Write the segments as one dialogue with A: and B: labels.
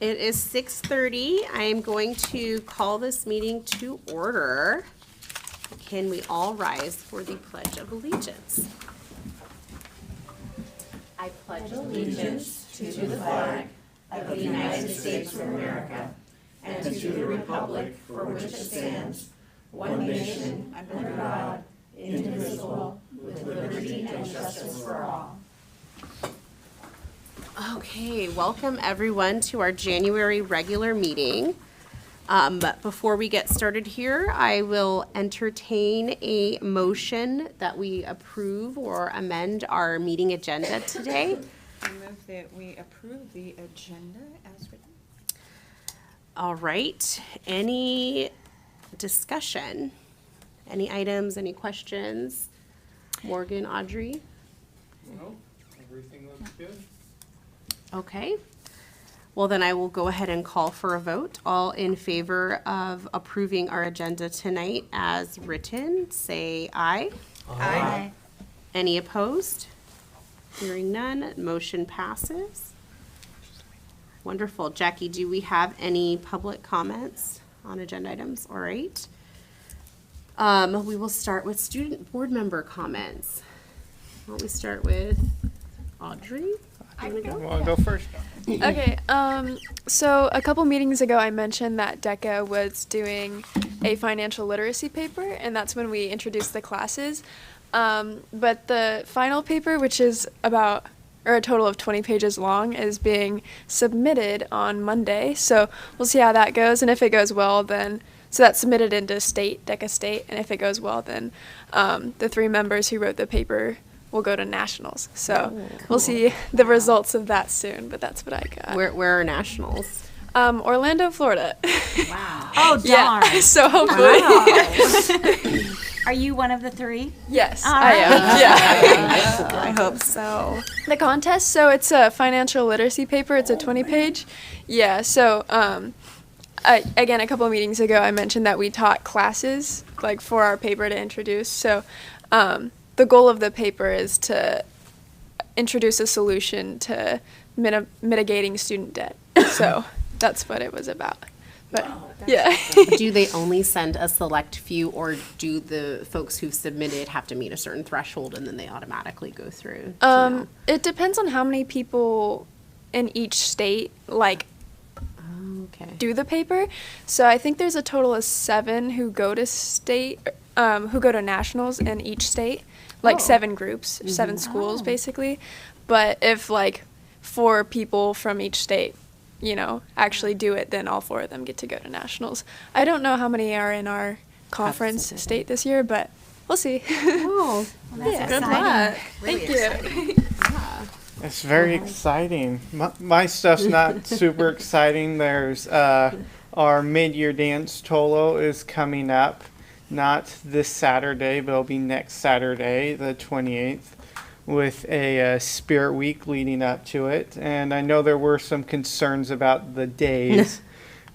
A: It is 6:30. I am going to call this meeting to order. Can we all rise for the Pledge of Allegiance? I pledge allegiance to the flag of the United States of America and to the republic for which it stands, one nation, under God, indivisible, with liberty and justice for all. Okay, welcome everyone to our January regular meeting. But before we get started here, I will entertain a motion that we approve or amend our meeting agenda today.
B: I move that we approve the agenda as written.
A: All right, any discussion? Any items, any questions? Morgan, Audrey?
C: No, everything looks good.
A: Okay. Well, then I will go ahead and call for a vote. All in favor of approving our agenda tonight as written, say aye.
B: Aye.
A: Any opposed? Hearing none, motion passes. Wonderful. Jackie, do we have any public comments on agenda items? All right. We will start with student board member comments. Why don't we start with Audrey?
C: You want to go first?
D: Okay, so a couple meetings ago I mentioned that DECA was doing a financial literacy paper, and that's when we introduced the classes. But the final paper, which is a total of 20 pages long, is being submitted on Monday. So we'll see how that goes, and if it goes well, then, so that's submitted into DECA State, and if it goes well, then the 3 members who wrote the paper will go to nationals. So we'll see the results of that soon, but that's what I got.
A: Where are nationals?
D: Orlando, Florida.
E: Wow. Oh, darn.
D: Yeah, so hopefully.
E: Wow. Are you one of the 3?
D: Yes,
E: All
D: I
E: right.
D: am. Yeah.
A: I hope so.
D: The contest, so it's a financial literacy paper. It's a 20-page. Yeah, so again, a couple of meetings ago, I mentioned that we taught classes, like, for our paper to introduce. So the goal of the paper is to introduce a solution to mitigating student debt. So that's what it was about. But yeah.
A: Do they only send a select few, or do the folks who've submitted have to meet a certain threshold and then they automatically go through?
D: It depends on how many people in each state do the paper. So I think there's a total of 7 who go to nationals in each state, 7 groups, 7 schools basically. But if 4 people from each state, actually do it, then all 4 of them get to go to nationals. I don't know how many are in our conference state this year, but we'll see.
A: Oh,
E: Well, that's
A: good
E: exciting.
A: luck.
D: Thank you.
C: It's very exciting. My stuff's not super exciting. There's our mid-year dance Tolo is coming up, not this Saturday, but it'll be next Saturday, the 28th, with a spirit week leading up to it. And I know there were some concerns about the days,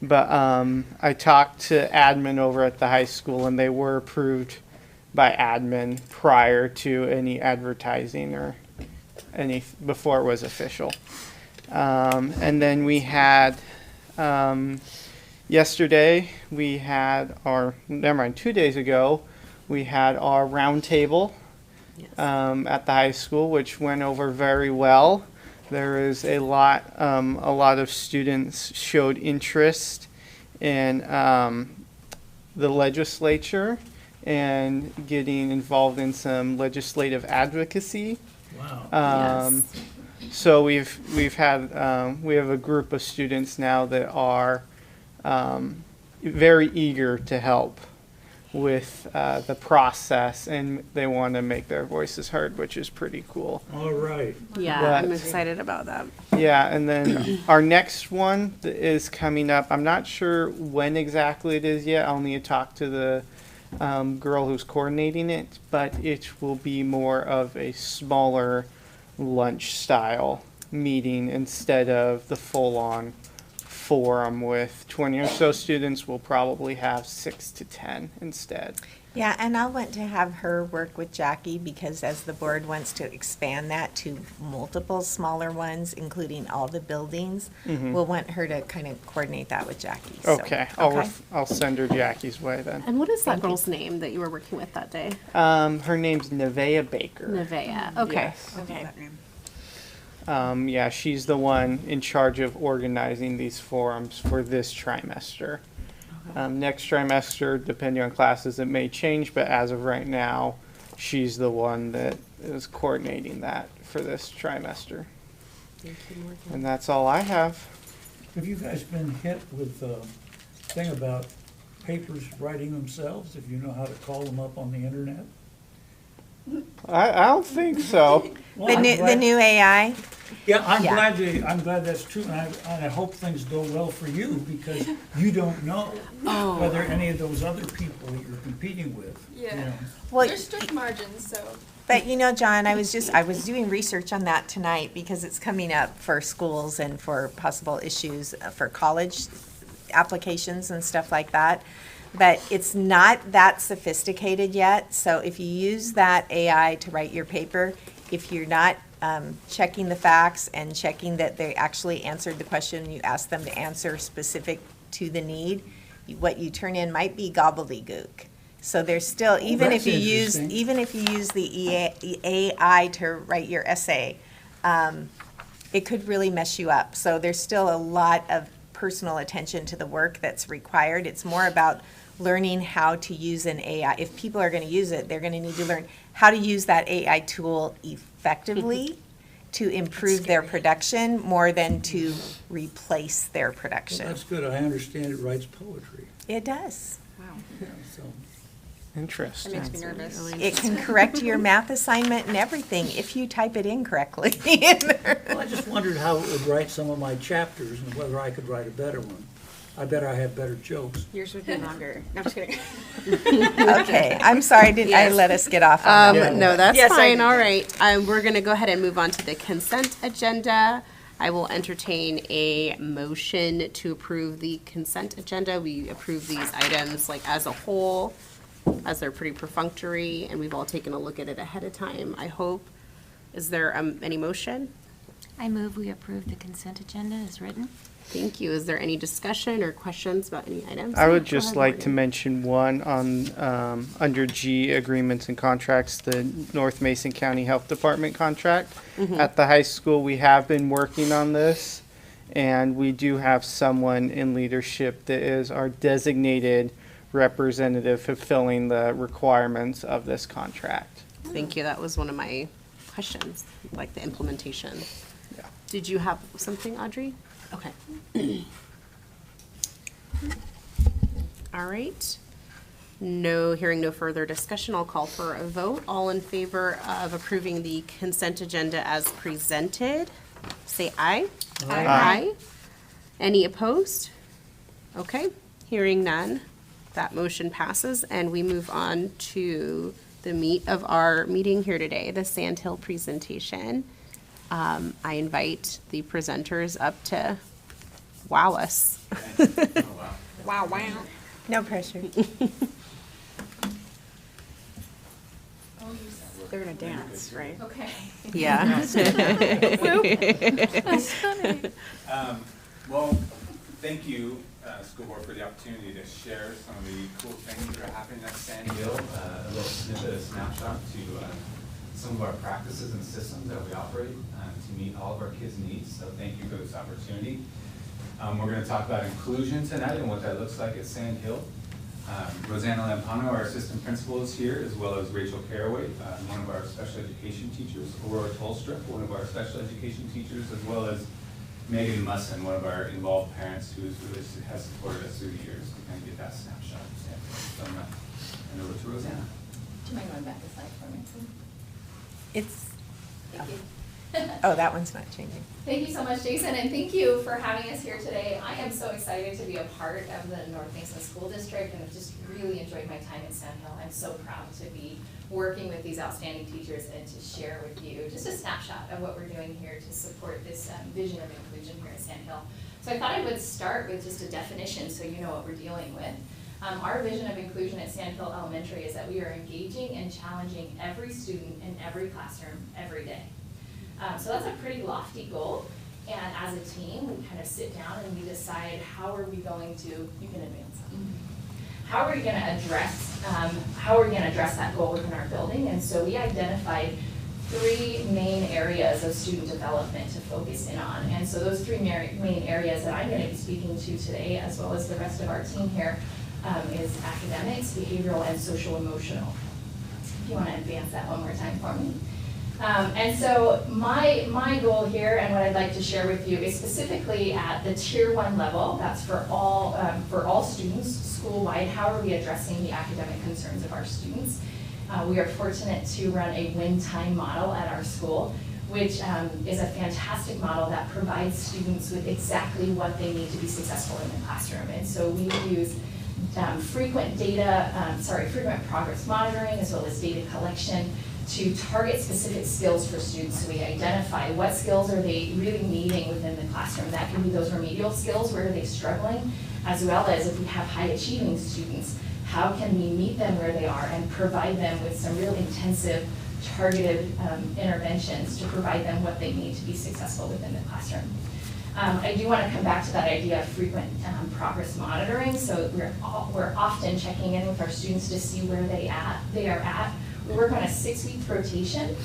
C: but I talked to admin over at the high school, and they were approved by admin prior to any advertising or before it was official. And then we had yesterday, 2 days ago, we had our round table at the high school, which went over very well. There is a lot of students showed interest in the legislature and getting involved in some legislative advocacy.
A: Wow.
C: So we have a group of students now that are very eager to help with the process, and they want to make their voices heard, which is pretty cool.
F: All right.
A: Yeah,
C: But-
A: I'm excited about that.
C: Yeah, and then our next one is coming up. I'm not sure when exactly it is yet. I'll need to talk to the girl who's coordinating it, but it will be more of a smaller lunch style meeting instead of the full-on forum with 20 or so students. We'll probably have 6 to 10 instead.
F: Yeah, and I'll want to have her work with Jackie because as the board wants to expand that to multiple smaller ones, including all the buildings, we'll want her to kind of coordinate that with Jackie. So,
C: Okay, I'll send her Jackie's way then.
A: And what is that girl's name that you were working with that day?
C: Her name's Nevaeh Baker.
A: Nevaeh. Okay.
C: Yes.
A: Okay.
C: Yeah, she's the one in charge of organizing these forums for this trimester. Next trimester, depending on classes, it may change, but as of right now, she's the one that is coordinating that for this trimester.
A: Thank you, Morgan.
C: And that's all I have.
G: Have you guys been hit with the thing about papers writing themselves, if you know how to call them up on the internet?
C: I don't think so.
G: Well,
F: The
G: I'm
F: new, the
G: glad-
F: new AI?
G: Yeah, I'm
F: Yeah.
G: glad that's true, and I hope things go well for you, because you don't know whether any of those other people that you're competing with, you
D: Yeah.
G: know.
F: Well,
D: There's strict margins, so.
F: but you know, John, I was doing research on that tonight because it's coming up for schools and for possible issues for college applications and stuff like that. But it's not that sophisticated yet, so if you use that AI to write your paper, if you're not checking the facts and checking that they actually answered the question you asked them to answer specific to the need, what you turn in might be gobbledygook. So there's still, even if
G: that's
F: you use,
G: interesting.
F: even if you use the AI to write your essay, it could really mess you up. So there's still a lot of personal attention to the work that's required. It's more about learning how to use an AI. If people are going to use it, they're going to need to learn how to use that AI tool effectively to improve their production more than to replace their
G: Well,
F: production.
G: that's good, I understand it writes poetry,
F: It does.
G: yeah, so.
C: Interesting.
B: That makes me nervous.
F: It can correct your math assignment and everything if you type it in correctly.
G: Well, I just wondered how it would write some of my chapters and whether I could write a better one. I bet I have better jokes.
B: Yours would be longer. No, I'm just kidding.
F: Okay, I'm sorry, did I let us get off on that one?
A: No, that's
B: Yes, I
A: fine.
B: did.
A: All right. We're going to go ahead and move on to the consent agenda. I will entertain a motion to approve the consent agenda. We approve these items like as a whole, as they're pretty perfunctory, and we've all taken a look at it ahead of time, I hope. Is there any motion?
E: I move we approve the consent agenda as written.
A: Thank you. Is there any discussion or questions about any items?
C: I would
A: Go
C: just
A: ahead,
C: like to
A: Morgan.
C: mention one on, under G, agreements and contracts, the North Mason County Health Department contract. At the high school, we have been working on this, and we do have someone in leadership that is our designated representative fulfilling the requirements of this contract.
A: Thank you. That was one of my questions, like the implementation.
C: Yeah.
A: Did you have something, Audrey? Okay. All right. Hearing no further discussion, I'll call for a vote. All in favor of approving the consent agenda as presented, say aye. Aye. Any opposed? Okay, hearing none, that motion passes, and we move on to the meat of our meeting here today, the Sand Hill presentation. I invite the presenters up to wow us.
B: Wow, wow.
F: No pressure.
B: They're gonna dance, right?
H: Okay.
A: Yeah.
H: Well, thank you, School Board, for the opportunity to share some of the cool things that are happening at Sand Hill. A little snippet, a snapshot to some of our practices and systems that we operate to meet all of our kids' needs. So thank you for this opportunity. We're going to talk about inclusion tonight and what that looks like at Sand Hill. Rosanna Lampano, our assistant principal, is here, as well as Rachel Caraway, one of our special education teachers, Aurora Tolstrup, one of our special education teachers, as well as Megan Musson, one of our involved parents who has supported us through the years to kind of get that snapshot of Sand Hill. So I'm going to hand over to Rosanna.
I: Do you mind going back a slide for me?
F: It's,
I: Thank you.
F: oh, that one's not changing.
I: Thank you so much, Jason, and thank you for having us here today. I am so excited to be a part of the North Mason School District and have just really enjoyed my time at Sand Hill. I'm so proud to be working with these outstanding teachers and to share with you just a snapshot of what we're doing here to support this vision of inclusion here at Sand Hill. So I thought I would start with just a definition so you know what we're dealing with. Our vision of inclusion at Sandhill Elementary is that we are engaging and challenging every student in every classroom every day. So that's a pretty lofty goal. And as a team, we kind of sit down and we decide how are we going to, you can advance. How are we going to address that goal within our building? And so we identified 3 main areas of student development to focus in on. And so those 3 main areas that I'm going to be speaking to today, as well as the rest of our team here, is academics, behavioral, and social emotional. If you want to advance that one more time for me. And so my goal here and what I'd like to share with you is specifically at the Tier 1 level, that's for all students school-wide, how are we addressing the academic concerns of our students? We are fortunate to run a win-time model at our school, which is a fantastic model that provides students with exactly what they need to be successful in the classroom. And so we use frequent progress monitoring as well as data collection to target specific skills for students. So we identify what skills are they really needing within the classroom. That can be those remedial skills, where are they struggling, as well as if we have high achieving students, how can we meet them where they are and provide them with some real intensive, targeted interventions to provide them what they need to be successful within the classroom. I do want to come back to that idea of frequent progress monitoring. So we're often checking in with our students to see where they are at. We work on a 6-week rotation,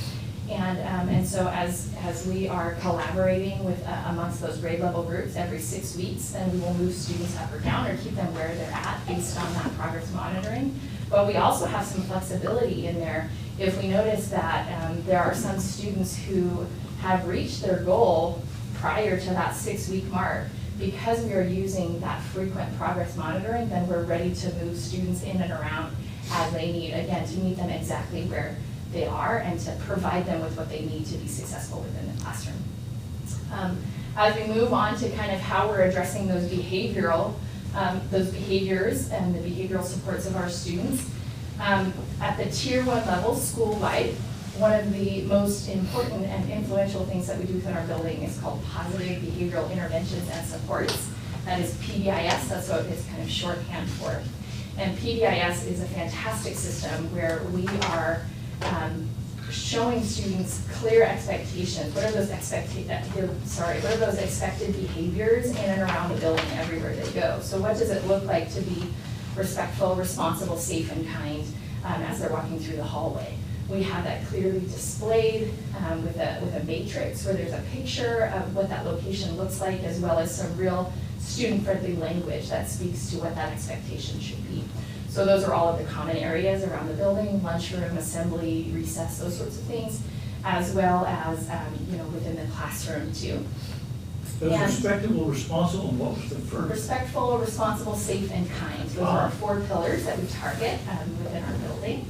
I: and so as we are collaborating with amongst those grade level groups every 6 weeks, then we will move students up or down or keep them where they're at based on that progress monitoring. But we also have some flexibility in there if we notice that there are some students who have reached their goal prior to that 6-week mark. Because we are using that frequent progress monitoring, then we're ready to move students in and around as they need, again, to meet them exactly where they are and to provide them with what they need to be successful within the classroom. As we move on to kind of how we're addressing those behaviors and the behavioral supports of our students, at the Tier 1 level, school-wide, one of the most important and influential things that we do within our building is called positive behavioral interventions and supports. That is PBIS, that's what it's kind of shorthand for. And PBIS is a fantastic system where we are showing students clear expectations. What are those expected behaviors in and around the building everywhere they go? So what does it look like to be respectful, responsible, safe, and kind as they're walking through the hallway? We have that clearly displayed with a matrix where there's a picture of what that location looks like, as well as some real student-friendly language that speaks to what that expectation should be. So those are all of the common areas around the building: lunchroom, assembly, recess, those sorts of things, as well as within the classroom too.
G: Those respectable, responsible, and what was the first?
I: Respectful, responsible, safe, and kind. Those are our 4 pillars that we target within our building.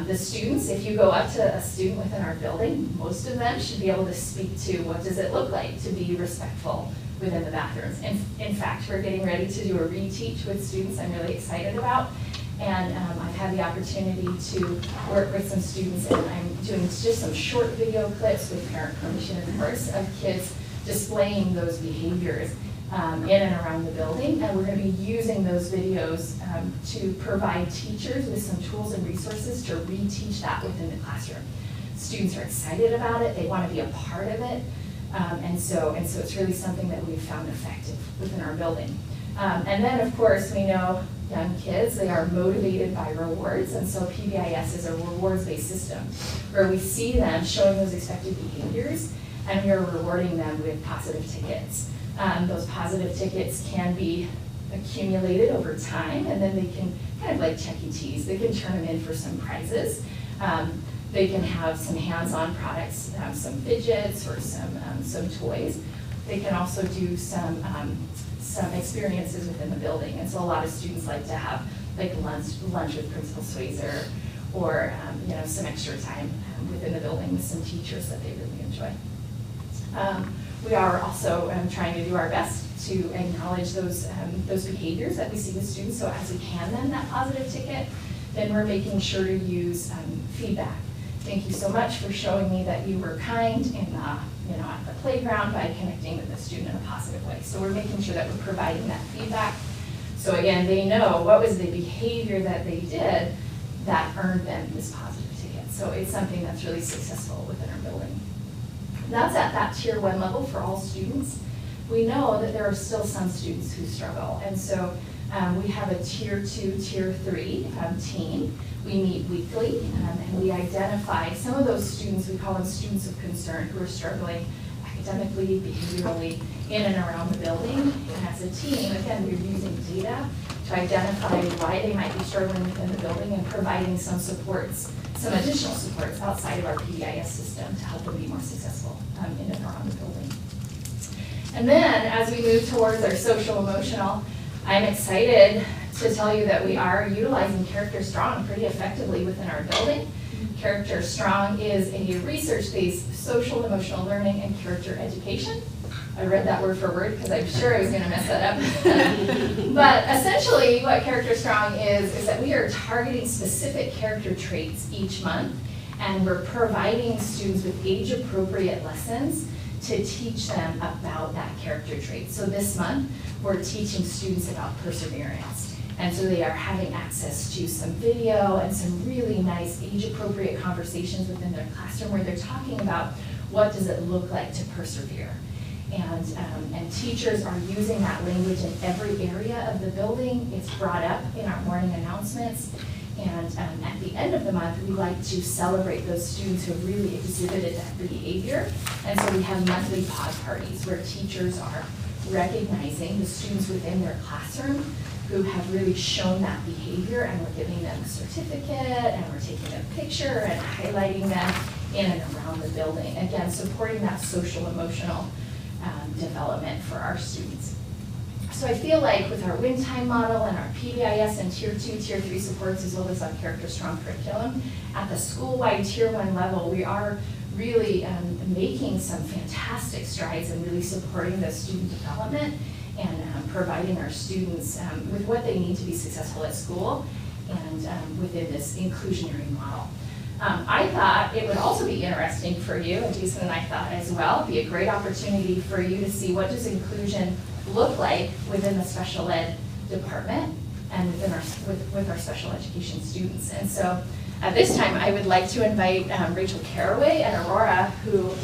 I: The students, if you go up to a student within our building, most of them should be able to speak to what does it look like to be respectful within the bathrooms. In fact, we're getting ready to do a reteach with students I'm really excited about. And I've had the opportunity to work with some students, and I'm doing just some short video clips with parent permission, of course, of kids displaying those behaviors in and around the building. And we're going to be using those videos to provide teachers with some tools and resources to reteach that within the classroom. Students are excited about it, they want to be a part of it, and so it's really something that we've found effective within our building. And then, of course, we know young kids, they are motivated by rewards, and so PBIS is a rewards-based system where we see them showing those expected behaviors, and we are rewarding them with positive tickets. Those positive tickets can be accumulated over time, and then they can, kind of like Chuck E. Cheese, they can turn them in for some prizes. They can have some hands-on products, some fidgets or some toys. They can also do some experiences within the building, and so a lot of students like to have like lunch with Principal Swayzer, or some extra time within the building with some teachers that they really enjoy. We are also trying to do our best to acknowledge those behaviors that we see with students. So as we hand them that positive ticket, then we're making sure to use feedback. Thank you so much for showing me that you were kind at the playground by connecting with the student in a positive way. So we're making sure that we're providing that feedback So again, they know what was the behavior that they did that earned them this positive ticket. So it's something that's really successful within our building. That's at that tier 1 level for all students. We know that there are still some students who struggle. And so we have a tier 2, tier 3 team. We meet weekly and we identify some of those students, we call them students of concern, who are struggling academically, behaviorally, in and around the building. And as a team, again, we're using data to identify why they might be struggling within the building and providing some supports, some additional supports outside of our PBIS system to help them be more successful in and around the building. And then as we move towards our social emotional, I'm excited to tell you that we are utilizing Character Strong pretty effectively within our building. Character Strong is a research-based social emotional learning and character education. I read that word for word because I'm sure I was going to mess that up. But essentially what Character Strong is that we are targeting specific character traits each month, and we're providing students with age-appropriate lessons to teach them about that character trait. So this month, we're teaching students about perseverance. And so they are having access to some video and some really nice age-appropriate conversations within their classroom where they're talking about what does it look like to persevere. And teachers are using that language in every area of the building. It's brought up in our morning announcements. And at the end of the month, we like to celebrate those students who have really exhibited that behavior. And so we have monthly pod parties where teachers are recognizing the students within their classroom who have really shown that behavior, and we're giving them a certificate, and we're taking a picture and highlighting them in and around the building. Again, supporting that social emotional development for our students. So I feel like with our win time model and our PBIS and tier 2, tier 3 supports, as well as our Character Strong curriculum, at the school-wide tier 1 level, we are really making some fantastic strides in really supporting the student development and providing our students with what they need to be successful at school and within this inclusionary model. I thought it would also be interesting for you, and Jason and I thought as well, be a great opportunity for you to see what does inclusion look like within the special ed department and within with our special education students. And so at this time, I would like to invite Rachel Caraway and Aurora, who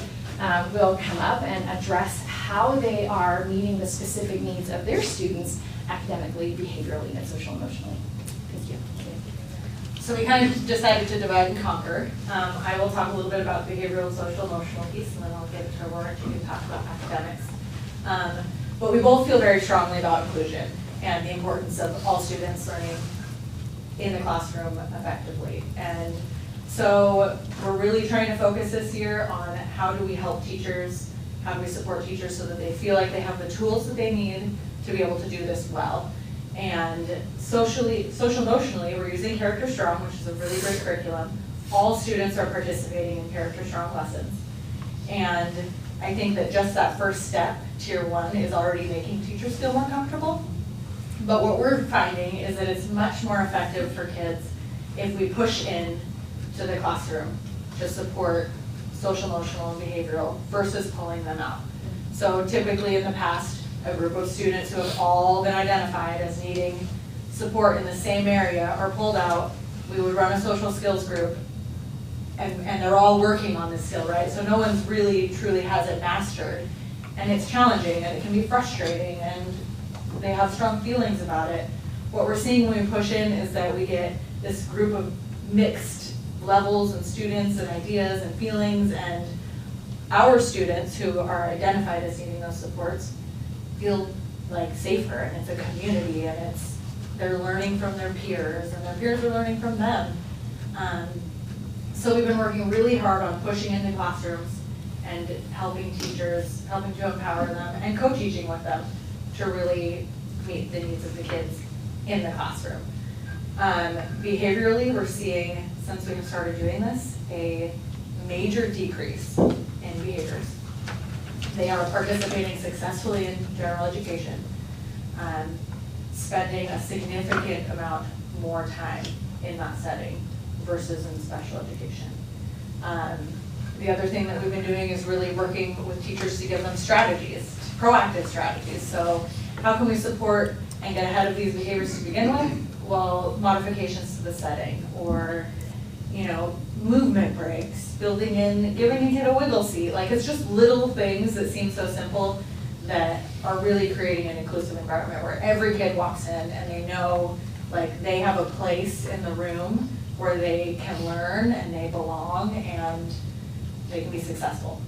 I: will come up and address how they are meeting the specific needs of their students academically, behaviorally, and social emotionally. Thank you.
J: So we kind of decided to divide and conquer. I will talk a little bit about behavioral, social, emotional piece, and then I'll get to Aurora and she can talk about academics. But we both feel very strongly about inclusion and the importance of all students learning in the classroom effectively. And so we're really trying to focus this year on how do we help teachers, how do we support teachers so that they feel like they have the tools that they need to be able to do this well. And social emotionally, we're using Character Strong, which is a really great curriculum. All students are participating in Character Strong lessons. And I think that just that first step, tier 1, is already making teachers feel more comfortable. But what we're finding is that it's much more effective for kids if we push in to the classroom to support social, emotional, and behavioral versus pulling them out. So typically in the past, a group of students who have all been identified as needing support in the same area are pulled out. We would run a social skills group, and they're all working on this skill, right? So no one's really truly has it mastered, and it's challenging, and it can be frustrating, and they have strong feelings about it. What we're seeing when we push in is that we get this group of mixed levels and students and ideas and feelings, and our students who are identified as needing those supports feel like safer, and it's a community, and they're learning from their peers, and their peers are learning from them. So we've been working really hard on pushing into classrooms and helping teachers, helping to empower them, and co-teaching with them to really meet the needs of the kids in the classroom. Behaviorally, we're seeing, since we have started doing this, a major decrease in behaviors. They are participating successfully in general education, spending a significant amount more time in that setting versus in special education. The other thing that we've been doing is really working with teachers to give them strategies, proactive strategies. So how can we support and get ahead of these behaviors to begin with, well, modifications to the setting, or, you know, movement breaks, building in, giving a kid a wiggle seat. Like, it's just little things that seem so simple that are really creating an inclusive environment where every kid walks in and they know, like, they have a place in the room where they can learn and they belong and they can be successful.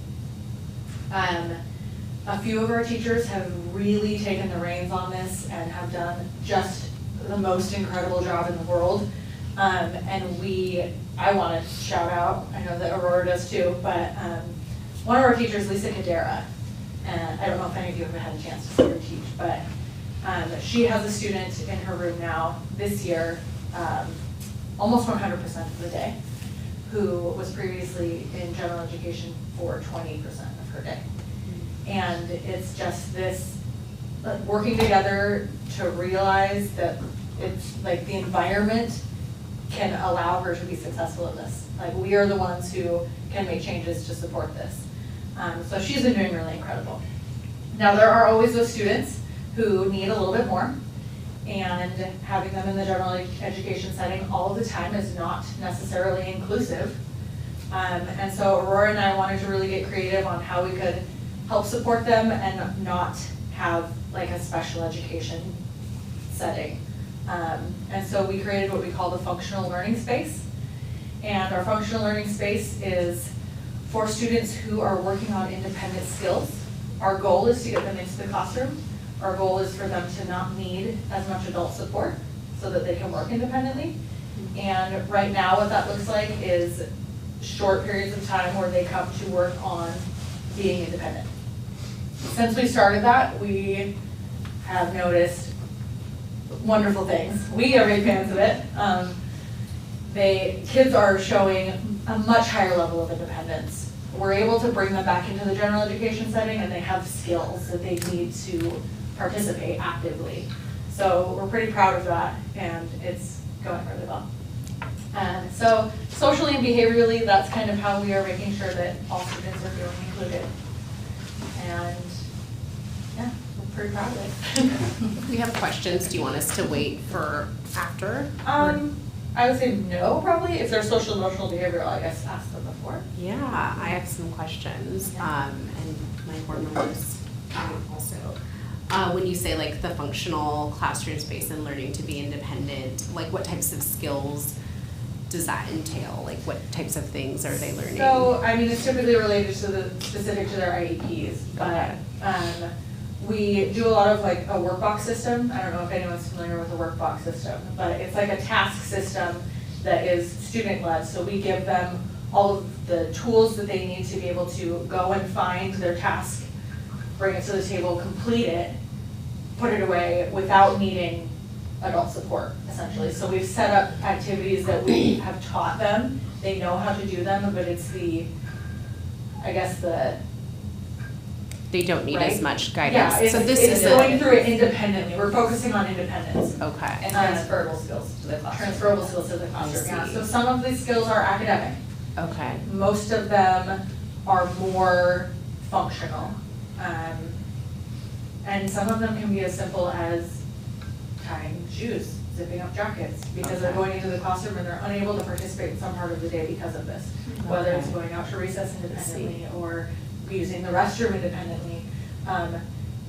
J: A few of our teachers have really taken the reins on this and have done just the most incredible job in the world. And I want to shout out, I know that Aurora does too, but one of our teachers, Lisa Cadera, and I don't know if any of you have had a chance to see her teach, but she has a student in her room now this year, almost 100% of the day, who was previously in general education for 20% of her day. And it's just this working together to realize that it's like the environment can allow her to be successful in this. Like, we are the ones who can make changes to support this. So she's been doing really incredible. Now, there are always those students who need a little bit more, and having them in the general education setting all of the time is not necessarily inclusive. And so Aurora and I wanted to really get creative on how we could help support them and not have like a special education setting. And so we created what we call the functional learning space. And our functional learning space is for students who are working on independent skills. Our goal is to get them into the classroom. Our goal is for them to not need as much adult support so that they can work independently. And right now what that looks like is short periods of time where they come to work on being independent. Since we started that, we have noticed wonderful things. We are big fans of it. Kids are showing a much higher level of independence. We're able to bring them back into the general education setting, and they have skills that they need to participate actively. So we're pretty proud of that, and it's going really well. So socially and behaviorally, that's kind of how we are making sure that all students are feeling included. And yeah, we're pretty proud of it.
A: If we have questions, do you want us to wait for after?
J: I would say no, probably. If they're social, emotional, behavioral, I guess ask them before.
A: Yeah, I have some questions, and my board members also. When you say like the functional classroom space and learning to be independent, like what types of skills does that entail? Like what types of things are they learning?
J: So, I mean, it's typically related to specific to their IEPs, but we do a lot of like a workbox system. I don't know if anyone's familiar with a workbox system, but it's like a task system that is student-led. So we give them all of the tools that they need to be able to go and find their task, bring it to the table, complete it, put it away without needing adult support, essentially. So we've set up activities that we have taught them. They know how to do them, but it's they
A: don't need
J: right?
A: as much guidance.
J: Yeah,
A: so this
J: it's
A: is
J: going through it independently. We're focusing on independence.
A: Okay.
J: And
I: Transferable skills to the classroom.
J: Transferable skills to the classroom, yeah.
A: see.
J: So some of these skills are academic.
A: Okay.
J: Most of them are more functional. And some of them can be as simple as tying shoes, zipping up jackets, because they're going into the classroom and they're unable to participate in some part of the day because of this. Whether it's going out to recess independently or using the restroom independently.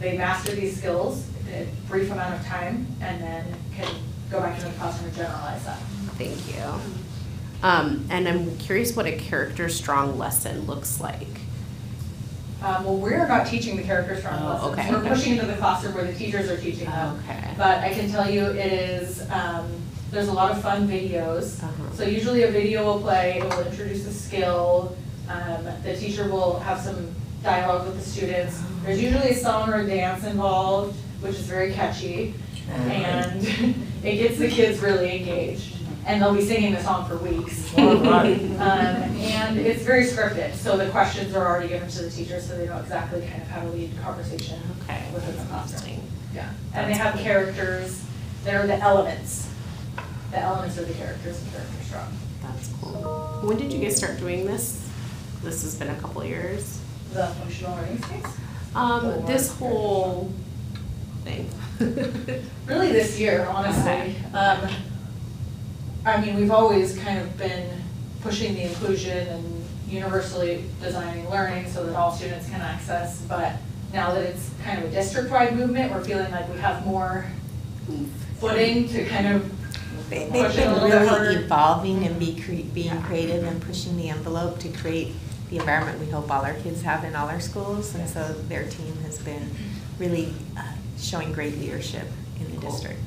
J: They master these skills in a brief amount of time and then can go back into the classroom and generalize that.
A: Thank you. And I'm curious what a character strong lesson looks like.
J: Well, we're not teaching the character strong lessons.
A: okay.
J: We're pushing into the classroom where the teachers are teaching them.
A: Okay.
J: But I can tell you it is, there's a lot of fun videos. So usually a video will play, it will introduce a skill, the teacher will have some dialogue with the students. There's usually a song or a dance involved, which is very catchy, and it gets the kids really engaged. And they'll be singing the song for weeks. And it's very scripted, so the questions are already given to the teachers so they know exactly kind of how to lead conversation within the classroom. Yeah, and they have characters, they're the elements. The elements are the characters and character strong.
A: That's cool. When did you guys start doing this? This has been a couple years.
J: The functional learning space?
A: This whole thing.
J: Really this year, honestly. I mean, we've always kind of been pushing the inclusion and universally designing learning so that all students can access, but now that it's kind of a district-wide movement, we're feeling like we have more footing to kind of
F: They've
J: push it a
F: been
J: little bit harder.
F: really evolving and being creative and pushing the envelope to create the environment we hope all our kids have in all our schools. And so their team has been really showing great leadership in the district.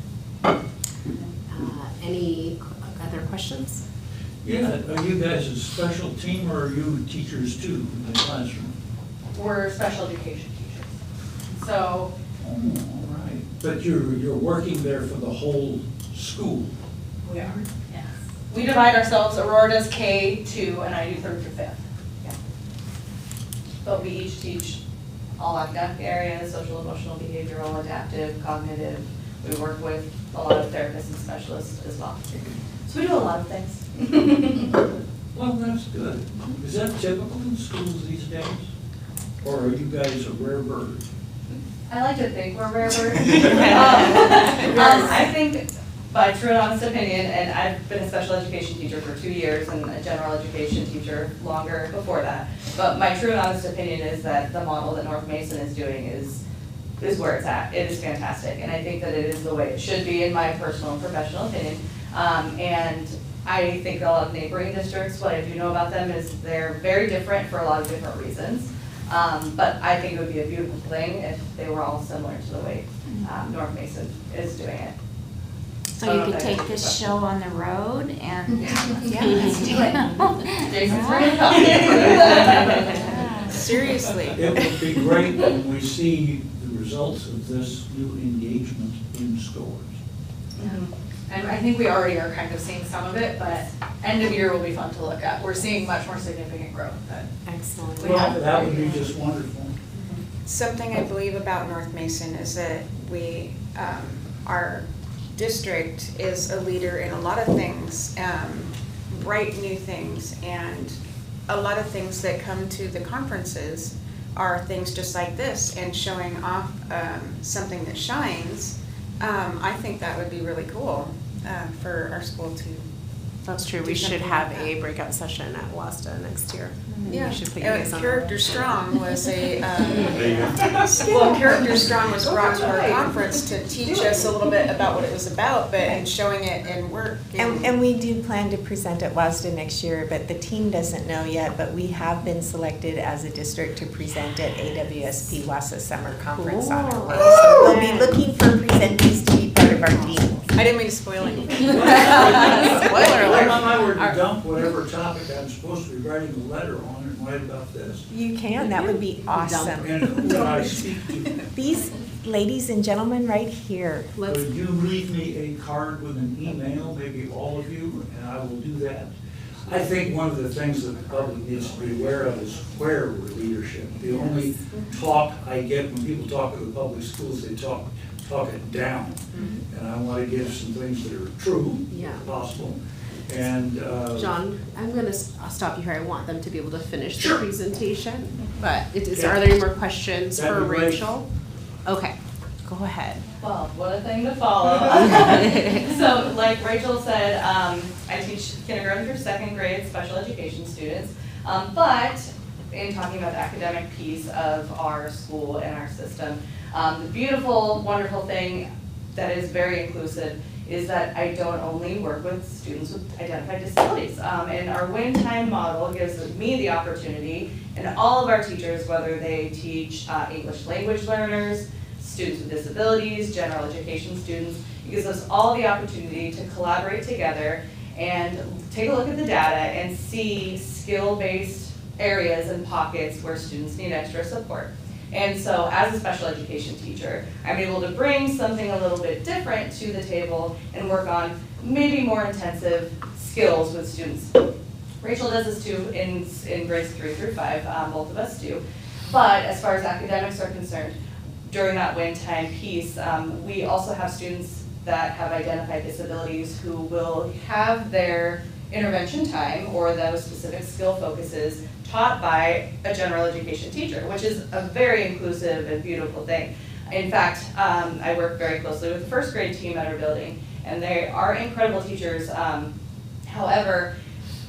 A: Any other questions?
G: Yeah, are you guys a special team or are you teachers too in the classroom?
J: We're special education teachers. So,
G: Oh, all right. But you're working there for the whole school?
J: we are, yes. We divide ourselves, Aurora does K, 2, and I do 3rd through 5th. Yeah. But we each teach all academic areas, social, emotional, behavioral, adaptive, cognitive. We work with a lot of therapists and specialists as well. So we do a lot of things.
G: Well, that's good. Is that typical in schools these days? Or are you guys a rare bird?
J: I like to think we're rare birds. I think, by true and honest opinion, and I've been a special education teacher for 2 years and a general education teacher longer before that. But my true and honest opinion is that the model that North Mason is doing is where it's at. It is fantastic, and I think that it is the way it should be in my personal and professional opinion. And I think a lot of neighboring districts, what I do know about them is they're very different for a lot of different reasons. But I think it would be a beautiful thing if they were all similar to the way North Mason is doing it.
E: So you could take this show on the road and.
J: Yeah, let's do it. Jason's ready to talk.
F: Seriously.
G: It would be great when we see the results of this new engagement in scores.
J: And I think we already are kind of seeing some of it, but end of year will be fun to look at. We're seeing much more significant growth.
F: Excellent.
G: Well, that would be just wonderful.
B: Something I believe about North Mason is that our district is a leader in a lot of things, bright new things, and a lot of things that come to the conferences are things just like this, and showing off something that shines. I think that would be really cool for our school to.
A: That's true.
B: Do
A: We should
B: something
A: have
B: like
A: a
B: that.
A: breakout session at Wasta next year.
B: Yeah,
A: We should put you guys on the
B: Character
A: road.
B: Strong was well, Character Strong was brought to our conference to teach us a little bit about what it was about, but and showing it in work.
F: And we do plan to present at WASDA next year, but the team doesn't know yet, but we have been selected as a district to present at AWSP WASA Summer Conference on our way. So we'll be looking for presenters to be part of our team.
B: I didn't mean to spoil anything.
F: Spoiler
G: If
F: alert.
G: I were to dump whatever topic I'm supposed to be writing a letter on and write about this,
F: You can, that would be awesome.
G: and who would I speak to?
F: These ladies and gentlemen right here.
A: Let's,
G: Would you leave me a card with an email, maybe all of you, and I will do that? I think one of the things that the public needs to be aware of is where we're leadership. The only talk I get when people talk at the public schools, they talk it down. And I want to give some things that are true,
A: Yeah.
G: if possible. And
A: John, I'm going to stop you here. I want them to be able to finish the presentation. But are there any more questions
G: That'd
A: for
G: be great.
A: Rachel? Okay, go ahead.
J: Well, what a thing to follow. So like Rachel said, I teach kindergarten through 2nd grade special education students. But in talking about the academic piece of our school and our system, the beautiful, wonderful thing that is very inclusive is that I don't only work with students with identified disabilities. And our win time model gives me the opportunity, and all of our teachers, whether they teach English language learners, students with disabilities, general education students, it gives us all the opportunity to collaborate together and take a look at the data and see skill-based areas and pockets where students need extra support. And so as a special education teacher, I'm able to bring something a little bit different to the table and work on maybe more intensive skills with students. Rachel does this too in grades 3 through 5, both of us do. But as far as academics are concerned, during that win time piece, we also have students that have identified disabilities who will have their intervention time or those specific skill focuses taught by a general education teacher, which is a very inclusive and beautiful thing. In fact, I work very closely with the first grade team at our building, and they are incredible teachers. However,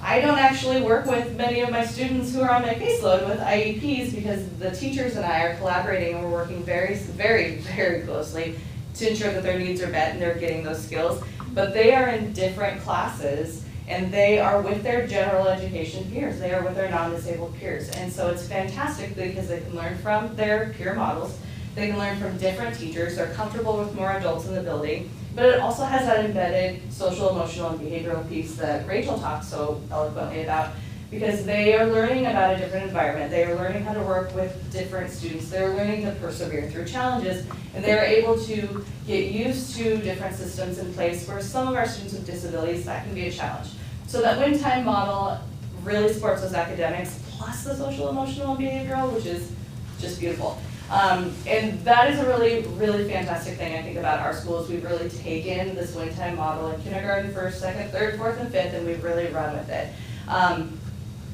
J: I don't actually work with many of my students who are on my caseload with IEPs because the teachers and I are collaborating and we're working very, very, very closely to ensure that their needs are met and they're getting those skills. But they are in different classes and they are with their general education peers. They are with their non-disabled peers. And so it's fantastic because they can learn from their peer models. They can learn from different teachers. They're comfortable with more adults in the building. But it also has that embedded social, emotional, and behavioral piece that Rachel talked so eloquently about, because they are learning about a different environment. They are learning how to work with different students. They're learning to persevere through challenges, and they're able to get used to different systems in place where some of our students with disabilities, that can be a challenge. So that win time model really supports those academics, plus the social, emotional, and behavioral, which is just beautiful. And that is a really, really fantastic thing I think about our schools. We've really taken this win time model in kindergarten, first, second, third, fourth, and fifth, and we've really run with it.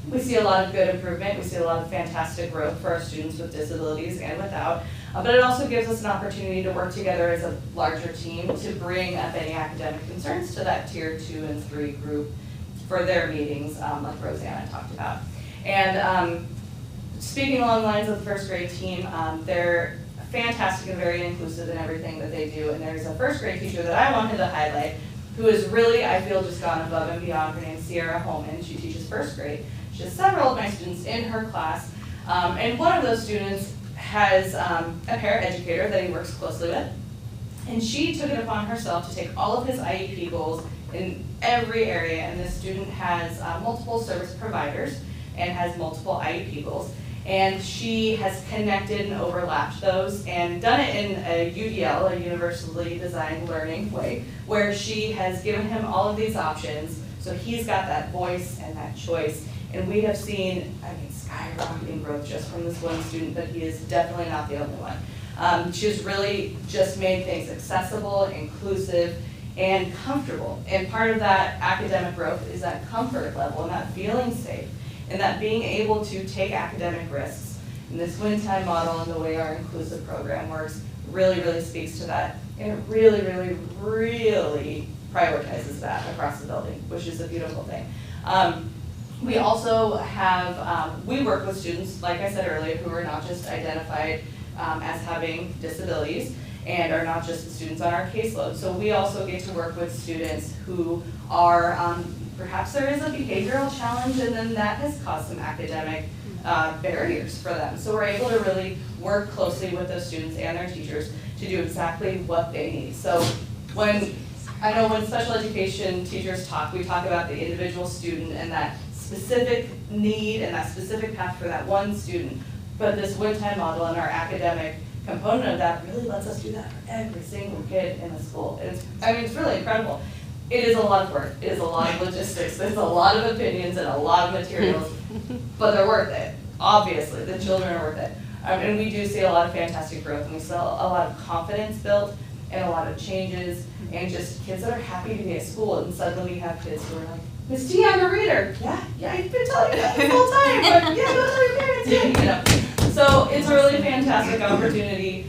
J: We see a lot of good improvement. We see a lot of fantastic growth for our students with disabilities and without. But it also gives us an opportunity to work together as a larger team to bring up any academic concerns to that tier 2 and 3 group for their meetings, like Rosanna talked about. And speaking along the lines of the first grade team, they're fantastic and very inclusive in everything that they do. And there's a first grade teacher that I wanted to highlight who is really, I feel, just gone above and beyond. Her name's Sierra Holman. She teaches first grade. She has several of my students in her class. And one of those students has a paraeducator that he works closely with. And she took it upon herself to take all of his IEP goals in every area. And this student has multiple service providers and has multiple IEP goals. And she has connected and overlapped those and done it in a UDL, a universally designed learning way, where she has given him all of these options, so he's got that voice and that choice. And we have seen, I mean, skyrocketing growth just from this one student, but he is definitely not the only one. She's really just made things accessible, inclusive, and comfortable. And part of that academic growth is that comfort level and that feeling safe. And that being able to take academic risks. And this win time model and the way our inclusive program works really, really speaks to that. And it really, really, really prioritizes that across the building, which is a beautiful thing. We also have, we work with students, like I said earlier, who are not just identified as having disabilities and are not just the students on our caseload. So we also get to work with students who are perhaps there is a behavioral challenge and then that has caused some academic barriers for them. So we're able to really work closely with those students and their teachers to do exactly what they need. So when special education teachers talk, we talk about the individual student and that specific need and that specific path for that one student. But this win time model and our academic component of that really lets us do that for every single kid in the school. It's really incredible. It is a lot of work. It is a lot of logistics. There's a lot of opinions and a lot of materials, but they're worth it. Obviously, the children are worth it. And we do see a lot of fantastic growth, and we see a lot of confidence built and a lot of changes, and just kids that are happy to be at school. And suddenly we have kids who are like, Miss T, I'm a reader. Yeah, I've been telling you that the whole time, but yeah, go tell your parents, yeah, So it's a really fantastic opportunity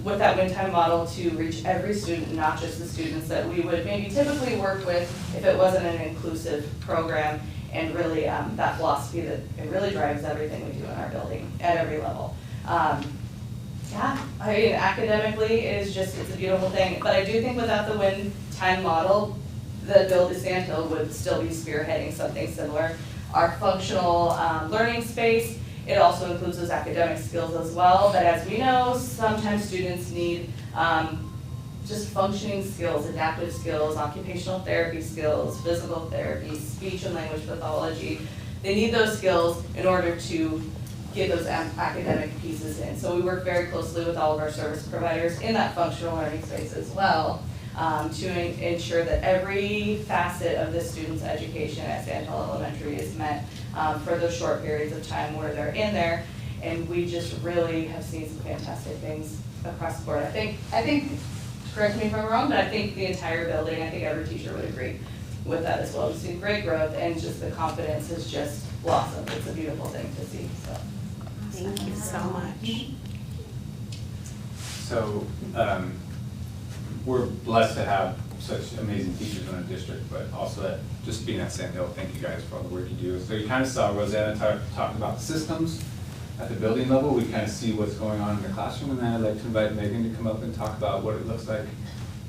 J: with that win time model to reach every student, not just the students that we would maybe typically work with if it wasn't an inclusive program, and really that philosophy that it really drives everything we do in our building at every level. Academically it's a beautiful thing, but I do think without the win time model, the Build to Sandhill would still be spearheading something similar. Our functional learning space, it also includes those academic skills as well, but as we know, sometimes students need just functioning skills, adaptive skills, occupational therapy skills, physical therapy, speech and language pathology. They need those skills in order to get those academic pieces in. So we work very closely with all of our service providers in that functional learning space as well, to ensure that every facet of the student's education at Sandhill Elementary is met for those short periods of time where they're in there. And we just really have seen some fantastic things across the board. I think, correct me if I'm wrong, but I think the entire building, I think every teacher would agree with that as well. We've seen great growth, and just the confidence has just blossomed. It's a beautiful thing to see. So.
A: Thank you so much.
H: So we're blessed to have such amazing teachers in our district, but also that just being at Sand Hill, thank you guys for all the work you do. So you kind of saw Rosanna talk about the systems at the building level. We kind of see what's going on in the classroom, and then I'd like to invite Megan to come up and talk about what it looks like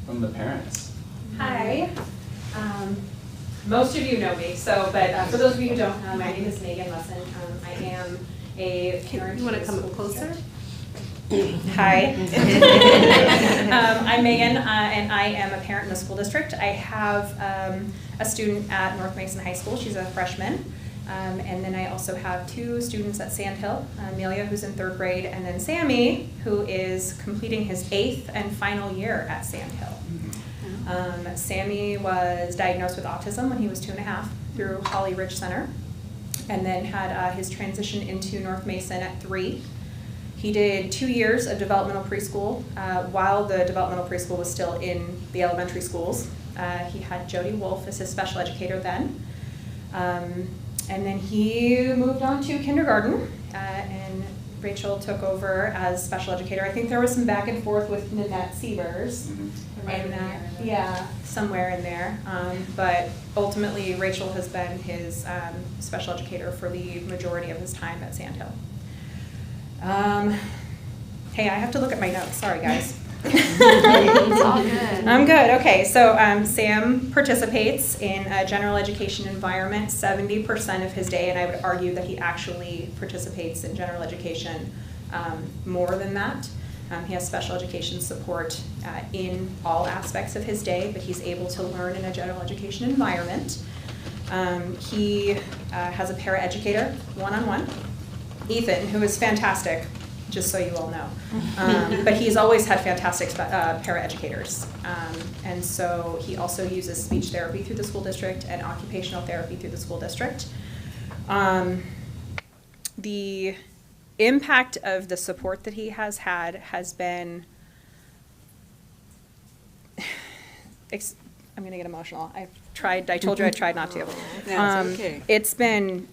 H: from the parents.
K: Hi. Most of you know me, but for those of you who don't, my name is Megan Lesson. I am a parent.
A: You want to come
K: school
A: closer?
K: teacher. Hi. I'm Megan, and I am a parent in the school district. I have a student at North Mason High School. She's a freshman. And then I also have 2 students at Sand Hill, Amelia, who's in 3rd grade, and then Sammy, who is completing his 8th and final year at Sand Hill. Sammy was diagnosed with autism when he was 2.5 through Holly Ridge Center, and then had his transition into North Mason at 3. He did 2 years of developmental preschool while the developmental preschool was still in the elementary schools. He had Jody Wolf as his special educator then. And then he moved on to kindergarten, and Rachel took over as special educator. I think there was some back and forth with Nanette Sievers. And yeah, somewhere in there. But ultimately, Rachel has been his special educator for the majority of his time at Sand Hill. Hey, I have to look at my notes. Sorry, guys.
A: It's all good.
K: I'm good. Okay, so Sam participates in a general education environment 70% of his day, and I would argue that he actually participates in general education more than that. He has special education support in all aspects of his day, but he's able to learn in a general education environment. He has a paraeducator, one-on-one, Ethan, who is fantastic, just so you all know. But he's always had fantastic paraeducators. And so he also uses speech therapy through the school district and occupational therapy through the school district. The impact of the support that he has had has been, I'm gonna get emotional. I told you I tried not to.
L: That's okay.
K: It's been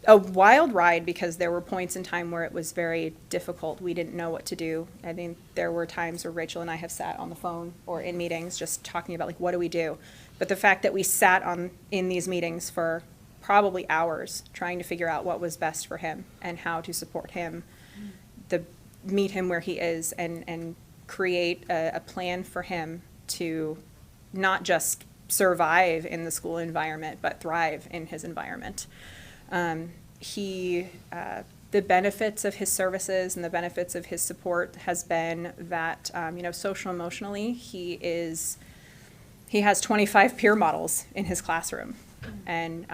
K: a wild ride because there were points in time where it was very difficult. We didn't know what to do. I think there were times where Rachel and I have sat on the phone or in meetings just talking about, like, what do we do? But the fact that we sat in these meetings for probably hours trying to figure out what was best for him and how to support him, meet him where he is, and create a plan for him to not just survive in the school environment, but thrive in his environment. The benefits of his services and the benefits of his support has been that, social emotionally, he has 25 peer models in his classroom. And,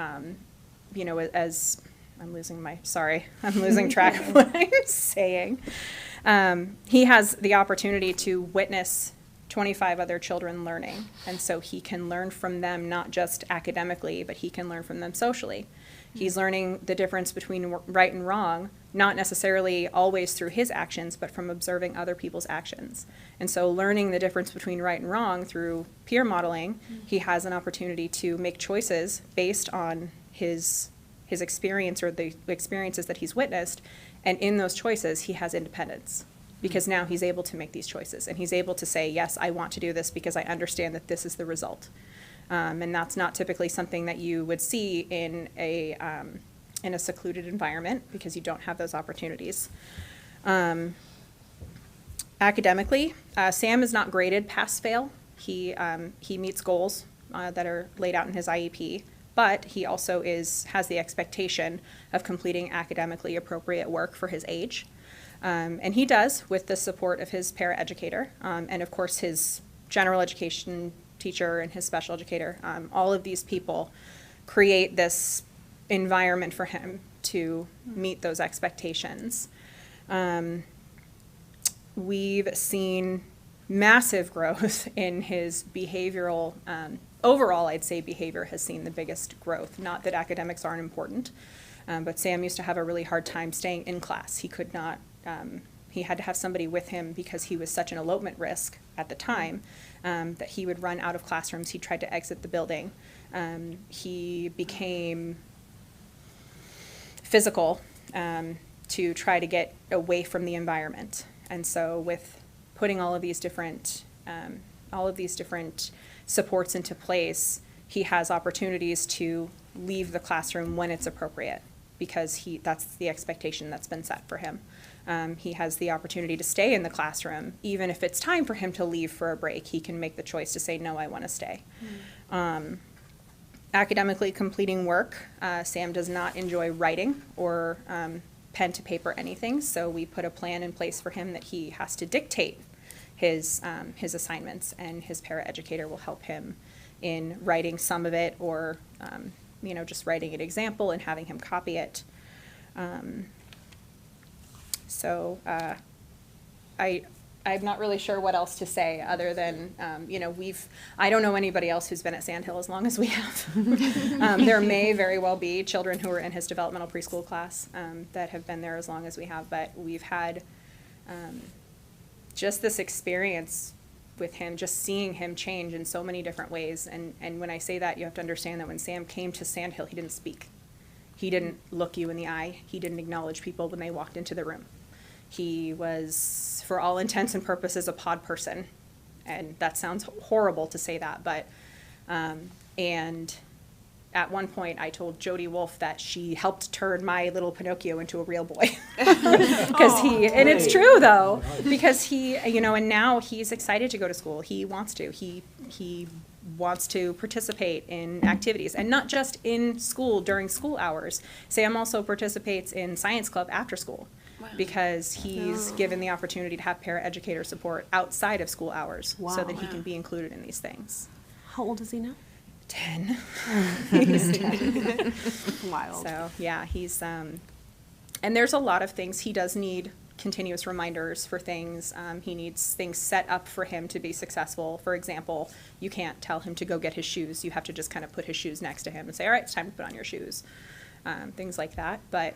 K: as I'm losing track of what I'm saying. He has the opportunity to witness 25 other children learning. And so he can learn from them, not just academically, but he can learn from them socially. He's learning the difference between right and wrong, not necessarily always through his actions, but from observing other people's actions. And so learning the difference between right and wrong through peer modeling, he has an opportunity to make choices based on his experience or the experiences that he's witnessed. And in those choices, he has independence because now he's able to make these choices. And he's able to say, yes, I want to do this because I understand that this is the result. And that's not typically something that you would see in a secluded environment because you don't have those opportunities. Academically, Sam is not graded pass-fail. He meets goals that are laid out in his IEP, but he also has the expectation of completing academically appropriate work for his age. And he does with the support of his paraeducator and, of course, his general education teacher and his special educator. All of these people create this environment for him to meet those expectations. We've seen massive growth in his behavioral, overall I'd say behavior has seen the biggest growth. Not that academics aren't important, but Sam used to have a really hard time staying in class. He could not, he had to have somebody with him because he was such an elopement risk at the time that he would run out of classrooms. He tried to exit the building. He became physical to try to get away from the environment. And so with putting all of these different supports into place, he has opportunities to leave the classroom when it's appropriate, because that's the expectation that's been set for him. He has the opportunity to stay in the classroom. Even if it's time for him to leave for a break, he can make the choice to say, no, I want to stay. Academically completing work, Sam does not enjoy writing or pen to paper anything, so we put a plan in place for him that he has to dictate his assignments, and his paraeducator will help him in writing some of it, or just writing an example and having him copy it. I'm not really sure what else to say other than, I don't know anybody else who's been at Sand Hill as long as we have. There may very well be children who are in his developmental preschool class that have been there as long as we have, but we've had just this experience with him, just seeing him change in so many different ways. And when I say that, you have to understand that when Sam came to Sand Hill, he didn't speak. He didn't look you in the eye. He didn't acknowledge people when they walked into the room. He was, for all intents and purposes, a pod person. And that sounds horrible to say that, but, and at one point I told Jody Wolf that she helped turn my little Pinocchio into a real boy. Because and it's true though, because he, and now he's excited to go to school. He wants to. He wants to participate in activities, and not just in school during school hours. Sam also participates in science club after school. Wow. Because he's given the opportunity to have paraeducator support outside of school hours, so that he can be included in these things.
A: How old is he now?
K: 10. He's 10.
A: Wild.
K: So yeah, he's and there's a lot of things. He does need continuous reminders for things. He needs things set up for him to be successful. For example, you can't tell him to go get his shoes. You have to just kind of put his shoes next to him and say, all right, it's time to put on your shoes. Things like that. But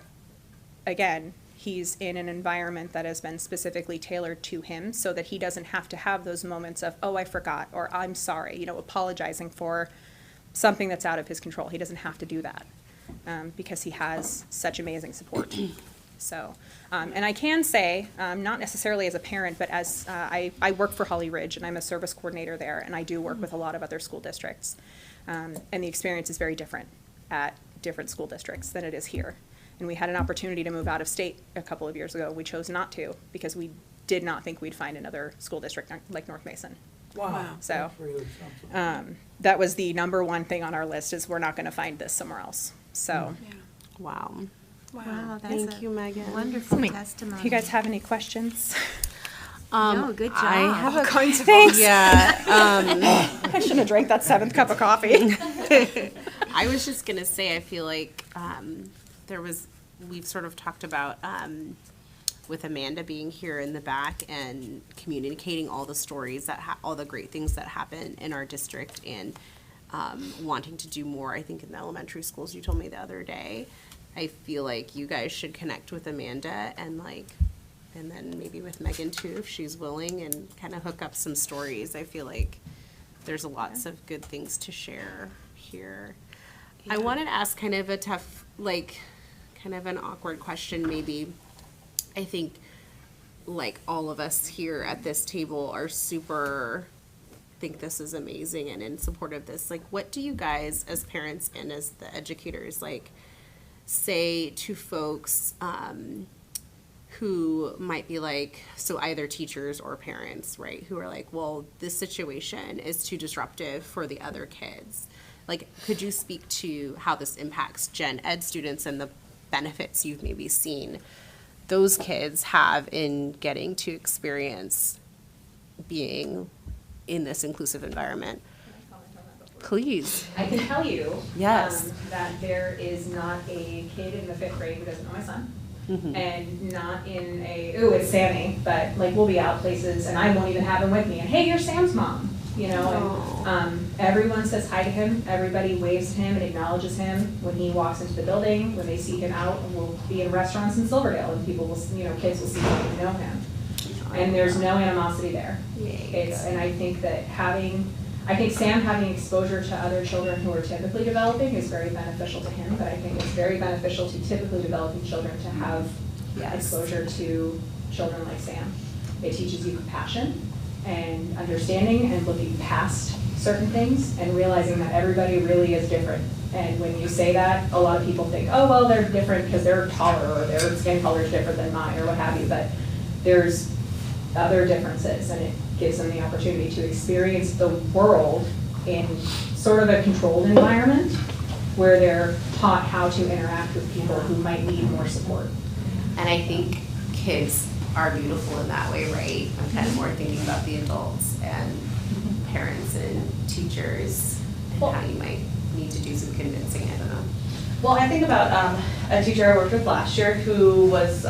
K: again, he's in an environment that has been specifically tailored to him, so that he doesn't have to have those moments of, oh, I forgot, or I'm sorry, apologizing for something that's out of his control. He doesn't have to do that because he has such amazing support. So, and I can say, not necessarily as a parent, but as I work for Holly Ridge, and I'm a service coordinator there, and I do work with a lot of other school districts. And the experience is very different at different school districts than it is here. And we had an opportunity to move out of state a couple of years ago. We chose not to, because we did not think we'd find another school district like North Mason.
G: Wow.
K: So
G: That's really something.
K: that was the number one thing on our list, is we're not going to find this somewhere else. So
A: Wow.
E: Wow, that's
A: Thank you, Megan.
E: wonderful testimony.
K: if you guys have any questions.
E: No, good job.
A: I have
K: All
A: a
K: kinds of thanks.
A: Yeah.
K: I shouldn't have drank that 7th cup of coffee.
A: I was just gonna say, I feel like we've sort of talked about with Amanda being here in the back and communicating all the stories all the great things that happen in our district, and wanting to do more. I think in the elementary schools, you told me the other day. I feel like you guys should connect with Amanda and then maybe with Megan too, if she's willing, and kind of hook up some stories. I feel like there's lots of good things to share here. I wanted to ask kind of a tough, kind of an awkward question maybe. I think all of us here at this table are think this is amazing and in support of this. What do you guys as parents and as the educators say to folks who might be so either teachers or parents, right, who are well, this situation is too disruptive for the other kids? Could you speak to how this impacts gen ed students and the benefits you've maybe seen those kids have in getting to experience being in this inclusive environment? Please.
L: I can tell you
A: Yes.
L: that there is not a kid in the 5th grade who doesn't know my son.
A: Mm-hmm.
L: And not in it's Sammy, but we'll be out places and I won't even have him with me. And hey, you're Sam's mom, and everyone says hi to him. Everybody waves at him and acknowledges him when he walks into the building, when they see him out. And we'll be in restaurants in Silverdale and people will, kids will see him and know him. And there's no animosity there. And I think that Sam having exposure to other children who are typically developing is very beneficial to him, but I think it's very beneficial to typically developing children to have exposure to children like Sam. It teaches you compassion and understanding and looking past certain things and realizing that everybody really is different. And when you say that, a lot of people think, oh, well, they're different because they're taller or their skin color is different than mine or what have you. But there's other differences, and it gives them the opportunity to experience the world in sort of a controlled environment where they're taught how to interact with people who might need more support.
A: And I think kids are beautiful in that way, right? I'm kind of more thinking about the adults and parents and teachers and how you might need to do some convincing, I don't know.
J: Well, I think about a teacher I worked with last year who was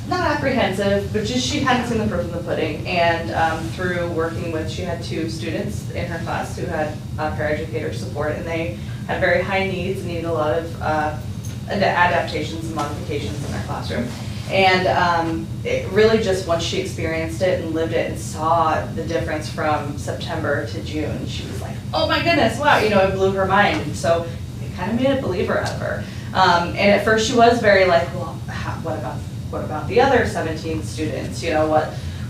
J: not apprehensive, but just she hadn't seen the proof in the pudding. And through working with, she had 2 students in her class who had paraeducator support, and they had very high needs and needed a lot of adaptations and modifications in their classroom. And it really just, once she experienced it and lived it and saw the difference from September to June, she was like, oh my goodness, wow, you know, it blew her mind. And so it kind of made a believer out of her. And at first she was very like, well, what about the other 17 students? You know,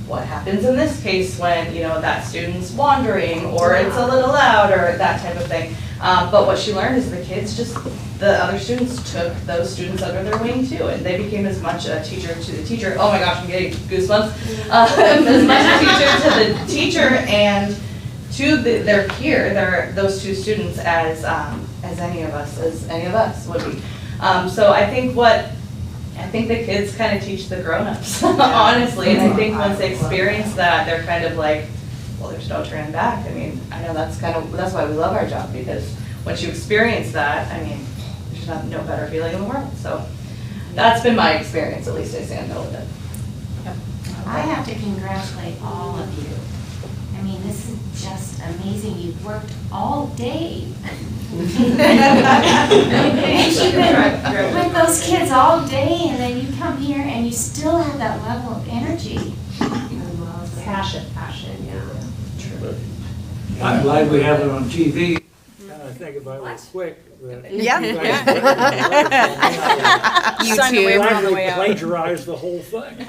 J: what happens in this case when, you know, that student's wandering or it's a little loud or that type of thing. But what she learned is the other students took those students under their wing too, and they became as much a teacher to the teacher. Oh my gosh, I'm getting goosebumps. As much a teacher to the teacher and to their peer, those 2 students as any of us would be. So I think the kids kind of teach the grown-ups, honestly, and I think once they experience that, they're kind of like, well, there's no turning back. I mean, I know that's why we love our job, because once you experience that, I mean, there's no better feeling in the world. So that's been my experience, at least at Sand Hill with it.
E: I have to congratulate all of you. I mean, this is just amazing. You've worked all day. And you've been with those kids all day, and then you come here and you still have that level of energy.
L: Passion, yeah.
G: True. I'm glad we have it on TV. I think if I was quick.
F: Yeah.
B: You too.
G: Plagiarize the whole thing.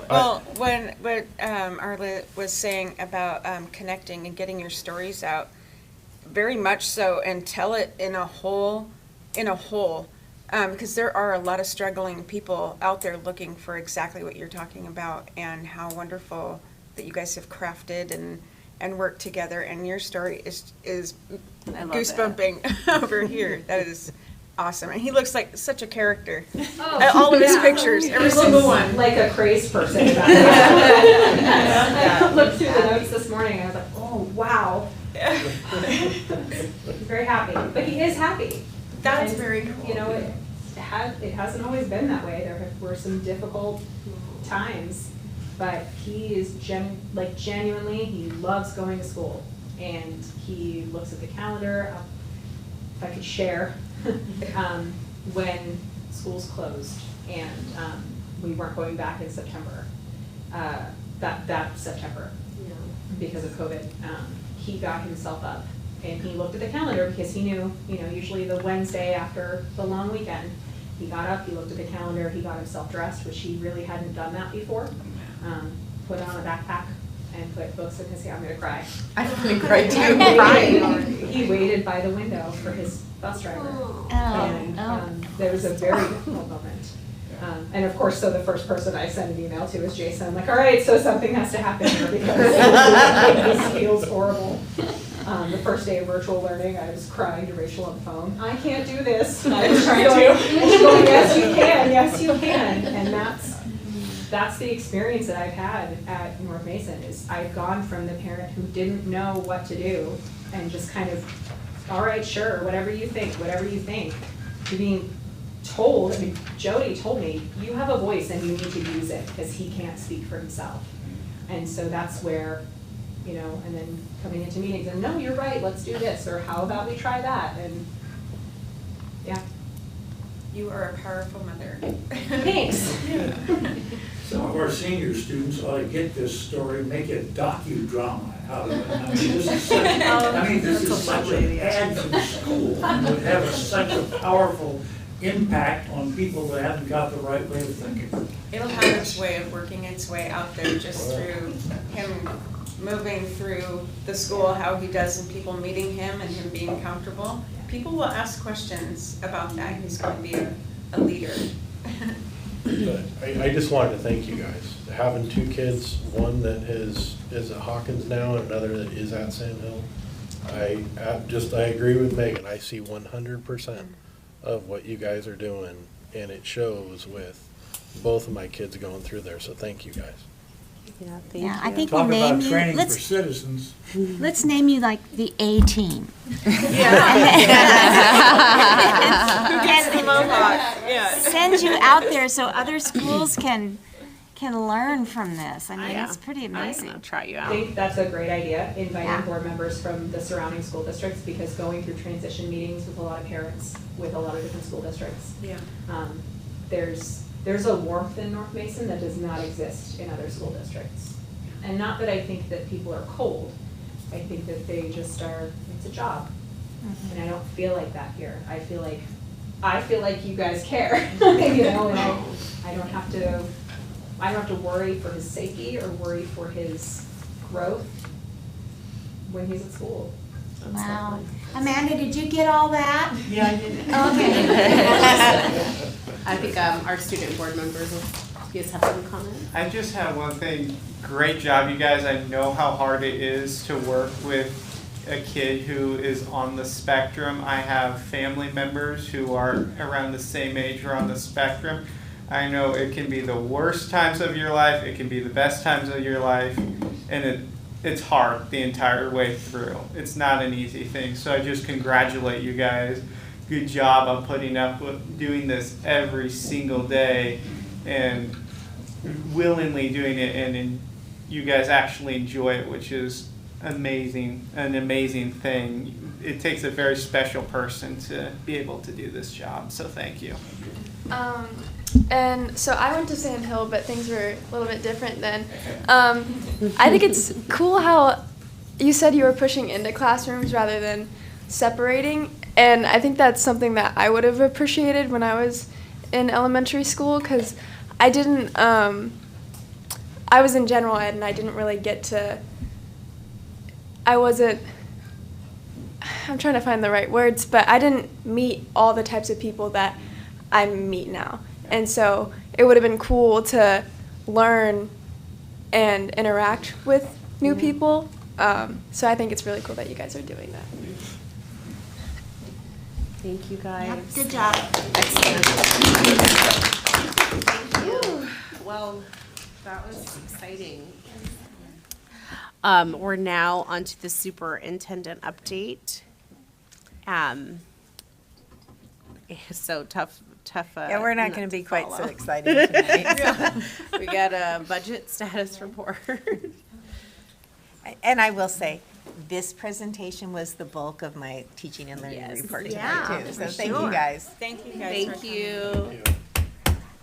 B: Well, what Arla was saying about connecting and getting your stories out, very much so, and tell it in a whole, because there are a lot of struggling people out there looking for exactly what you're talking about, and how wonderful that you guys have crafted and worked together, and your story is goosebumping over here. That is awesome, and he looks like such a character.
L: Oh,
B: all of his pictures, every single one.
L: Like a crazed person about it. I looked through the notes this morning and I was like, oh, wow. He's very happy, but he is happy.
B: That's
L: And,
B: very cool.
L: You know, it hasn't always been that way. There were some difficult times, but he is genuinely, he loves going to school, and he looks at the calendar. If I could share, when schools closed and we weren't going back in September, that September, because of COVID, he got himself up and he looked at the calendar because he knew, usually the Wednesday after the long weekend, he got up, he looked at the calendar, he got himself dressed, which he really hadn't done that before. Put on a backpack and put books in his hand. I'm gonna cry.
F: I'm gonna cry too.
L: He waited by the window for his bus driver. And there was a very difficult moment. And of course, so the first person I sent an email to is Jason. I'm like, all right, so something has to happen here because this feels horrible. The first day of virtual learning, I was crying to Rachel on the phone. I can't do this. And I was trying to. And she's going, yes, you can. Yes, you can. And that's the experience that I've had at North Mason. Is I've gone from the parent who didn't know what to do and just kind of, all right, sure, whatever you think, to being told. I mean, Jody told me, you have a voice and you need to use it because he can't speak for himself. And so that's where, and then coming into meetings and no, you're right, let's do this, or how about we try that, and yeah.
B: You are a powerful mother.
L: Thanks.
G: Some of our senior students ought to get this story, make a docudrama out of it. I mean, this is such an ad for the school, and would have such a powerful impact on people that haven't got the right way of thinking.
B: It'll have college way of working its way out there, just through him moving through the school, how he does, and people meeting him and him being comfortable. People will ask questions about that. He's going to be a leader.
M: But I just wanted to thank you guys. Having two kids, one that is at Hawkins now and another that is at Sand Hill. I agree with Megan. I see 100% of what you guys are doing, and it shows with both of my kids going through there, so thank you guys.
A: Yeah, thank
N: Yeah,
A: you.
N: I think we'll
G: Talk
N: name
G: about
N: you,
G: training for
N: let's,
G: citizens.
N: let's name you like the A-team.
F: Who gets the mohawk? Yeah.
N: Send you out there so other schools can learn from this. I mean,
A: Yeah.
N: it's pretty
A: I'm gonna
N: amazing.
A: try you
L: I
A: out.
L: think that's a great idea, inviting
N: Yeah.
L: board members from the surrounding school districts, because going through transition meetings with a lot of parents, with a lot of different school districts.
B: Yeah.
L: There's a warmth in North Mason that does not exist in other school districts. And not that I think that people are cold, I think that they just are, it's a job. And I don't feel like that here. I feel like you guys care, you know, and I don't have to worry for his safety or worry for his growth when he's at school.
N: Wow. Amanda, did you get all that?
A: Yeah, I did.
N: Okay.
A: I think our student board members, you guys have some comments?
C: I just have one thing. Great job, you guys. I know how hard it is to work with a kid who is on the spectrum. I have family members who are around the same age or on the spectrum. I know it can be the worst times of your life, it can be the best times of your life, and it's hard the entire way through. It's not an easy thing. So I just congratulate you guys. Good job on putting up with doing this every single day and willingly doing it, and you guys actually enjoy it, which is amazing, an amazing thing. It takes a very special person to be able to do this job, so thank you.
D: And so I went to Sand Hill, but things were a little bit different then. I think it's cool how you said you were pushing into classrooms rather than separating, and I think that's something that I would have appreciated when I was in elementary school, because I didn't, I was in general ed and I didn't really get to, I'm trying to find the right words, but I didn't meet all the types of people that I meet now. And so it would have been cool to learn and interact with new people. So I think it's really cool that you guys are doing that.
A: Thank you, guys.
N: Yep, good job.
A: Excellent. Thank you. Well, that was exciting. We're now on to the superintendent update. So tough.
F: Yeah, we're not
A: nut
F: going to be
A: to
F: quite so
A: follow.
F: exciting tonight.
A: We got a budget status report.
F: And I will say, this presentation was the bulk of my teaching and learning
A: Yes.
F: report
A: Yeah,
F: tonight too. So
A: for
F: thank
A: sure.
F: you guys.
B: Thank you guys.
A: Thank you.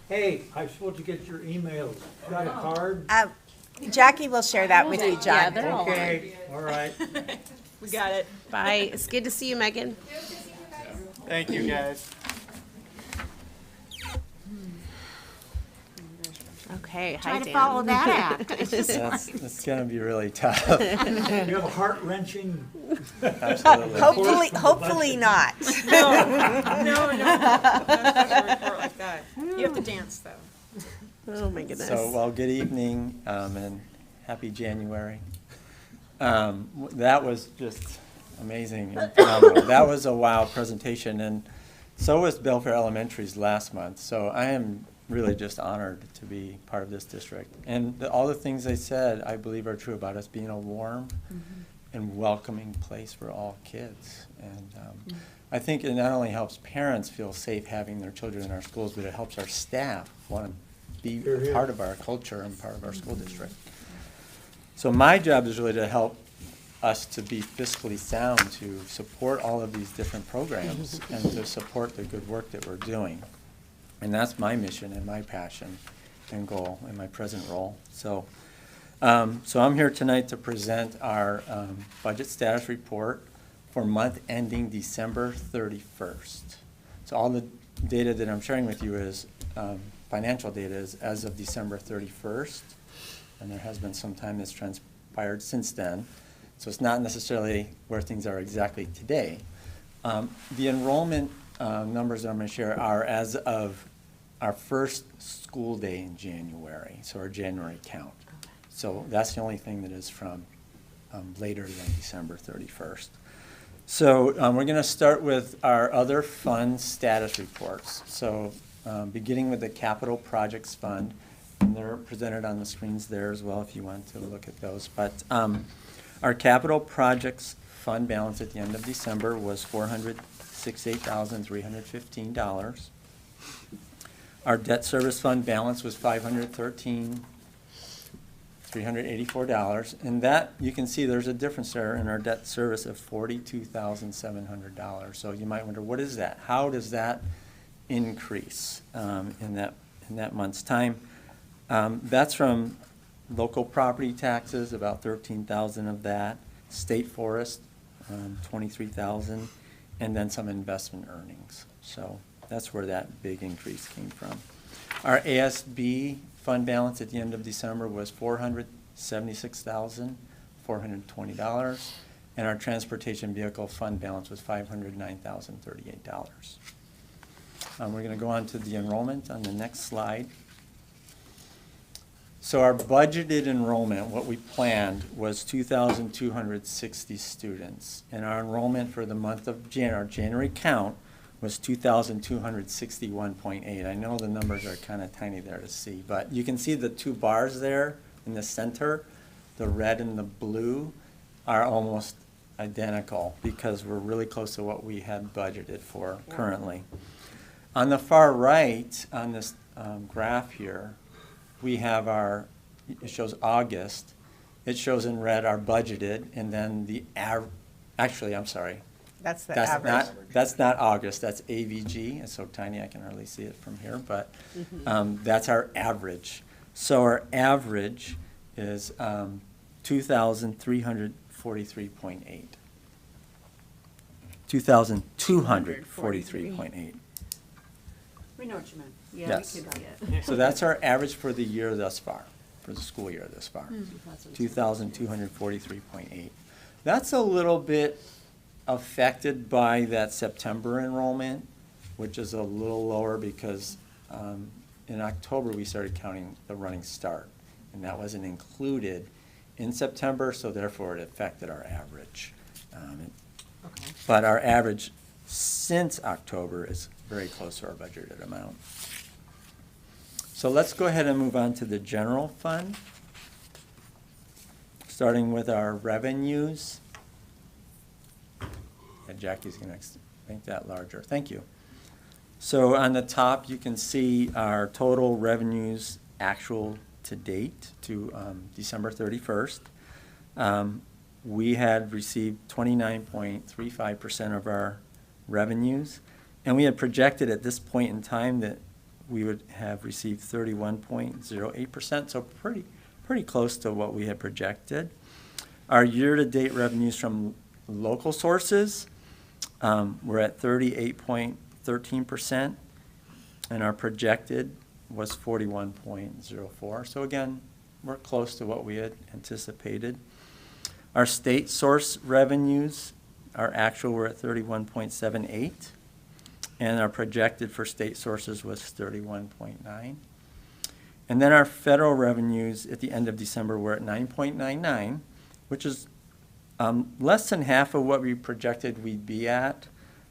G: Hey, I'm supposed to get your emails. Got a card?
F: Jackie will share that with you,
A: Yeah,
F: John.
A: they're all on.
G: Okay, all right.
F: We got it.
A: Bye. It's good to see you, Megan.
C: Thank you, guys.
A: Okay,
N: Try
A: hi,
N: to
A: Dan.
N: follow that act. It's just
O: It's going to be really tough.
G: You have a heart-wrenching.
O: Absolutely.
F: Hopefully not.
B: No. Report like that. You have to dance though.
A: Oh, my goodness.
O: So, well, good evening and happy January. That was just amazing and phenomenal. That was a wow presentation, and so was Belfair Elementary's last month. So I am really just honored to be part of this district. And all the things they said, I believe, are true about us being a warm and welcoming place for all kids. And I think it not only helps parents feel safe having their children in our schools, but it helps our staff want to be part of our culture and part of our school district. So my job is really to help us to be fiscally sound, to support all of these different programs and to support the good work that we're doing. And that's my mission and my passion and goal in my present role. So, so I'm here tonight to present our budget status report for month ending December 31st. So all the data that I'm sharing with you is financial data is as of December 31st, and there has been some time that's transpired since then. So it's not necessarily where things are exactly today. The enrollment numbers that I'm going to share are as of our first school day in January, so our January count. So that's the only thing that is from later than December 31st. So we're going to start with our other fund status reports. So beginning with the Capital Projects Fund, and they're presented on the screens there as well if you want to look at those. But our Capital Projects Fund balance at the end of December was $468,315. Our Debt Service Fund balance was $513,384, and that, you can see there's a difference there in our debt service of $42,700. So you might wonder, what is that? How does that increase in that month's time? That's from local property taxes, about $13,000 of that, state forest, $23,000, and then some investment earnings. So that's where that big increase came from. Our ASB fund balance at the end of December was $476,420, and our transportation vehicle fund balance was $509,038. We're going to go on to the enrollment on the next slide. So our budgeted enrollment, what we planned, was 2,260 students. And our enrollment for the month of January, our January count, was 2,261.8. I know the numbers are kind of tiny there to see, but you can see the two bars there in the center, the red and the blue, are almost identical because we're really close to what we had budgeted for currently. On the far right, on this graph here, we have it shows August. It shows in red our budgeted, and then the actually, I'm sorry.
F: That's the average.
O: That's not August, that's AVG. It's so tiny I can hardly see it from here, but that's our average. So our average is 2,343.8. 2,243.8.
A: We know what you meant. Yeah,
O: Yes.
A: we could see it.
O: So that's our average for the year thus far, for the school year thus far. 2,243.8. That's a little bit affected by that September enrollment, which is a little lower because in October we started counting the running start, and that wasn't included in September, so therefore it affected our average. But our average since October is very close to our budgeted amount. So let's go ahead and move on to the general fund, starting with our revenues. And Jackie's going to make that larger. Thank you. So on the top, you can see our total revenues actual to date to December 31st. We had received 29.35% of our revenues, and we had projected at this point in time that we would have received 31.08%, so pretty close to what we had projected. Our year-to-date revenues from local sources, we're at 38.13%, and our projected was 41.04. So again, we're close to what we had anticipated. Our state source revenues, our actual were at 31.78, and our projected for state sources was 31.9. And then our federal revenues at the end of December were at 9.99, which is less than half of what we projected we'd be at,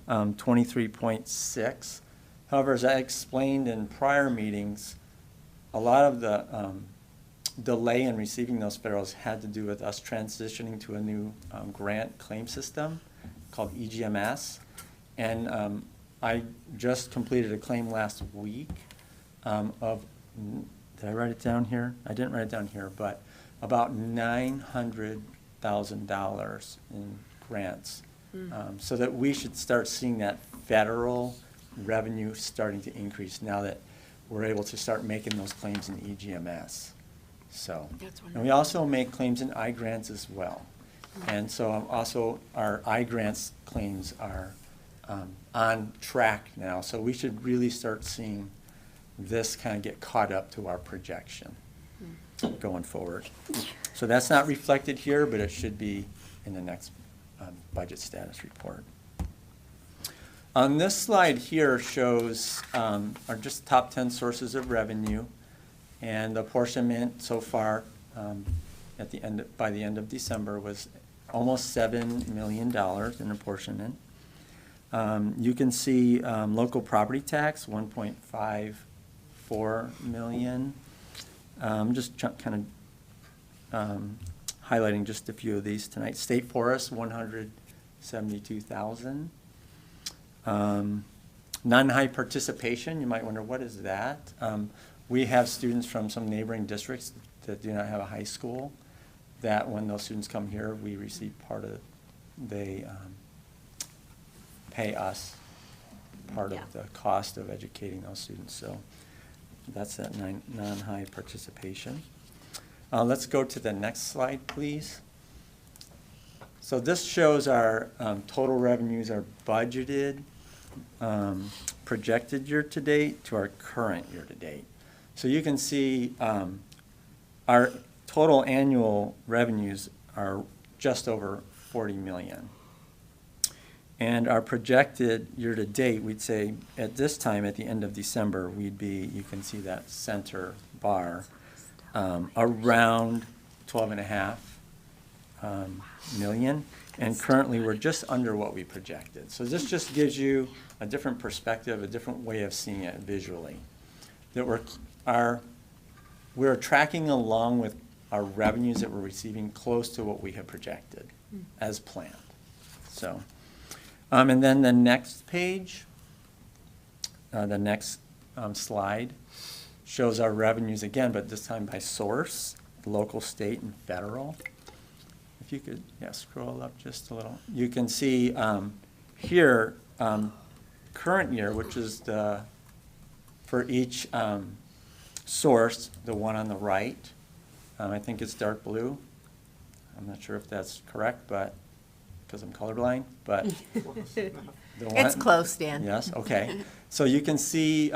O: 23.6. However, as I explained in prior meetings, a lot of the delay in receiving those federals had to do with us transitioning to a new grant claim system called EGMS. And I just completed a claim last week of, did I write it down here? I didn't write it down here, but about $900,000 in grants. So that we should start seeing that federal revenue starting to increase now that we're able to start making those claims in EGMS. So, and we also make claims in I-grants as well. And so also our I-grants claims are on track now. So we should really start seeing this kind of get caught up to our projection going forward. So that's not reflected here, but it should be in the next budget status report. On this slide here shows our just top 10 sources of revenue, and the apportionment so far by the end of December was almost $7 million in apportionment. You can see local property tax, 1.54 million. Just kind of highlighting just a few of these tonight. State Forest, 172,000. Non-high participation, you might wonder, what is that? We have students from some neighboring districts that do not have a high school, that when those students come here, we receive part of, they pay us part of the cost of educating those students. So that's that non-high participation. Let's go to the next slide, please. So this shows our total revenues, our budgeted, projected year-to-date to our current year-to-date. So you can see our total annual revenues are just over 40 million. And our projected year-to-date, we'd say at this time, at the end of December, we'd be, you can see that center bar, around 12.5 million. And currently, we're just under what we projected. So this just gives you a different perspective, a different way of seeing it visually. That we're tracking along with our revenues that we're receiving close to what we have projected as planned. So, and then the next page, the next slide shows our revenues again, but this time by source, local, state, and federal. If you could, scroll up just a little. You can see here, current year, which is for each source, the one on the right. I think it's dark blue. I'm not sure if that's correct, but because I'm colorblind, but the one,
F: It's close, Dan.
O: Yes, okay. So you can see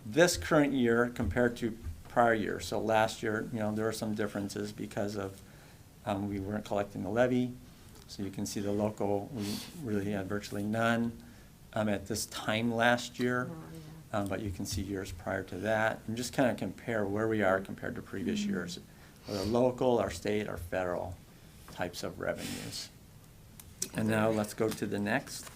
O: this current year compared to prior year. So last year, there were some differences because of we weren't collecting the levy. So you can see the local, we really had virtually none at this time last year. But you can see years prior to that, and just kind of compare where we are compared to previous years, whether local, our state, or federal types of revenues. And now let's go to the next.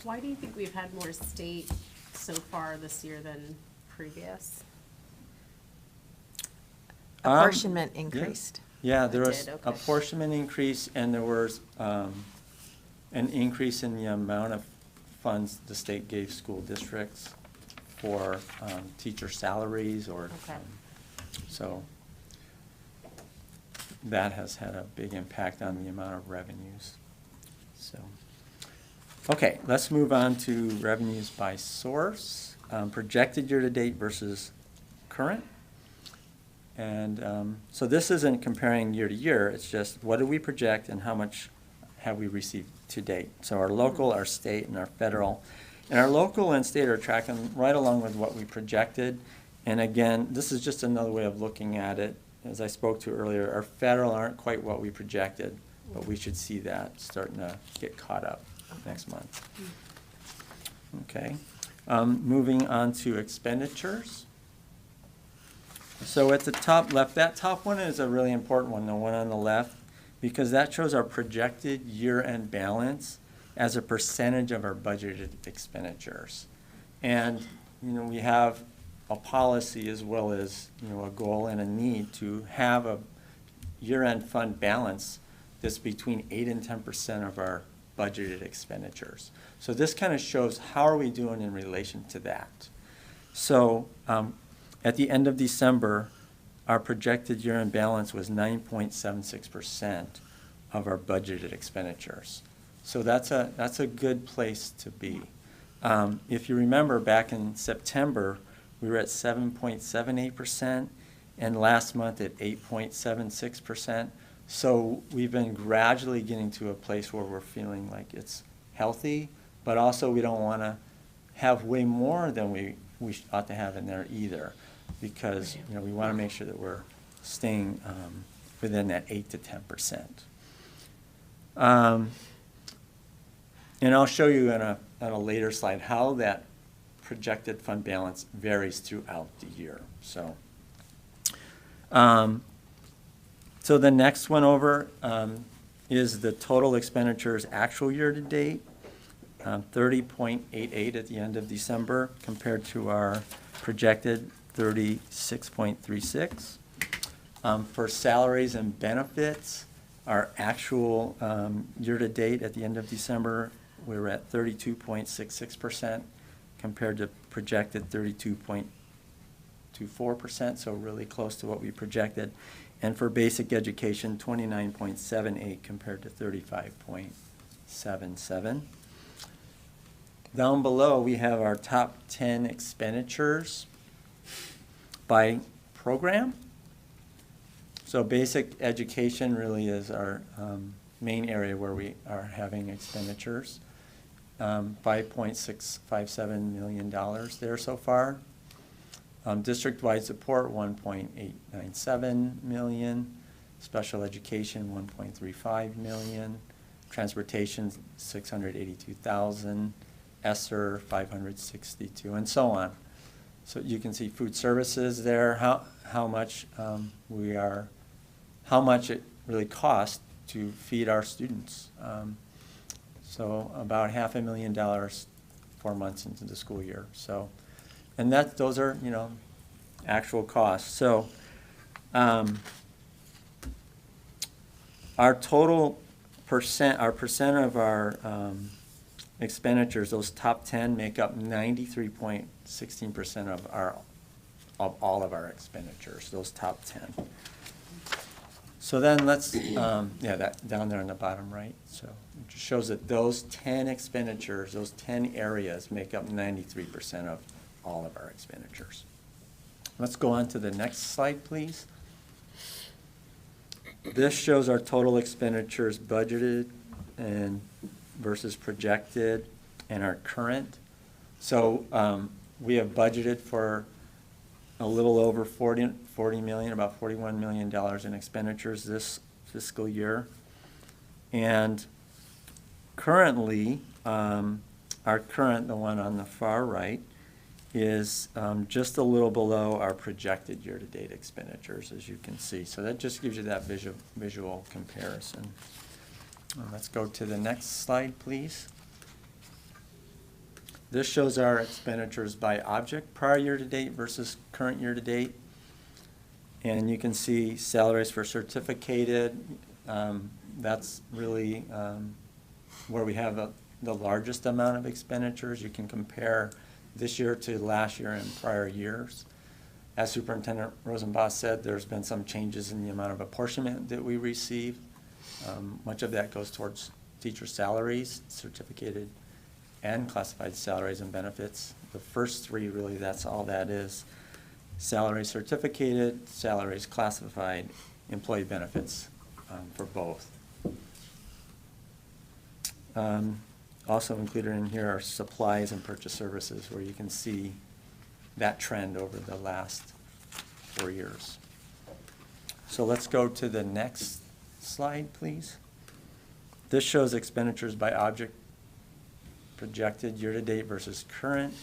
A: Why do you think we've had more state so far this year than previous?
F: Apportionment increased.
O: Yeah, there
A: It
O: was
A: did, okay.
O: apportionment increase, and there was an increase in the amount of funds the state gave school districts for teacher salaries or so that has had a big impact on the amount of revenues. So, okay, let's move on to revenues by source, projected year-to-date versus current. And so this isn't comparing year to year, it's just what do we project and how much have we received to date. So our local, our state, and our federal. And our local and state are tracking right along with what we projected. And again, this is just another way of looking at it. As I spoke to earlier, our federal aren't quite what we projected, but we should see that starting to get caught up next month. Okay, moving on to expenditures. So at the top left, that top one is a really important one, the one on the left, because that shows our projected year-end balance as a percentage of our budgeted expenditures. And, we have a policy as well as, a goal and a need to have a year-end fund balance that's between 8 and 10% of our budgeted expenditures. So this kind of shows how are we doing in relation to that. So at the end of December, our projected year-end balance was 9.76% of our budgeted expenditures. So that's a good place to be. If you remember back in September, we were at 7.78%, and last month at 8.76%. So we've been gradually getting to a place where we're feeling like it's healthy, but also we don't want to have way more than we we ought to have in there either, because, you know, we want to make sure that we're staying within that 8 to 10%. And I'll show you on a later slide how that projected fund balance varies throughout the year. So, so the next one over is the total expenditures actual year to date, 30.88 at the end of December compared to our projected 36.36. For salaries and benefits, our actual year to date at the end of December, we were at 32.66% compared to projected 32.24%, so really close to what we projected. And for basic education, 29.78 compared to 35.77. Down below, we have our top 10 expenditures by program. So basic education really is our main area where we are having expenditures. $5.657 million there so far. District-wide support, $1.897 million. Special education, $1.35 million. Transportation, $682,000. ESSER, $562,000, and so on. So you can see food services there, how much how much it really costs to feed our students. So about $500,000 4 months into the school year. So, and those are, you know, actual costs. So our total percent of our expenditures, those top 10 make up 93.16% of all of our expenditures, those top 10. So then let's, that down there on the bottom right. So it just shows that those 10 expenditures, those 10 areas make up 93% of all of our expenditures. Let's go on to the next slide, please. This shows our total expenditures budgeted and versus projected and our current. So we have budgeted for a little over 40 million, about $41 million in expenditures this fiscal year. And currently, the one on the far right, is just a little below our projected year-to-date expenditures, as you can see. So that just gives you that visual comparison. Let's go to the next slide, please. This shows our expenditures by object, prior year-to-date versus current year-to-date. And you can see salaries for certificated. That's really where we have the largest amount of expenditures. You can compare this year to last year and prior years. As Superintendent Rosenbach said, there's been some changes in the amount of apportionment that we receive. Much of that goes towards teacher salaries, certificated and classified salaries and benefits. The first three, really, that's all that is. Salaries certificated, salaries classified, employee benefits for both. Also included in here are supplies and purchase services, where you can see that trend over the last 4 years. So let's go to the next slide, please. This shows expenditures by object, projected year-to-date versus current.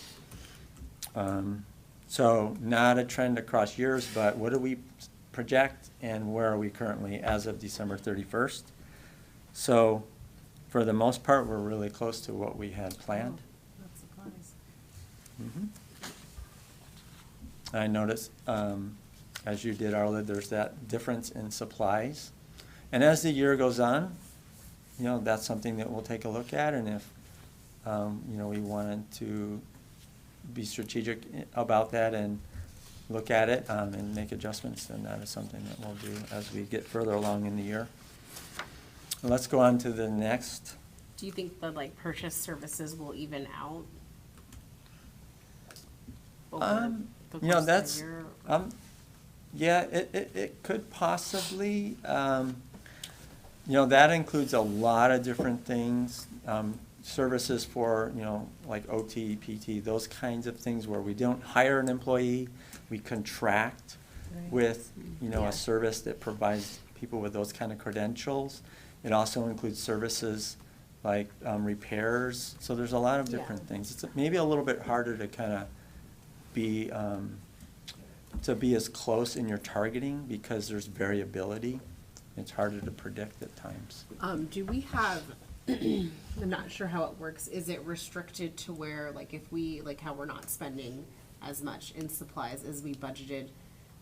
O: So not a trend across years, but what do we project and where are we currently as of December 31st? So for the most part, we're really close to what we had planned.
A: That's supplies.
O: I noticed, as you did, Arla, there's that difference in supplies. And as the year goes on, you know, that's something that we'll take a look at, and if you know, we wanted to be strategic about that and look at it and make adjustments, then that is something that we'll do as we get further along in the year. Let's go on to the next.
A: Do you think the purchase services will even out?
O: You know, that's yeah, it could possibly. You know, that includes a lot of different things. services for, you know, like OT, PT, those kinds of things where we don't hire an employee, we contract with, you know,
A: Yeah.
O: a service that provides people with those kind of credentials. It also includes services like repairs, so there's a lot of different things. It's maybe a little bit harder to kind of be as close in your targeting because there's variability. It's harder to predict at times.
A: Do we have, I'm not sure how it works, is it restricted to where, like, if we, like how we're not spending as much in supplies as we budgeted,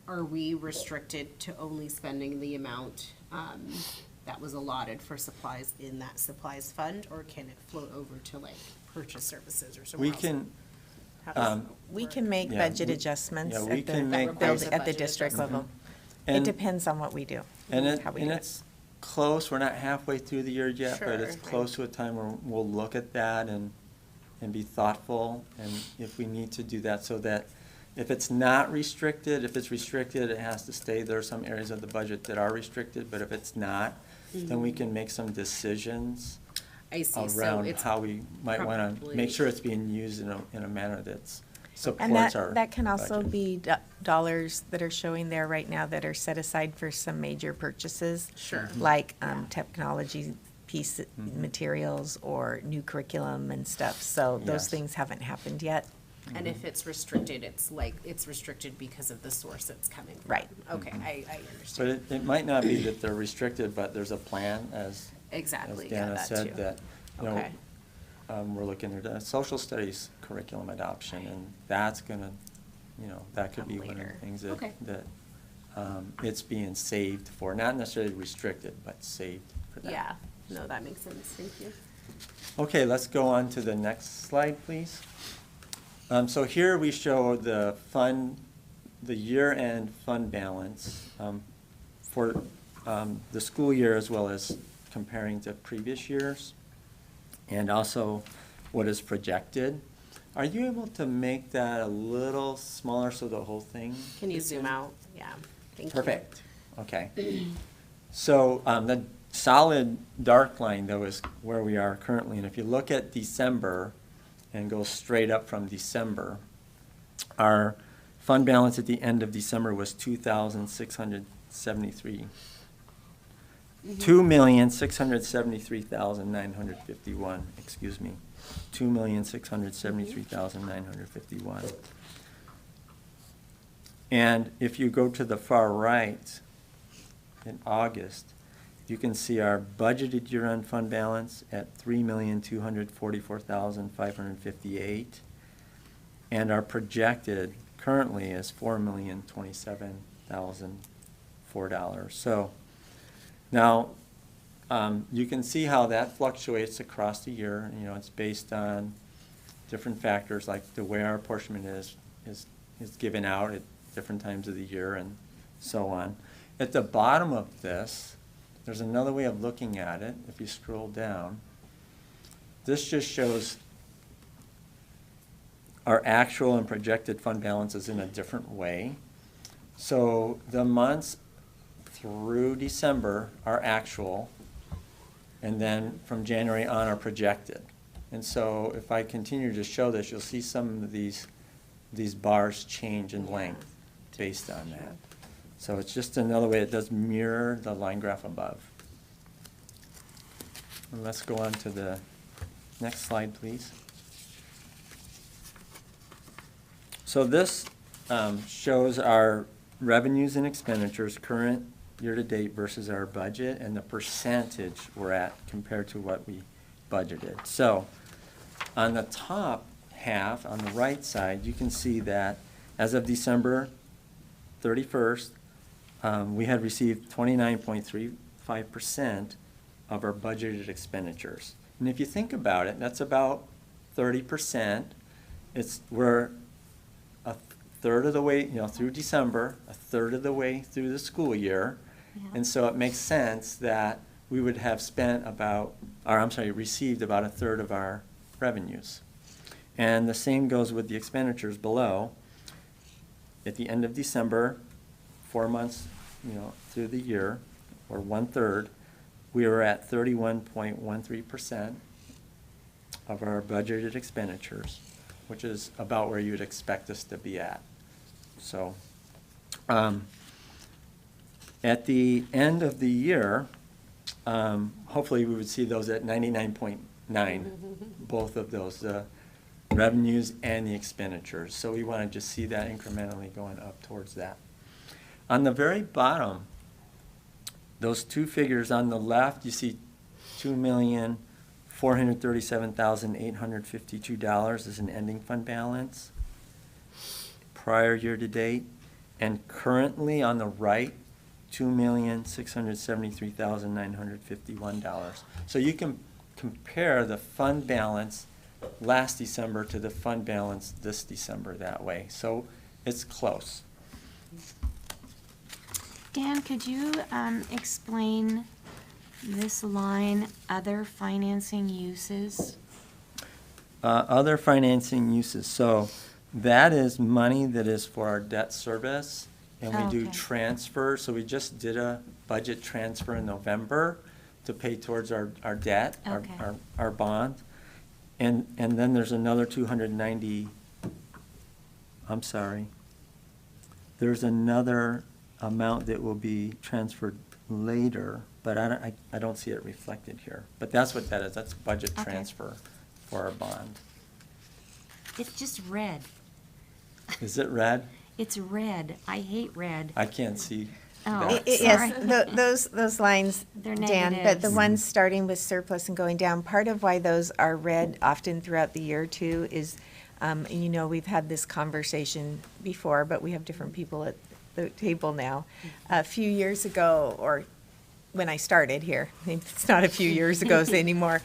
A: are we restricted to only spending the amount, that was allotted for supplies in that supplies fund, or can it float over to like purchase services or somewhere
O: We
A: else?
O: can,
A: How does it
F: We
A: work?
F: can make
O: Yeah,
F: budget
O: we-
F: adjustments
O: yeah,
F: at
O: we
F: the
O: can make
F: build-
A: those-
F: at the
A: budget
F: district level.
A: adjustment.
F: It
O: And-
F: depends on what we do.
O: And
F: how we
O: and
F: do it.
O: it's close, we're not halfway through the year yet, but it's
A: Sure,
O: close to a time where we'll look at that and be thoughtful, and if we need to do that, so that if it's not restricted, if it's restricted, it has to stay. There are some areas of the budget that are restricted, but if it's not, then we can make some decisions
A: I see, so
O: around
A: it's
O: how we might wanna
A: probably-
O: make sure it's being used in a manner that's
F: And
O: supports our
F: that can also
O: budget.
F: be dollars that are showing there right now that are set aside for some major purchases.
A: Sure.
F: Like technology piece materials or new curriculum and stuff. So those
O: Yes.
F: things haven't happened yet.
A: And if it's restricted, it's like, it's restricted because of the source it's coming from.
F: Right.
A: Okay, I
O: But
A: understand.
O: it might not be that they're restricted, but there's a plan, as
A: Exactly,
O: as
A: yeah,
O: Dana
A: that
O: said,
A: too.
O: that, you know,
A: Okay.
O: we're looking at a social studies curriculum adoption, and that's gonna, you know, that could
A: Come
O: be one of the
A: later.
O: things
A: Okay.
O: that it's being saved for, not necessarily restricted, but saved for that.
A: Yeah, no, that makes sense, thank you.
O: Okay, let's go on to the next slide, please. So here we show the year-end fund balance for the school year, as well as comparing to previous years, and also what is projected. Are you able to make that a little smaller so the whole thing?
A: Can you
O: is
A: zoom
O: in?
A: out? Yeah, thank you.
O: Perfect, okay. So the solid dark line, though, is where we are currently, and if you look at December and go straight up from December, our fund balance at the end of December was 2,673. 2,673,951, excuse me. 2,673,951. And if you go to the far right, in August, you can see our budgeted year-end fund balance at 3,244,558. And our projected currently is $4,027,004. So now, you can see how that fluctuates across the year. You know, it's based on different factors, like the way our apportionment is given out at different times of the year and so on. At the bottom of this, there's another way of looking at it. If you scroll down, this just shows our actual and projected fund balances in a different way. So the months through December are actual, and then from January on are projected. And so if I continue to show this, you'll see some of these bars change in length based on that. So it's just another way it does mirror the line graph above. And let's go on to the next slide, please. So this shows our revenues and expenditures, current year-to-date versus our budget, and the percentage we're at compared to what we budgeted. So on the top half, on the right side, you can see that as of December 31st, we had received 29.35% of our budgeted expenditures. And if you think about it, that's about 30%. We're a third of the way, through December, a third of the way through the school year.
N: Yeah.
O: And so it makes sense that we would have received about a third of our revenues. And the same goes with the expenditures below. At the end of December, 4 months, through the year, or 1/3, we were at 31.13%. of our budgeted expenditures, which is about where you'd expect us to be at. So, at the end of the year, hopefully we would see those at 99.9, both of those, the revenues and the expenditures. So we want to just see that incrementally going up towards that. On the very bottom, those two figures on the left, you see $2,437,852 is an ending fund balance prior year to date. And currently on the right, $2,673,951. So you can compare the fund balance last December to the fund balance this December that way. So it's close.
N: Dan, could you explain this line, other financing uses?
O: Other financing uses. So that is money that is for our debt service, and we do
N: Okay.
O: transfer. So we just did a budget transfer in November to pay towards our debt,
N: Okay.
O: our bond. And then there's another 290, I'm sorry. There's another amount that will be transferred later, but I don't see it reflected here. But that's what that is. That's budget
N: Okay.
O: transfer for our bond.
N: It's just red.
O: Is it red?
N: It's red. I hate red.
O: I can't see
N: Oh,
O: that.
N: sorry.
F: Yes, those lines,
N: They're
F: Dan, but the
N: negatives.
F: ones starting with surplus and going down, part of why those are red often throughout the year too is, and you know, we've had this conversation before, but we have different people at the table now. A few years ago, or when I started here, it's not a few years ago anymore,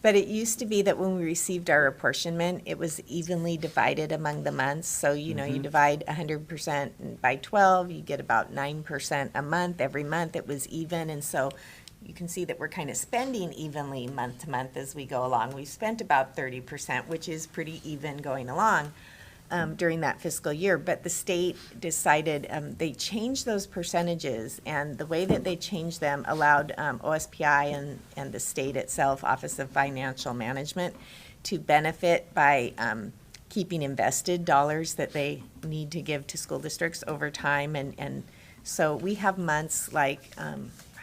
F: but it used to be that when we received our apportionment, it was evenly divided among the months. So, you know, you divide 100% by 12, you get about 9% a month. Every month it was even, and so you can see that we're kind of spending evenly month to month as we go along. We've spent about 30%, which is pretty even going along during that fiscal year. But the state decided, they changed those percentages, and the way that they changed them allowed OSPI and the state itself, Office of Financial Management, to benefit by keeping invested dollars that they need to give to school districts over time. And so we have months like, I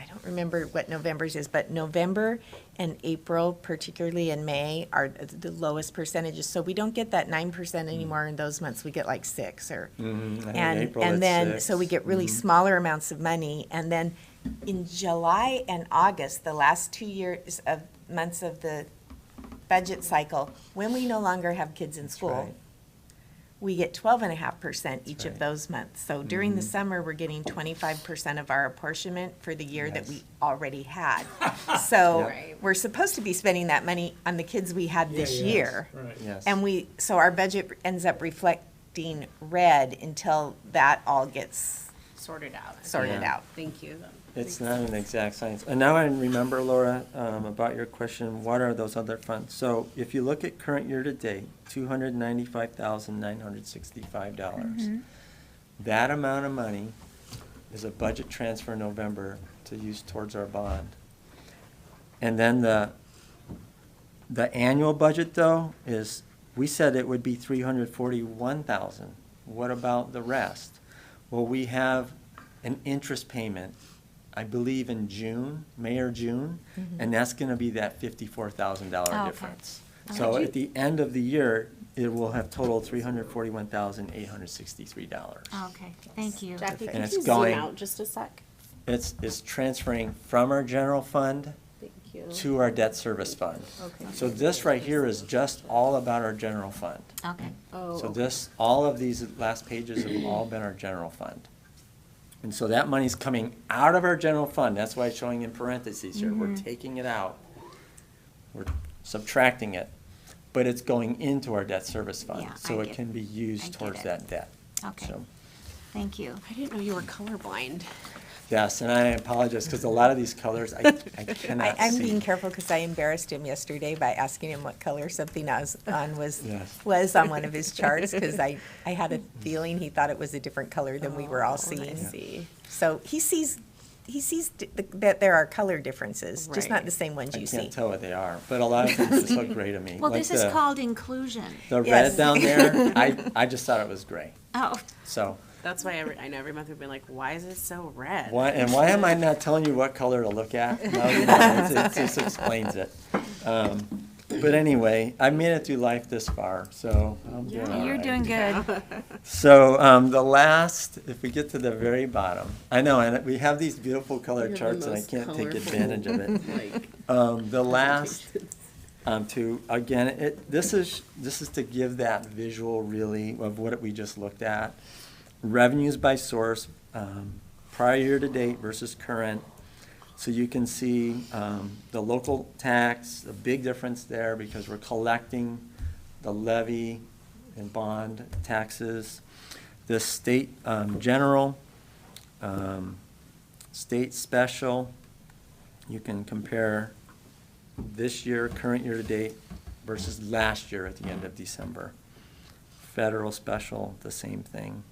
F: don't remember what November's is, but November and April, particularly in May, are the lowest percentages. So we don't get that 9% anymore in those months. We get like 6 or, and then, so we get really smaller amounts of money. And then in July and August, the last 2 years of months of the budget cycle, when we no longer have kids in school,
O: right.
F: we get 12.5% each of
O: right.
F: those months. So during the summer, we're getting 25% of our apportionment for the year that
O: Yes.
F: we already had. So
O: Yep.
F: we're supposed to be spending that money on the kids we had this year.
M: Right.
O: Yes.
F: And so our budget ends up reflecting red until that all gets
A: Sorted out.
F: sorted
O: Yeah.
F: out.
A: Thank you.
O: It's not an exact science. And now I remember, Laura, about your question, what are those other funds? So if you look at current year to date, $295,965. That amount of money is a budget transfer in November to use towards our bond. And then the annual budget, though, is, we said it would be $341,000. What about the rest? Well, we have an interest payment, I believe in June, May or June, and that's gonna be that $54,000
N: Okay.
O: difference. So at the end of the year, it will have totaled $341,863.
N: Okay, thank you.
A: Jackie,
O: And
A: could
O: it's
A: you zoom
O: going-
A: out just a sec?
O: It's transferring from our general fund
A: Thank you.
O: to our debt service fund.
A: Okay.
O: So this right here is just all about our general fund.
N: Okay.
A: Oh,
O: So
A: okay.
O: this, all of these last pages have all been our general fund. And so that money's coming out of our general fund, that's why it's showing in parentheses here, we're taking it out. We're subtracting it, but it's going into our debt service fund,
N: Yeah,
O: so
N: I
O: it
N: get-
O: can be
N: I
O: used
N: get
O: towards
N: it.
O: that debt.
N: Okay.
O: So,
N: Thank you.
A: I didn't know you were colorblind.
O: yes, and I apologize, because a lot of these colors, I cannot
F: I'm
O: see.
F: being careful because I embarrassed him yesterday by asking him what color something was on
O: Yes.
F: was on one of his charts, because I had a feeling he thought it was a different color than we were all
A: Oh, I
F: seeing.
A: see.
F: So he sees sees that there are color differences, just not
A: Right.
F: the same ones
O: I
F: you see.
O: can't tell what they are, but a lot of things just look gray to me.
N: Well,
O: Like
N: this is
O: the-
N: called inclusion.
O: The
F: Yes.
O: red down there, I just thought it was gray.
N: Oh,
O: So,
A: That's why I know every month we've been like, why is it so red?
O: why am I not telling you what color to look at? No, you know, it just explains it. But anyway, I made it through life this far, so I'm doing all
N: you're
O: right.
N: doing good.
O: So, the last, if we get to the very bottom, I know, and we have these beautiful color
A: You're the
O: charts, and I
A: most
O: can't take
A: colorful,
O: advantage of it.
A: like,
O: The last, this is to give that visual really of what we just looked at. Revenues by source, prior year to date versus current. So you can see the local tax, a big difference there because we're collecting the levy and bond taxes. The state general, state special, you can compare this year, current year to date versus last year at the end of December. Federal special, the same thing.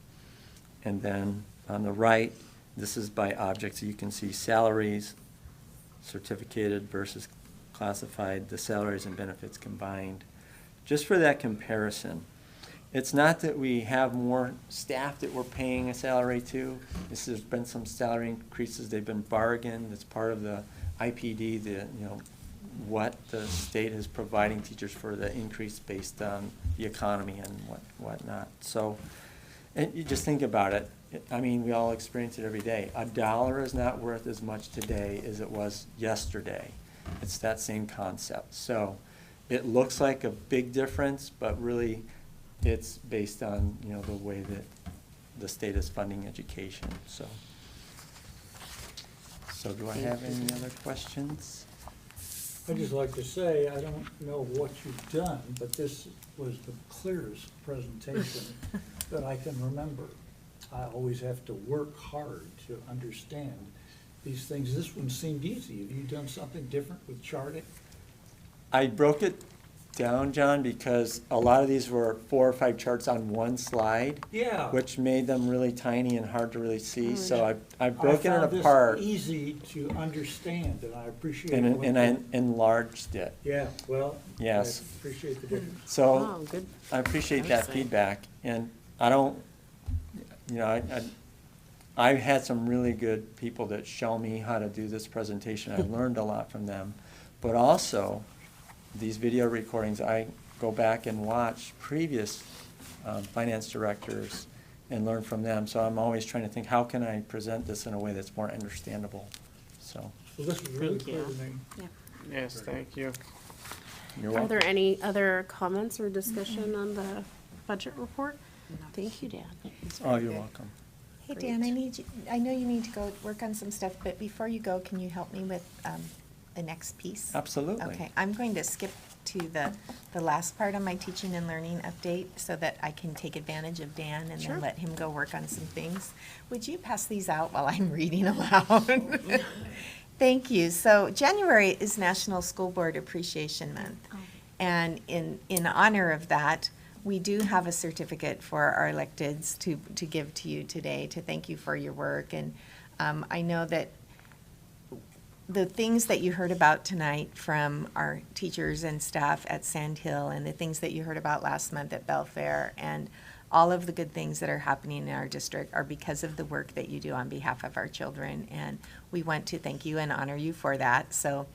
O: And then on the right, this is by object, so you can see salaries, certificated versus classified, the salaries and benefits combined. Just for that comparison. It's not that we have more staff that we're paying a salary to. There's been some salary increases, they've been bargained, it's part of the IPD, what the state is providing teachers for the increase based on the economy and whatnot. So, and you just think about it. I mean, we all experience it every day. $1 is not worth as much today as it was yesterday. It's that same concept. So it looks like a big difference, but really it's based on, the way that the state is funding education. So do I have any other questions?
G: I'd just like to say, I don't know what you've done, but this was the clearest presentation that I can remember. I always have to work hard to understand these things. This one seemed easy. Have you done something different with charting?
O: I broke it down, John, because a lot of these were 4 or 5 charts on one slide.
G: Yeah.
O: Which made them really tiny and hard to really see, so I've
G: I
O: broken
G: found
O: it
G: this
O: apart.
G: easy to understand, and I appreciate
O: And,
G: what
O: and I
G: you-
O: enlarged it.
G: Yeah, well,
O: Yes.
G: I appreciate the difference.
O: So,
A: Oh, good.
O: I appreciate that
A: Excellent.
O: feedback, and I don't, I've had some really good people that show me how to do this presentation. I learned a lot from them. But also, these video recordings, I go back and watch previous finance directors and learn from them. So I'm always trying to think, how can I present this in a way that's more understandable? So,
G: Well, this was really
A: Thank
G: clear
A: you.
G: to me.
A: Yeah.
C: Yes, thank you.
O: you're
A: Are
O: welcome.
A: there any other comments or discussion on the budget report? Thank you, Dan.
O: Oh, you're welcome.
F: Hey, Dan, I know you need to go work on some stuff, but before you go, can you help me with the next piece?
O: Absolutely.
F: Okay, I'm going to skip to the last part of my teaching and learning update so that I can take advantage of Dan and
A: Sure.
F: then let him go work on some things. Would you pass these out while I'm reading aloud? Thank you. So January is National School Board Appreciation Month. And in honor of that, we do have a certificate for our electeds to give to you today, to thank you for your work. And I know that the things that you heard about tonight from our teachers and staff at Sand Hill, and the things that you heard about last month at Belfair, and all of the good things that are happening in our district are because of the work that you do on behalf of our children. And we want to thank you and honor you for that. So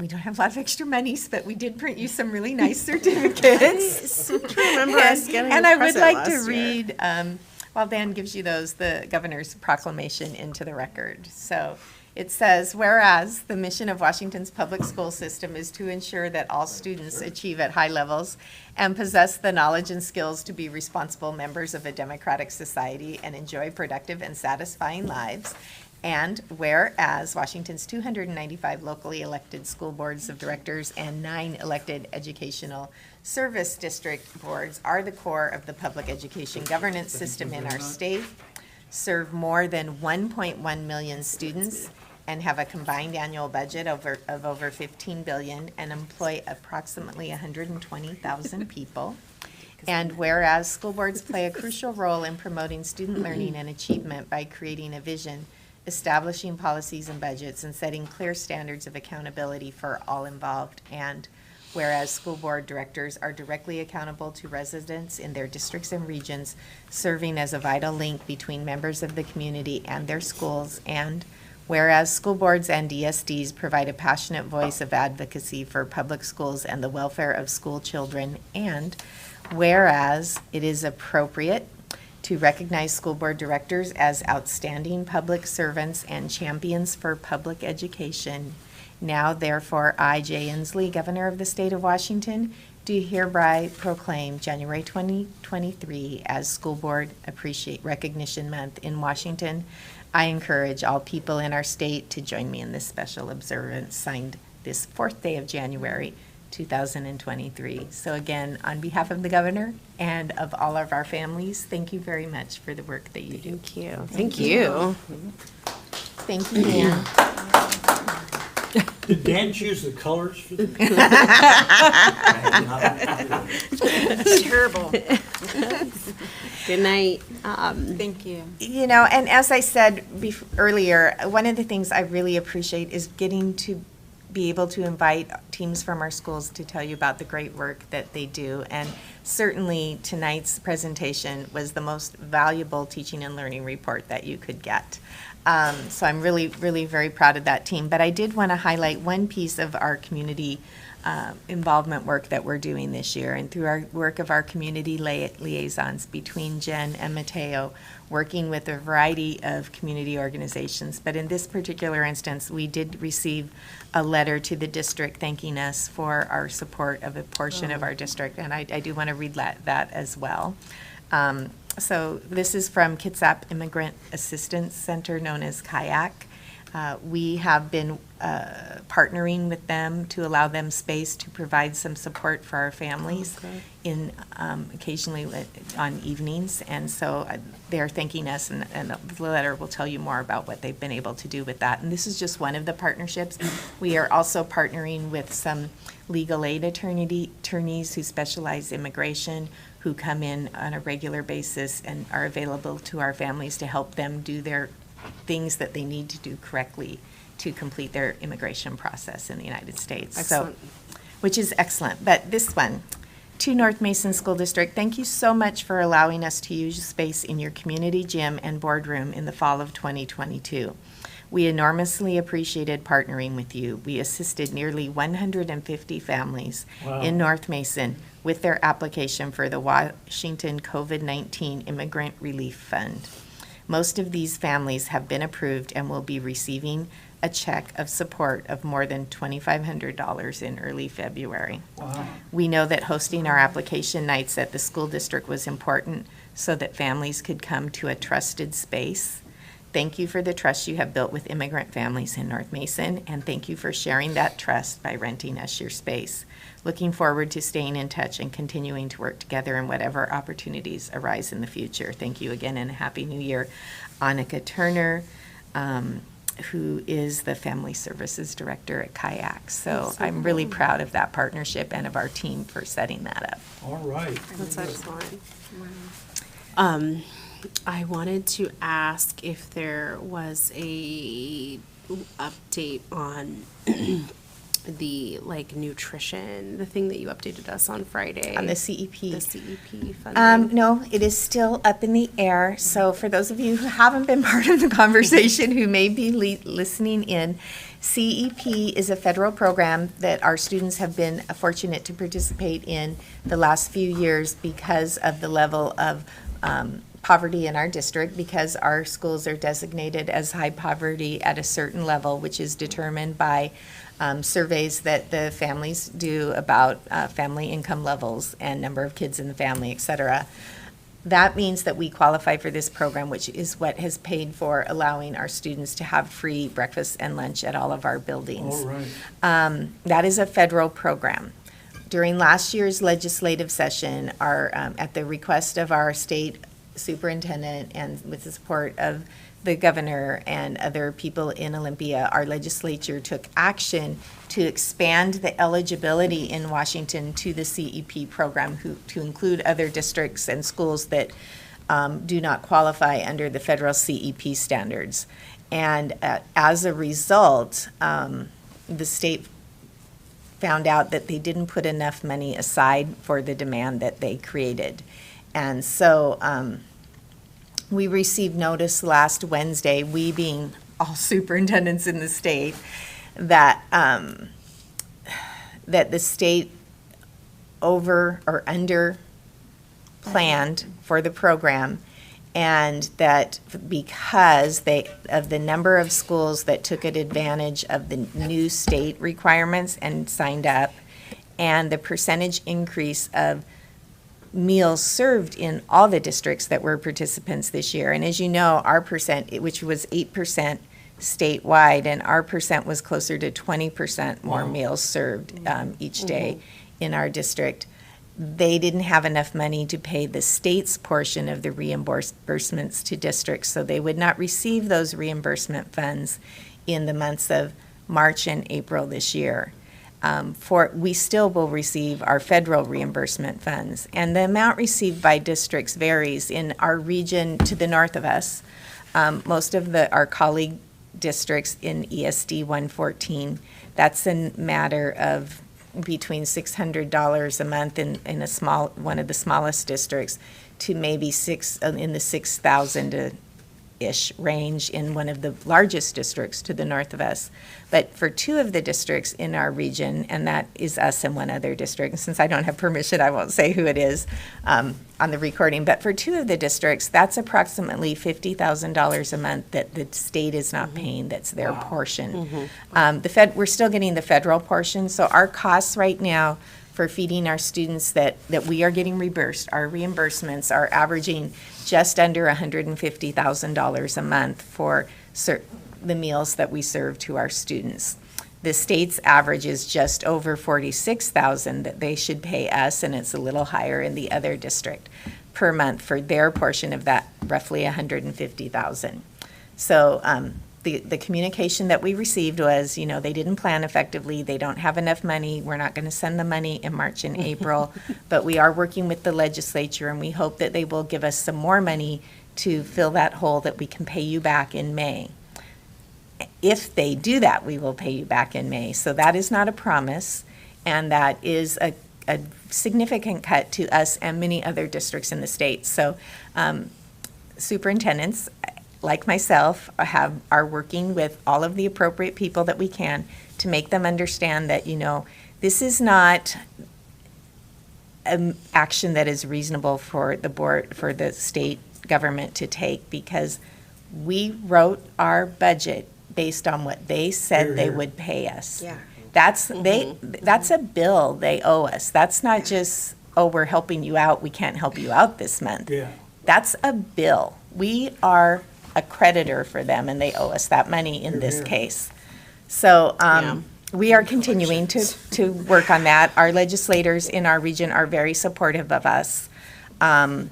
F: we don't have a lot of extra monies, but we did print you some really nice certificates.
A: I remember us getting
F: And
A: a
F: I would
A: present
F: like to
A: last year.
F: read, while Dan gives you those, the governor's proclamation into the record. So it says, whereas the mission of Washington's public school system is to ensure that all students achieve at high levels and possess the knowledge and skills to be responsible members of a democratic society and enjoy productive and satisfying lives. And whereas Washington's 295 locally elected school boards of directors and 9 elected educational service district boards are the core of the public education governance system in our state, serve more than 1.1 million students, and have a combined annual budget of over $15 billion and employ approximately 120,000 people. And whereas school boards play a crucial role in promoting student learning and achievement by creating a vision establishing policies and budgets, and setting clear standards of accountability for all involved. And whereas school board directors are directly accountable to residents in their districts and regions, serving as a vital link between members of the community and their schools. And whereas school boards and DSDs provide a passionate voice of advocacy for public schools and the welfare of school children. And whereas it is appropriate to recognize school board directors as outstanding public servants and champions for public education. Now, therefore, I, Jay Inslee, Governor of the State of Washington, do hereby proclaim January 2023 as School Board Recognition Month in Washington. I encourage all people in our state to join me in this special observance, signed this 4th day of January, 2023. So again, on behalf of the governor and of all of our families, thank you very much for the work that you do.
A: Thank you. Thank you.
F: Thank you, Dan.
G: Did Dan choose the colors for the?
F: Terrible.
A: Good night.
F: Thank you. You know, and as I said earlier, one of the things I really appreciate is getting to be able to invite teams from our schools to tell you about the great work that they do. And certainly tonight's presentation was the most valuable teaching and learning report that you could get. So I'm really, really very proud of that team. But I did want to highlight one piece of our community involvement work that we're doing this year. And through our work of our community liaisons between Jen and Mateo, working with a variety of community organizations. But in this particular instance, we did receive a letter to the district thanking us for our support of a portion of our district. And I do want to read that as well. So this is from Kitsap Immigrant Assistance Center, known as KAYAK. We have been partnering with them to allow them space to provide some support for our families in occasionally on evenings. And so they're thanking us, and the letter will tell you more about what they've been able to do with that. And this is just one of the partnerships. We are also partnering with some legal aid attorneys who specialize in immigration, who come in on a regular basis and are available to our families to help them do their things that they need to do correctly to complete their immigration process in the United States.
A: Excellent.
F: So, which is excellent. But this one, to North Mason School District, thank you so much for allowing us to use space in your community gym and boardroom in the fall of 2022. We enormously appreciated partnering with you. We assisted nearly 150 families in North Mason with their application for the Washington COVID-19 Immigrant Relief Fund. Most of these families have been approved and will be receiving a check of support of more than $2,500 in early February.
G: Wow.
F: We know that hosting our application nights at the school district was important so that families could come to a trusted space. Thank you for the trust you have built with immigrant families in North Mason, and thank you for sharing that trust by renting us your space. Looking forward to staying in touch and continuing to work together in whatever opportunities arise in the future. Thank you again, and a Happy New Year. Annika Turner, who is the Family Services Director at KAYAK. So I'm really proud of that partnership and of our team for setting that up.
G: All right.
A: That's excellent. I wanted to ask if there was a update on the nutrition, the thing that you updated us on Friday.
F: On the CEP.
A: The CEP funding.
F: No, it is still up in the air. So for those of you who haven't been part of the conversation, who may be listening in, CEP is a federal program that our students have been fortunate to participate in the last few years because of the level of poverty in our district, because our schools are designated as high poverty at a certain level, which is determined by surveys that the families do about family income levels and number of kids in the family, et cetera. That means that we qualify for this program, which is what has paid for allowing our students to have free breakfast and lunch at all of our buildings.
G: All right.
F: That is a federal program. During last year's legislative session, at the request of our state superintendent and with the support of the governor and other people in Olympia, our legislature took action to expand the eligibility in Washington to the CEP program, to include other districts and schools that do not qualify under the federal CEP standards. And as a result, the state found out that they didn't put enough money aside for the demand that they created. And so we received notice last Wednesday, we being all superintendents in the state, that that the state over or under planned for the program, and that because of the number of schools that took advantage of the new state requirements and signed up, and the percentage increase of meals served in all the districts that were participants this year. And as you know, our percent, which was 8% statewide, and our percent was closer to 20% more meals served each day in our district. They didn't have enough money to pay the state's portion of the reimbursements to districts, so they would not receive those reimbursement funds in the months of March and April this year. We still will receive our federal reimbursement funds, and the amount received by districts varies. In our region to the north of us, most of our colleague districts in ESD 114, that's a matter of between $600 a month in one of the smallest districts to maybe in the 6,000-ish range in one of the largest districts to the north of us. But for two of the districts in our region, and that is us and one other district, and since I don't have permission, I won't say who it is on the recording, but for two of the districts, that's approximately $50,000 a month that the state is not paying, that's their portion. We're still getting the federal portion, so our costs right now for feeding our students that we are getting reimbursed, our reimbursements are averaging just under $150,000 a month for the meals that we serve to our students. The state's average is just over $46,000 that they should pay us, and it's a little higher in the other district per month for their portion of that, roughly $150,000. So the communication that we received was, they didn't plan effectively, they don't have enough money, we're not going to send the money in March and April, but we are working with the legislature, and we hope that they will give us some more money to fill that hole that we can pay you back in May. If they do that, we will pay you back in May. So that is not a promise, and that is a significant cut to us and many other districts in the state. So superintendents, like myself, are working with all of the appropriate people that we can to make them understand that, this is not action that is reasonable for the board, for the state government to take, because we wrote our budget based on what they said they would pay us. Yeah. That's a bill they owe us. That's not just, we're helping you out, we can't help you out this month.
G: Yeah.
F: That's a bill. We are a creditor for them, and they owe us that money in this case. So we are continuing to work on that. Our legislators in our region are very supportive of us. And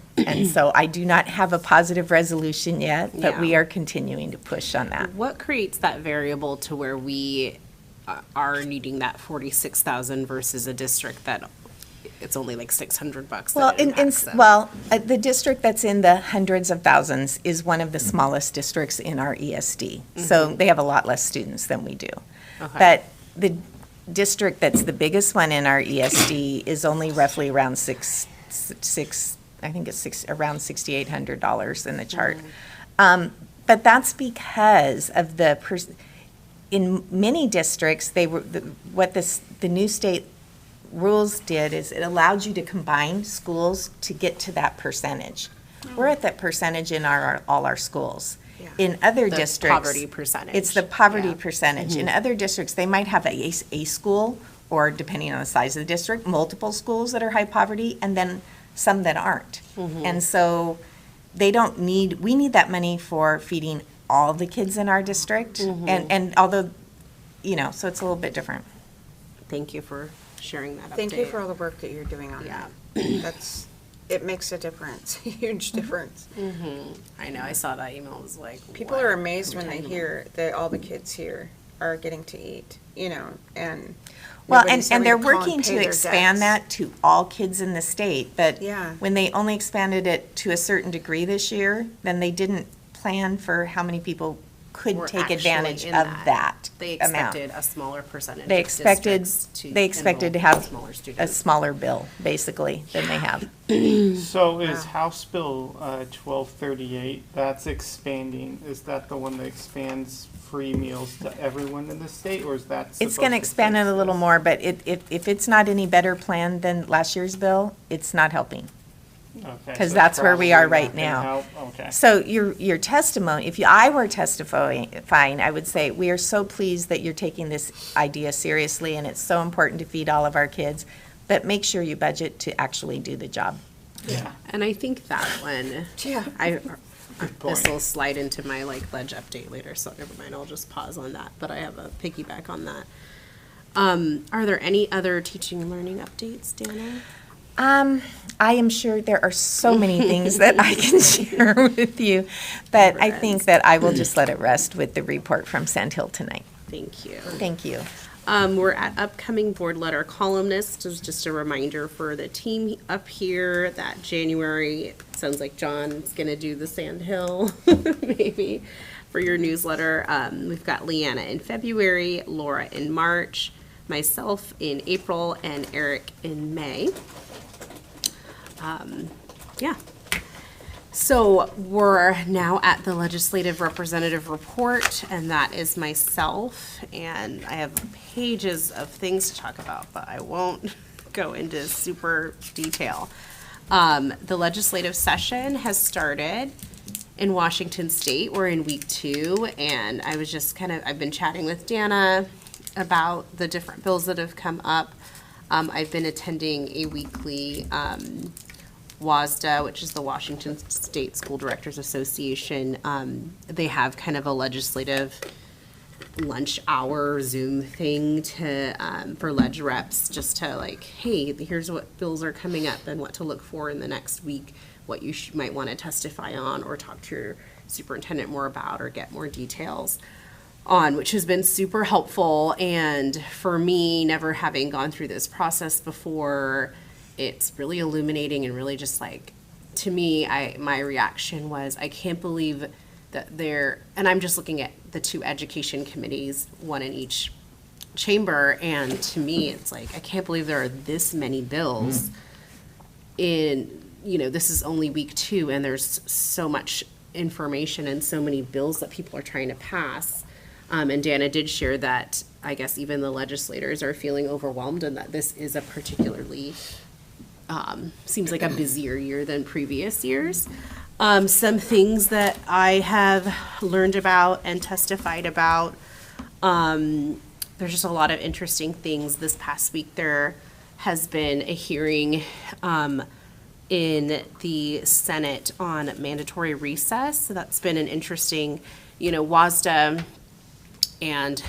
F: so I do not have a positive resolution yet, but we are continuing to push on that.
A: What creates that variable to where we are needing that 46,000 versus a district that it's only like $600?
F: Well, the district that's in the hundreds of thousands is one of the smallest districts in our ESD. So they have a lot less students than we do.
A: Okay.
F: But the district that's the biggest one in our ESD is only roughly around around $6,800 in the chart. But that's because of in many districts, what the new state rules did is it allowed you to combine schools to get to that percentage. We're at that percentage in all our schools. In other districts,
A: poverty percentage.
F: It's the poverty percentage. In other districts, they might have a school, or depending on the size of the district, multiple schools that are high poverty, and then some that aren't. And so we need that money for feeding all the kids in our district. And although, so it's a little bit different.
A: Thank you for sharing that update.
B: Thank you for all the work that you're doing on that. It makes a difference, a huge difference.
A: I know, I saw that email, it was like,
B: People are amazed when they hear that all the kids here are getting to eat, and.
F: Well, and they're working to expand that to all kids in the state, but when they only expanded it to a certain degree this year, then they didn't plan for how many people could
A: were
F: take
A: actually
F: advantage
A: in
F: of that
A: They
F: amount.
A: expected a smaller percentage
F: They
A: of
F: expected,
A: districts to
F: they expected to
A: enroll
F: have
A: smaller
F: a
A: students.
F: smaller bill, basically, than they have.
C: So is House Bill 1238, that's expanding, is that the one that expands free meals to everyone in the state, or is that
F: It's
C: supposed
F: gonna
C: to
F: expand it
C: fix
F: a little
C: this?
F: more, but if it's not any better plan than last year's bill, it's not helping.
C: Okay,
F: Because
C: so
F: that's where we are
C: probably
F: right
C: not gonna
F: now.
C: help. Okay.
F: So your testimony, if I were testifying, I would say, we are so pleased that you're taking this idea seriously, and it's so important to feed all of our kids, but make sure you budget to actually do the job.
C: Yeah.
A: And I think that one, this
C: point.
A: will slide into my like ledge update later, so never mind, I'll just pause on that, but I have a piggyback on that. Are there any other teaching and learning updates, Dana?
F: I am sure there are so many things that I can share with you, but I think that I will just let it rest with the report from Sand Hill tonight.
A: Thank you.
F: Thank you.
A: We're at upcoming board letter columnist. It's just a reminder for the team up here that January, it sounds like John's gonna do the Sand Hill, maybe, for your newsletter. We've got Leanna in February, Laura in March, myself in April, and Eric in May. Yeah. So we're now at the legislative representative report, and that is myself. And I have pages of things to talk about, but I won't go into super detail. The legislative session has started in Washington State. We're in week 2, and I was just I've been chatting with Dana about the different bills that have come up. I've been attending a weekly WASDA, which is the Washington State School Directors Association. They have kind of a legislative lunch hour Zoom thing to for ledge reps, just to like, hey, here's what bills are coming up and what to look for in the next week, what you might want to testify on or talk to your superintendent more about or get more details on, which has been super helpful. And for me, never having gone through this process before, it's really illuminating and really just like, to me, my reaction was, I can't believe that and I'm just looking at the 2 education committees, one in each chamber, and to me, it's like, I can't believe there are this many bills in, this is only week 2, and there's so much information and so many bills that people are trying to pass. And Dana did share that I guess even the legislators are feeling overwhelmed, and that this is a particularly seems like a busier year than previous years. Some things that I have learned about and testified about, there's just a lot of interesting things. This past week there has been a hearing in the Senate on mandatory recess. So that's been an interesting, WASDA, and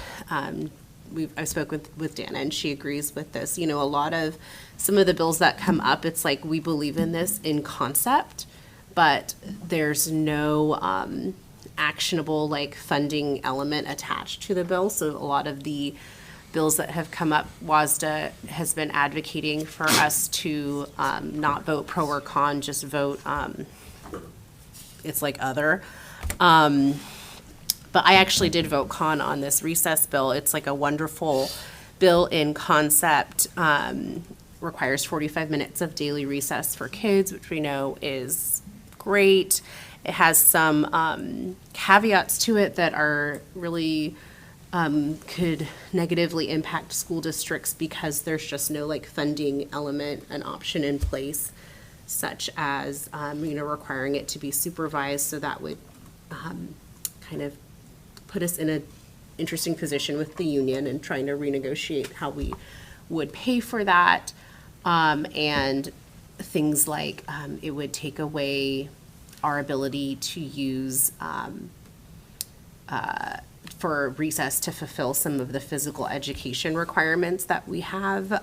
A: I spoke with Dana, and she agrees with this. A lot of some of the bills that come up, it's like we believe in this in concept, but there's no actionable funding element attached to the bill. So a lot of the bills that have come up, WASDA has been advocating for us to not vote pro or con, just vote, it's like other. But I actually did vote con on this recess bill. It's like a wonderful bill in concept, requires 45 minutes of daily recess for kids, which we know is great. It has some caveats to it that are really could negatively impact school districts because there's just no funding element, an option in place, such as requiring it to be supervised. So that would kind of put us in an interesting position with the union and trying to renegotiate how we would pay for that. And things like it would take away our ability to use for recess to fulfill some of the physical education requirements that we have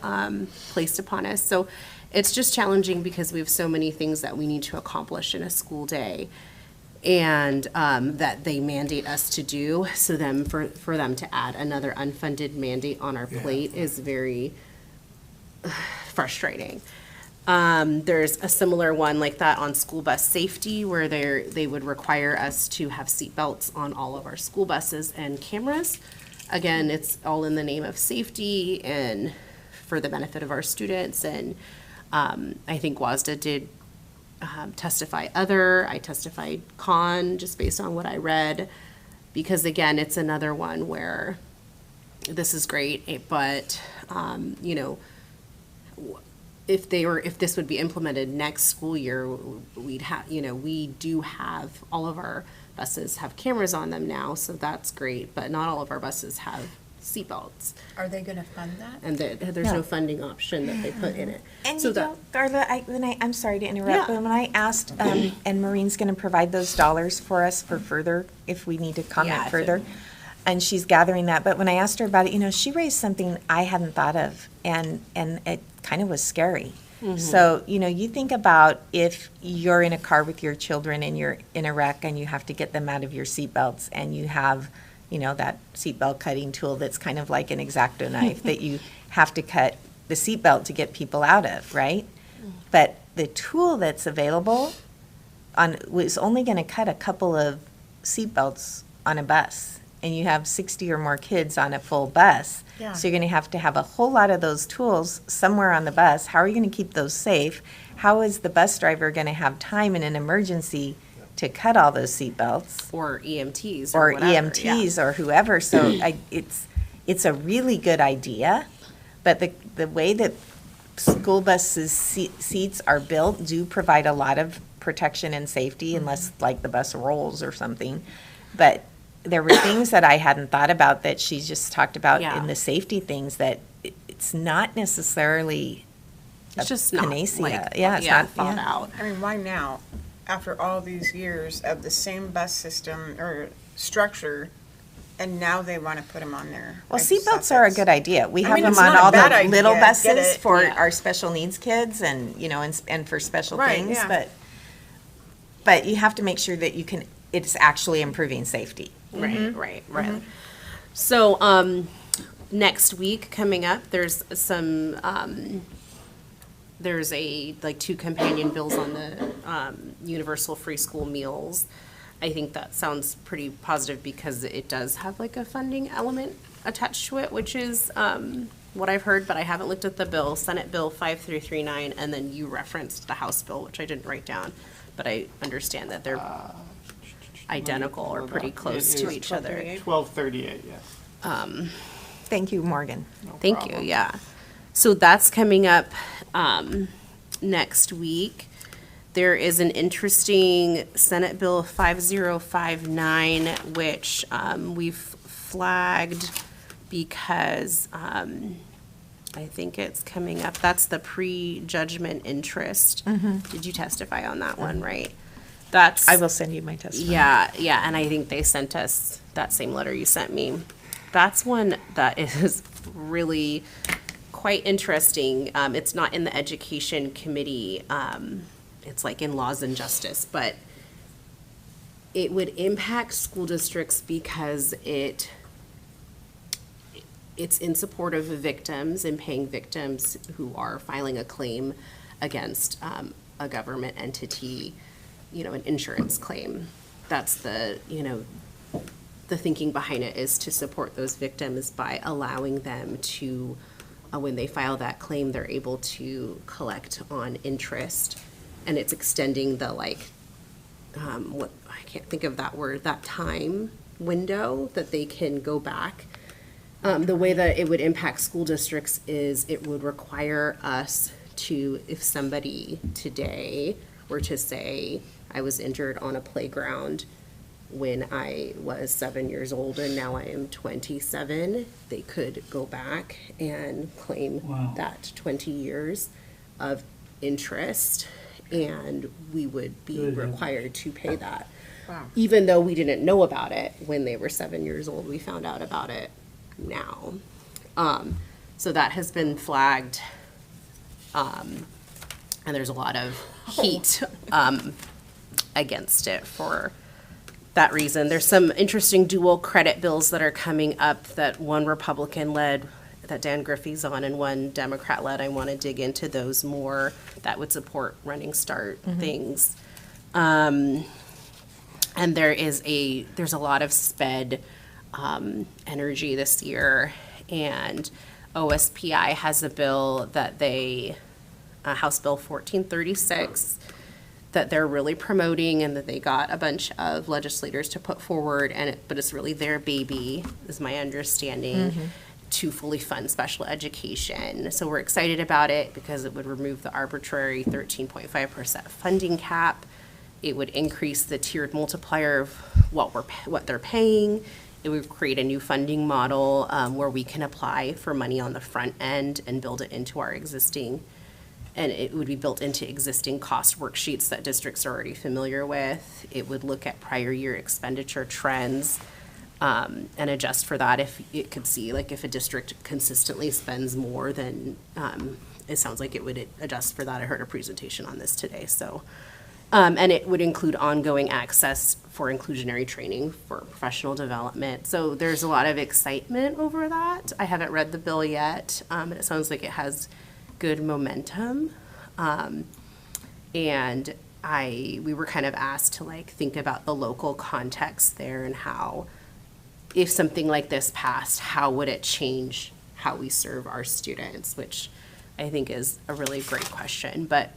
A: placed upon us. So it's just challenging because we have so many things that we need to accomplish in a school day, and that they mandate us to do. So for them to add another unfunded mandate on our plate is very frustrating. There's a similar one like that on school bus safety where they would require us to have seatbelts on all of our school buses and cameras. Again, it's all in the name of safety and for the benefit of our students. And I think WASDA did testify other. I testified con just based on what I read. Because again, it's another one where this is great, but, you know, if this would be implemented next school year, we'd have, you know, we do have, all of our buses have cameras on them now, so that's great, but not all of our buses have seatbelts.
F: Are they gonna fund that?
A: And there's no funding option that they put in it.
F: And
A: So
F: you
A: that-
F: know, Darla, I'm sorry to interrupt,
A: Yeah.
F: but when I asked, and Maureen's gonna provide those dollars for us for further, if we need to
A: Yeah,
F: comment
A: if it-
F: further. And she's gathering that, but when I asked her about it, you know, she raised something I hadn't thought of, and it kind of was scary. So, you know, you think about if you're in a car with your children and you're in a wreck and you have to get them out of your seatbelts and you have, you know, that seatbelt cutting tool that's kind of like an X-Acto knife that you have to cut the seatbelt to get people out of, right? But the tool that's available was only going to cut a couple of seatbelts on a bus, and you have 60 or more kids on a full bus.
N: Yeah.
F: So you're going to have a whole lot of those tools somewhere on the bus. How are you going to keep those safe? How is the bus driver going to have time in an emergency to cut all those seatbelts?
A: Or EMTs
F: Or
A: whatever,
F: EMTs or whoever. So it's a really good idea, but the way that school buses seats are built do provide a lot of protection and safety unless like the bus rolls or something. But there were things that I hadn't thought about that she just talked about
A: Yeah.
F: in the safety things that it's not necessarily
A: It's just not,
F: panacea.
A: like,
F: It's not
A: thought out.
P: I mean, why now, after all these years of the same bus system or structure, and now they want to put them on there?
F: Well,
P: I just thought
F: seatbelts are a
P: that's-
F: good idea. We
P: I
F: have
P: mean,
F: them
P: it's
F: on
P: not a
F: all
P: bad
F: the little
P: idea, get
F: buses
P: it,
F: for
P: yeah.
F: our special needs kids and, you know, and for special
P: Right,
F: things,
P: yeah.
F: but you have to make sure that it's actually improving safety.
A: Right. So, next week coming up, there's some, there's two companion bills on the, universal free school meals. I think that sounds pretty positive because it does have like a funding element attached to it, which is, what I've heard, but I haven't looked at the bill, Senate Bill 5339, and then you referenced the House bill, which I didn't write down, but I understand that they're identical or pretty close to each other.
C: 1238, yes.
F: Thank you, Morgan.
A: Thank you, yeah. So that's coming up next week. There is an interesting Senate Bill 5059, which we've flagged because I think it's coming up. That's the pre-judgment interest. Did you testify on that one, right? That's.
F: I will send you my testimony.
A: Yeah, and I think they sent us that same letter you sent me. That's one that is really quite interesting. It's not in the education committee. It's like in laws and justice, but it would impact school districts because it's in support of victims and paying victims who are filing a claim against a government entity, you know, an insurance claim. That's the thinking behind it is to support those victims by allowing them to, when they file that claim, they're able to collect on interest. And it's extending the I can't think of that word, that time window that they can go back. The way that it would impact school districts is it would require us to, if somebody today were to say, I was injured on a playground when I was 7 years old and now I am 27, they could go back and claim that 20 years of interest, and we would be required to pay that.
P: Wow.
A: Even though we didn't know about it when they were 7 years old, we found out about it now. So that has been flagged, and there's a lot of heat against it for that reason. There's some interesting dual credit bills that are coming up that one Republican led that Dan Griffey's on and one Democrat-led. I want to dig into those more that would support Running Start things. And there's a lot of SPED energy this year, and OSPI has a bill that House Bill 1436, that they're really promoting and that they got a bunch of legislators to put forward, but it's really their baby, is my understanding, to fully fund special education. So we're excited about it because it would remove the arbitrary 13.5% funding cap. It would increase the tiered multiplier of what they're paying. It would create a new funding model where we can apply for money on the front end and build it into our existing, and it would be built into existing cost worksheets that districts are already familiar with. It would look at prior year expenditure trends and adjust for that if it could see, like if a district consistently spends more, then it sounds like it would adjust for that. I heard a presentation on this today, so. And it would include ongoing access for inclusionary training for professional development. So there's a lot of excitement over that. I haven't read the bill yet, and it sounds like it has good momentum. And we were kind of asked to like think about the local context there and how, if something like this passed, how would it change how we serve our students, which I think is a really great question. But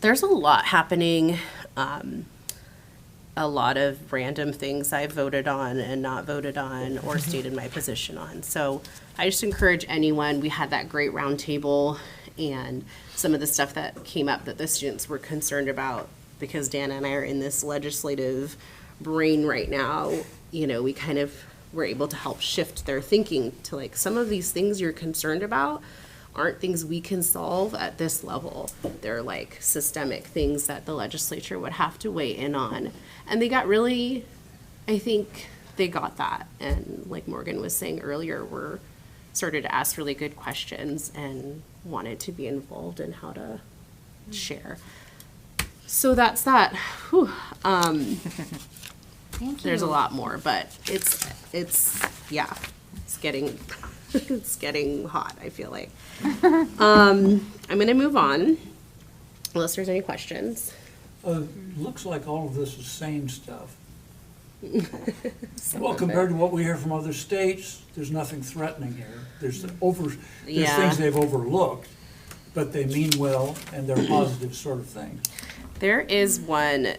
A: there's a lot happening, a lot of random things I voted on and not voted on or stated my position on. So I just encourage anyone, we had that great roundtable, and some of the stuff that came up that the students were concerned about, because Dana and I are in this legislative brain right now, we kind of were able to help shift their thinking to like, some of these things you're concerned about aren't things we can solve at this level. They're like systemic things that the legislature would have to weigh in on. And they got really, I think they got that. And like Morgan was saying earlier, we're started to ask really good questions and wanted to be involved in how to share. So that's that. Whew.
N: Thank you.
A: There's a lot more, but it's getting it's getting hot, I feel like. I'm gonna move on, unless there's any questions.
G: Looks like all of this is same stuff. Well, compared to what we hear from other states, there's nothing threatening here. There's things they've overlooked, but they mean well, and they're positive sort of things.
A: There is one,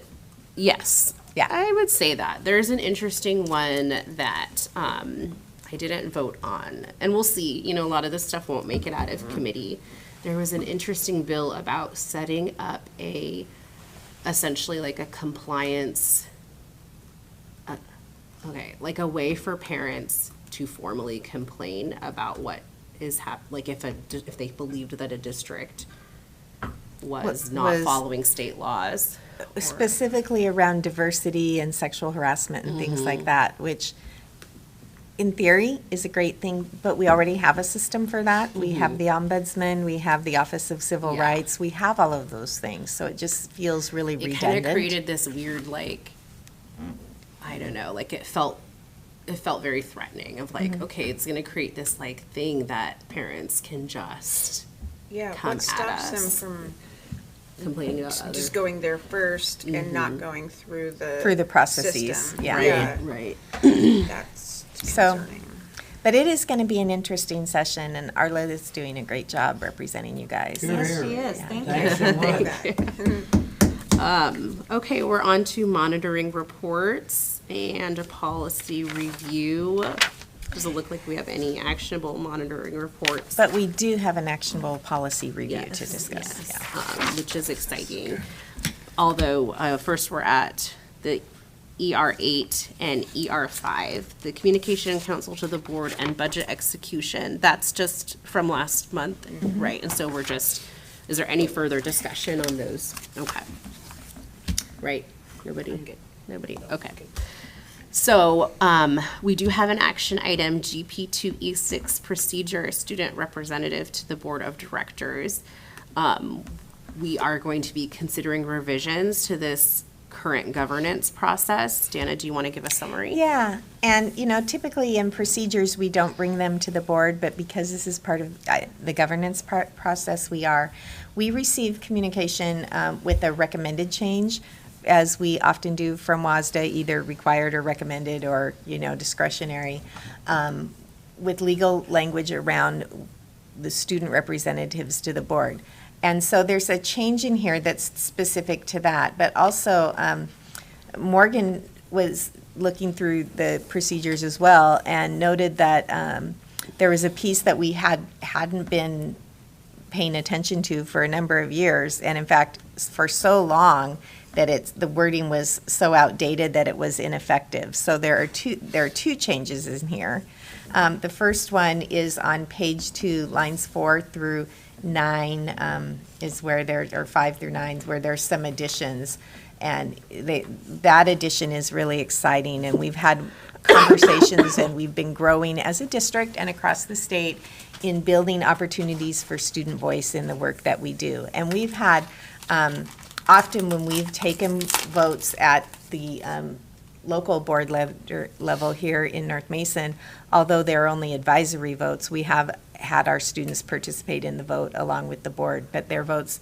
A: yes. Yeah. I would say that. There's an interesting one that I didn't vote on. And we'll see, a lot of this stuff won't make it out of committee. There was an interesting bill about setting up essentially like a compliance, like a way for parents to formally complain about what is like if they believed that a district was not following state laws.
F: Specifically around diversity and sexual harassment and things like that, which in theory is a great thing, but we already have a system for that. We have the Ombudsman, we have the Office of Civil Rights, we have all of those things. So it just feels really redundant.
A: It kind of created this weird, like, I don't know, like it felt very threatening of like, okay, it's going to create this like thing that parents can just come
P: what stops
A: at us.
P: them from
A: complaining about others.
P: just going there first and not going through
F: the processes?
P: system.
A: Right.
P: That's
F: So,
P: concerning.
F: but it is going to be an interesting session, and Arla is doing a great job representing you guys.
P: Yes, she is. Thank you.
A: Thank you. Okay, we're on to monitoring reports and a policy review. Does it look like we have any actionable monitoring reports?
F: But we do have an actionable policy review to discuss.
A: Yes, which is exciting. Although, first we're at the ER8 and ER5, the Communication Council to the Board and Budget Execution. That's just from last month, right? And so is there any further discussion on those? Okay. Right? Nobody? Nobody? Okay. So we do have an action item, GP2E6 procedure, student representative to the Board of Directors. We are going to be considering revisions to this current governance process. Dana, do you want to give a summary?
F: Yeah, and typically in procedures, we don't bring them to the board, but because this is part of the governance process, we receive communication with a recommended change, as we often do from WASDA, either required or recommended or, discretionary, with legal language around the student representatives to the board. And so there's a change in here that's specific to that, but also Morgan was looking through the procedures as well and noted that there was a piece that we hadn't been paying attention to for a number of years, and in fact for so long that the wording was so outdated that it was ineffective. So there are two changes in here. The first one is on page 2, lines 4 through 9 is where or 5 through 9 where there's some additions, and that addition is really exciting, and we've had conversations and we've been growing as a district and across the state in building opportunities for student voice in the work that we do. And we've had often when we've taken votes at the local board level here in North Mason, although they're only advisory votes, we have had our students participate in the vote along with the board, but their votes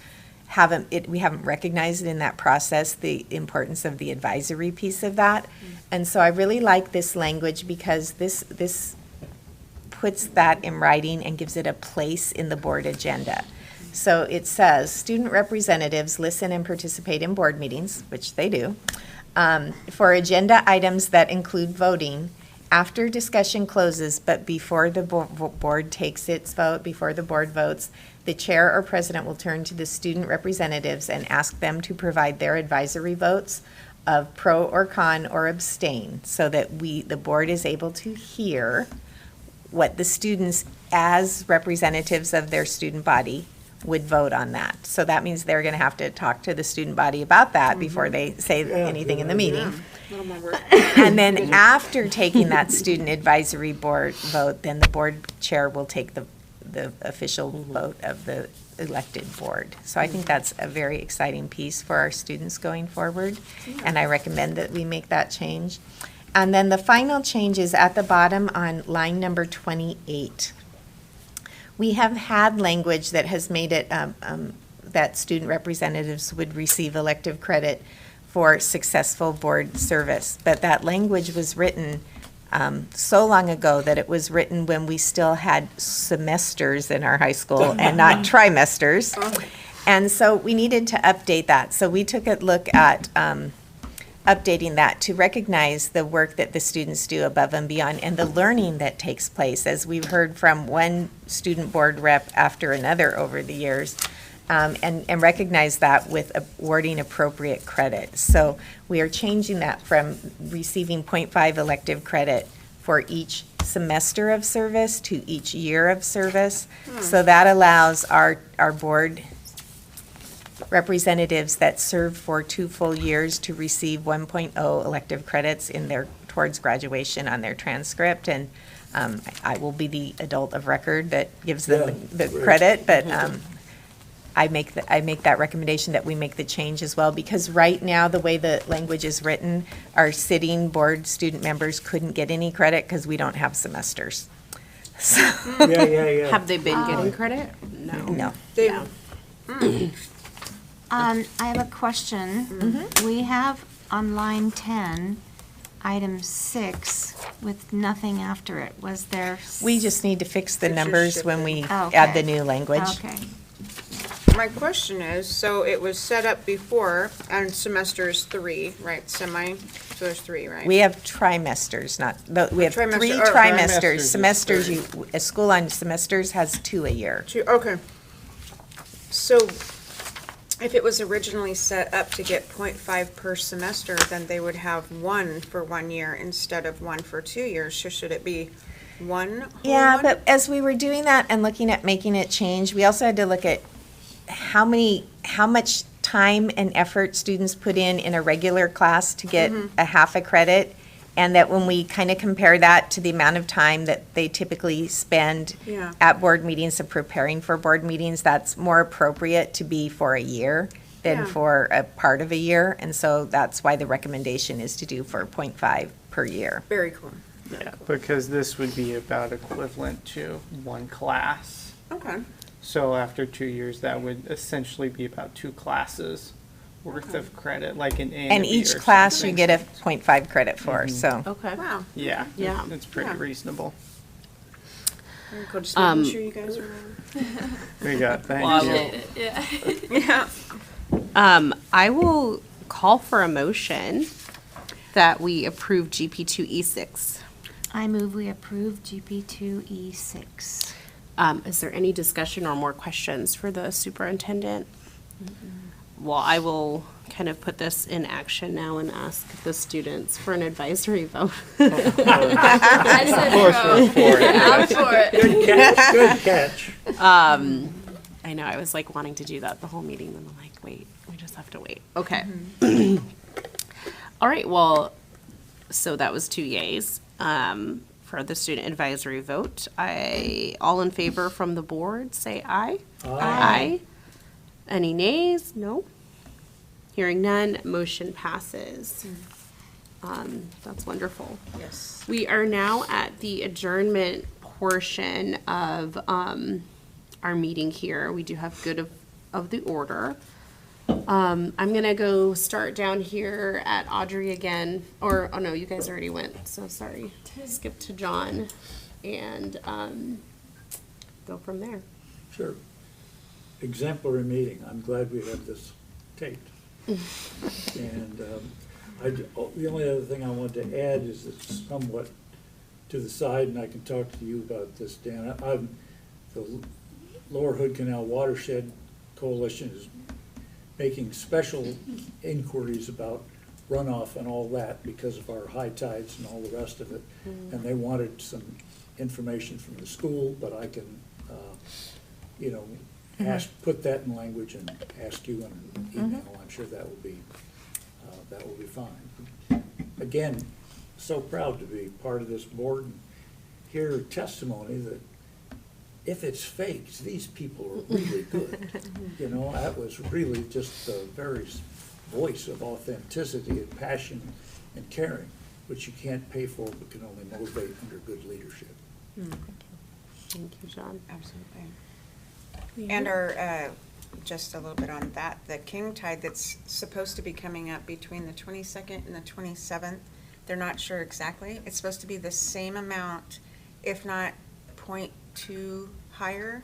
F: we haven't recognized in that process the importance of the advisory piece of that. And so I really like this language because this puts that in writing and gives it a place in the board agenda. So it says, student representatives listen and participate in board meetings, which they do, for agenda items that include voting after discussion closes, but before the board takes its vote, before the board votes, the chair or president will turn to the student representatives and ask them to provide their advisory votes of pro or con or abstain, so that the board is able to hear what the students, as representatives of their student body, would vote on that. So that means they're going to have to talk to the student body about that before they say anything in the meeting. And then after taking that student advisory board vote, then the board chair will take the official vote of the elected board. So I think that's a very exciting piece for our students going forward, and I recommend that we make that change. And then the final change is at the bottom on line number 28. We have had language that has made it that student representatives would receive elective credit for successful board service, but that language was written so long ago that it was written when we still had semesters in our high school and not trimesters. And so we needed to update that. So we took a look at updating that to recognize the work that the students do above and beyond and the learning that takes place, as we've heard from one student board rep after another over the years, and recognize that with awarding appropriate credit. So we are changing that from receiving 0.5 elective credit for each semester of service to each year of service. So that allows our board representatives that serve for 2 full years to receive 1.0 elective credits towards graduation on their transcript, and I will be the adult of record that gives them the credit, but I make that recommendation that we make the change as well, because right now the way the language is written, our sitting board student members couldn't get any credit because we don't have semesters. So
A: Have they been getting credit? No.
F: No.
N: I have a question. We have on line 10, item 6, with nothing after it. Was there?
F: We just need to fix the numbers when we
N: Okay.
F: add the new language.
N: Okay.
P: My question is, so it was set up before, and semesters 3, right, semi, so there's 3, right?
F: We have trimesters, we have 3
P: Trimester-
F: trimesters.
P: trimesters is
F: Semesters, a school on semesters has 2 a year.
P: 2, okay. So if it was originally set up to get 0.5 per semester, then they would have 1 for 1 year instead of 1 for 2 years. So should it be 1 whole
F: Yeah,
P: one?
F: but as we were doing that and looking at making it change, we also had to look at how much time and effort students put in a regular class to get a half a credit, and that when we kind of compare that to the amount of time that they typically spend at board meetings and preparing for board meetings, that's more appropriate to be for a year than
P: Yeah.
F: for a part of a year. And so that's why the recommendation is to do for 0.5 per year.
P: Very cool.
C: Yeah, because this would be about equivalent to one class.
P: Okay.
C: So after 2 years, that would essentially be about 2 classes worth of credit, like an A and
F: And
C: a B
F: each
C: or
F: class
C: something.
F: you get a 0.5 credit for, so.
A: Okay.
P: Wow.
C: Yeah.
A: Yeah.
C: It's pretty
P: Yeah.
C: reasonable.
P: Very cool. Just
A: Um,
P: making sure you guys are.
C: We got, thank
A: Love
C: you.
A: it.
D: Yeah.
P: Yeah.
A: I will call for a motion that we approve GP2E6.
N: I move we approve GP2E6.
A: Is there any discussion or more questions for the superintendent? Well, I will kind of put this in action now and ask the students for an advisory vote.
D: I said
C: Of course
D: no.
C: we're for it.
D: I'm for it.
G: Good catch, good catch.
A: I know, I was like wanting to do that the whole meeting, then I'm like, wait, we just have to wait. Okay. All right, well, so that was 2 yays for the student advisory vote. All in favor from the board, say aye. Aye. Any nays? No. Hearing none, motion passes. That's wonderful.
P: Yes.
A: We are now at the adjournment portion of our meeting here. We do have good of the order. I'm gonna go start down here at Audrey again, or, oh no, you guys already went, so sorry. Skip to John and go from there.
G: Sure. Exemplary meeting. I'm glad we have this taped. And the only other thing I wanted to add is it's somewhat to the side, and I can talk to you about this, Dan. The Lower Hood Canal Watershed Coalition is making special inquiries about runoff and all that because of our high tides and all the rest of it. And they wanted some information from the school, but I can, put that in language and ask you in an email. I'm sure that will be fine. Again, so proud to be part of this board and hear testimony that if it's faked, these people are really good. That was really just the very voice of authenticity and passion and caring, which you can't pay for but can only motivate under good leadership.
A: Thank you, John.
P: Absolutely. And our, just a little bit on that, the king tide that's supposed to be coming up between the 22nd and the 27th, they're not sure exactly. It's supposed to be the same amount, if not 0.2 higher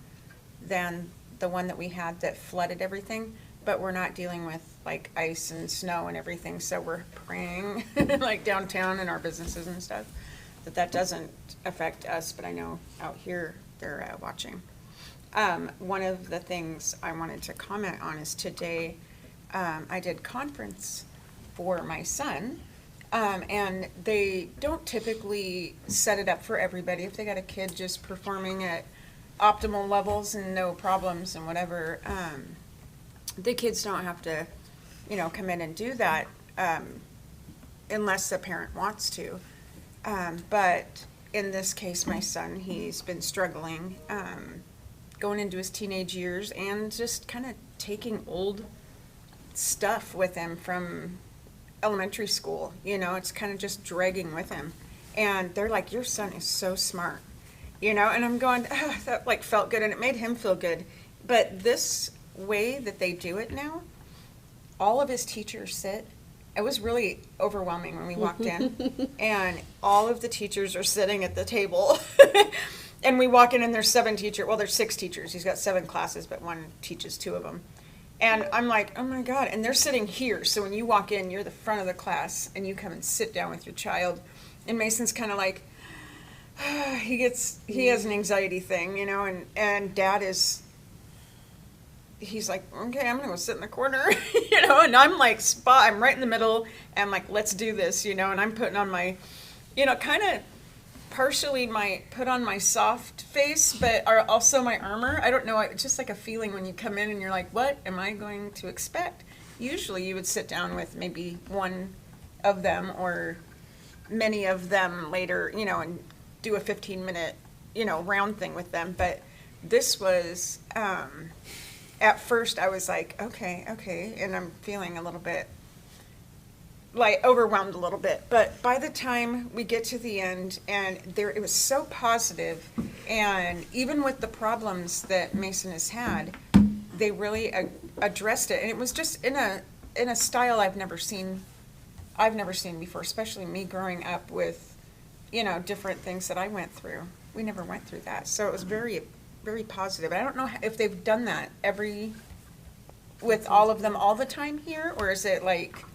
P: than the one that we had that flooded everything, but we're not dealing with like ice and snow and everything, so we're praying, like downtown and our businesses and stuff, that doesn't affect us, but I know out here they're watching. One of the things I wanted to comment on is today, I did conference for my son, and they don't typically set it up for everybody. If they got a kid just performing at optimal levels and no problems and whatever, the kids don't have to, come in and do that, unless the parent wants to. But in this case, my son, he's been struggling, going into his teenage years and just kind of taking old stuff with him from elementary school. It's kind of just dragging with him. And they're like, your son is so smart, and I'm going, that like felt good and it made him feel good. But this way that they do it now, all of his teachers sit. It was really overwhelming when we walked in, and all of the teachers are sitting at the table. And we walk in and there's 6 teachers. He's got 7 classes, but one teaches 2 of them. And I'm like, oh my God. And they're sitting here. So when you walk in, you're the front of the class and you come and sit down with your child. And Mason's kind of like, he has an anxiety thing, and Dad he's like, okay, I'm gonna go sit in the corner, and I'm like, I'm right in the middle, and I'm like, let's do this, and I'm putting on my, kind of partially put on my soft face, but also my armor. I don't know, it's just like a feeling when you come in and you're like, what am I going to expect? Usually you would sit down with maybe one of them or many of them later, and do a 15-minute, round thing with them. But this was, at first I was like, okay, and I'm feeling a little bit like overwhelmed a little bit, but by the time we get to the end, and it was so positive, and even with the problems that Mason has had, they really addressed it, and it was just in a style I've never seen before, especially me growing up with, different things that I went through. We never went through that, so it was very, very positive. I don't know if they've done that with all of them all the time here, or is it like?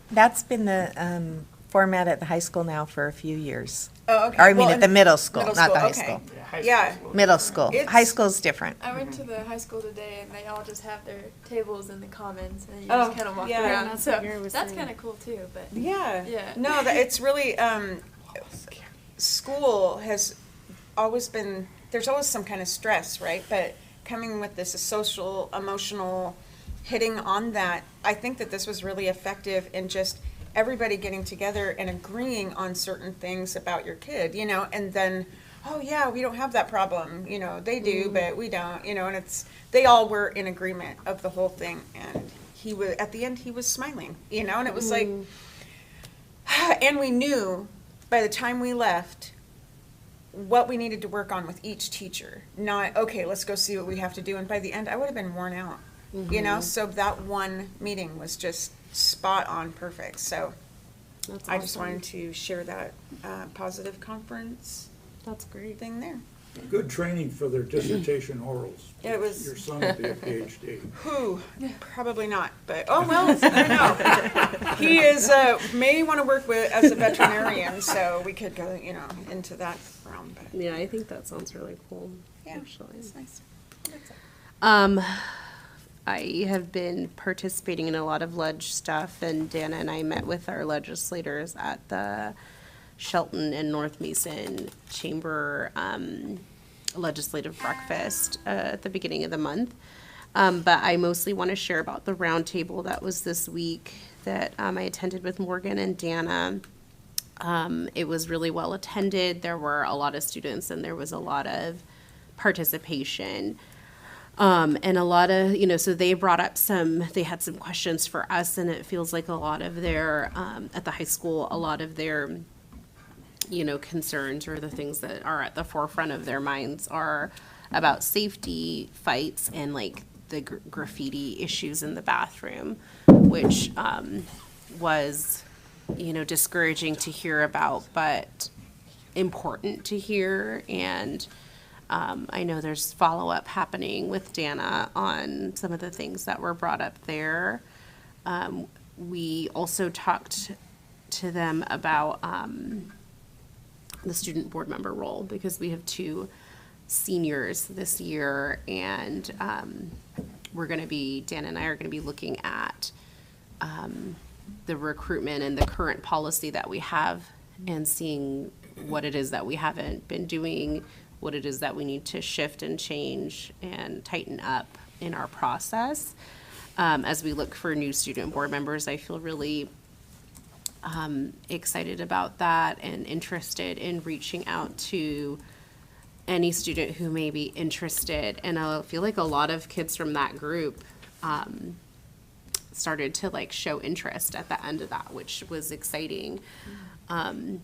F: That's been the format at the high school now for a few years.
P: Oh, okay.
F: Or I mean at the middle school, not the high
P: okay.
F: school.
P: Yeah.
F: Middle school. High school's different.
D: I went to the high school today, and they all just have their tables in the commons, and you
P: Oh,
D: just kind of walk
P: yeah.
D: around.
A: That's
D: So
A: what Gary was
D: that's
A: saying.
D: kind of cool too. But
P: Yeah.
D: yeah.
P: No, it's really, school has always been, there's always some kind of stress, right? But coming with this social, emotional, hitting on that, I think that this was really effective in just everybody getting together and agreeing on certain things about your kid, and then, oh yeah, we don't have that problem, they do, but we don't, and they all were in agreement of the whole thing, and at the end, he was smiling, and it was like, and we knew by the time we left what we needed to work on with each teacher, not, okay, let's go see what we have to do, and by the end, I would have been worn out, so that one meeting was just spot on perfect, so
A: That's
P: I just
A: awesome.
P: wanted to share that positive conference
A: That's great.
P: thing there.
G: Good training for their dissertation orals.
P: It was-
G: Your son will be a PhD.
P: Who? Probably not, but, oh, well, I don't know. He is, may want to work as a veterinarian, so we could go, into that realm, but,
A: Yeah, I think that sounds really cool.
P: yeah,
A: Actually.
P: it's nice.
A: I have been participating in a lot of ledge stuff, and Dana and I met with our legislators at the Shelton and North Mason Chamber legislative breakfast at the beginning of the month. But I mostly want to share about the roundtable that was this week that I attended with Morgan and Dana. It was really well attended. There were a lot of students, and there was a lot of participation. And a lot of, so they brought up they had some questions for us, and it feels like a lot of their, at the high school, a lot of their, concerns or the things that are at the forefront of their minds are about safety fights and like the graffiti issues in the bathroom, which, was, discouraging to hear about, but important to hear. And, I know there's follow-up happening with Dana on some of the things that were brought up there. We also talked to them about the student board member role, because we have 2 seniors this year, and Dana and I are going to be looking at the recruitment and the current policy that we have, and seeing what it is that we haven't been doing, what it is that we need to shift and change and tighten up in our process. As we look for new student board members, I feel really excited about that and interested in reaching out to any student who may be interested. And I feel like a lot of kids from that group started to like show interest at the end of that, which was exciting. My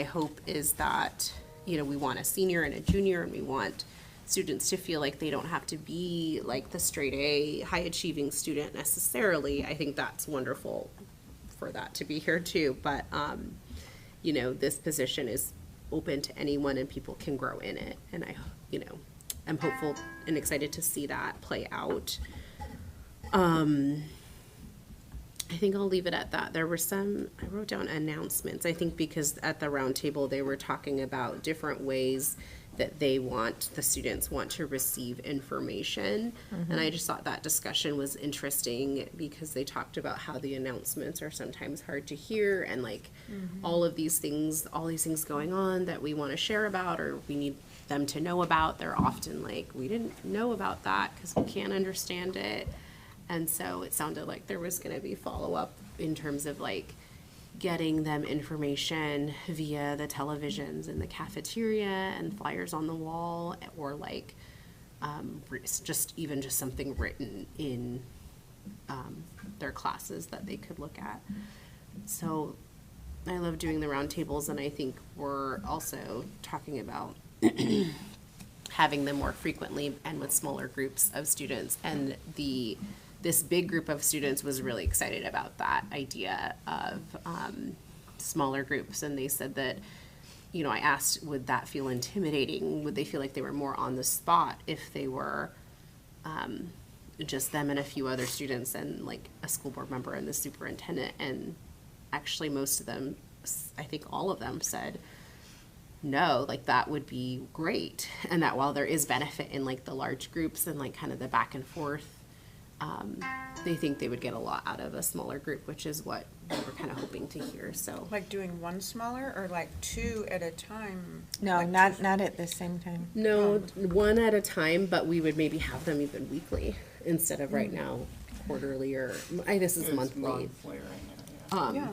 A: hope is that, we want a senior and a junior, and we want students to feel like they don't have to be like the straight A, high achieving student necessarily. I think that's wonderful for that to be here too. But, this position is open to anyone, and people can grow in it. And I'm hopeful and excited to see that play out. I think I'll leave it at that. There were I wrote down announcements, I think because at the round table they were talking about different ways that the students want to receive information.
F: Mm-hmm.
A: And I just thought that discussion was interesting, because they talked about how the announcements are sometimes hard to hear, and like all these things going on that we want to share about, or we need them to know about. They're often like, we didn't know about that because we can't understand it. And so it sounded like there was going to be follow-up in terms of like getting them information via the televisions in the cafeteria and flyers on the wall, or like just something written in their classes that they could look at. So I love doing the roundtables, and I think we're also talking about having them more frequently and with smaller groups of students. And this big group of students was really excited about that idea of smaller groups, and they said that, you know, I asked, would that feel intimidating? Would they feel like they were more on the spot if they were just them and a few other students and like a school board member and the superintendent? And actually most of them, I think all of them said, no, like that would be great. And that while there is benefit in like the large groups and like kind of the back and forth, they think they would get a lot out of a smaller group, which is what we were kind of hoping to hear. So
P: Like doing one smaller or like two at a time?
F: No,
P: Like
F: not at the same time.
A: no, one at a time, but we would maybe have them even weekly instead of right now quarterly, or this is
C: It's
A: monthly.
C: monthly right now, yeah.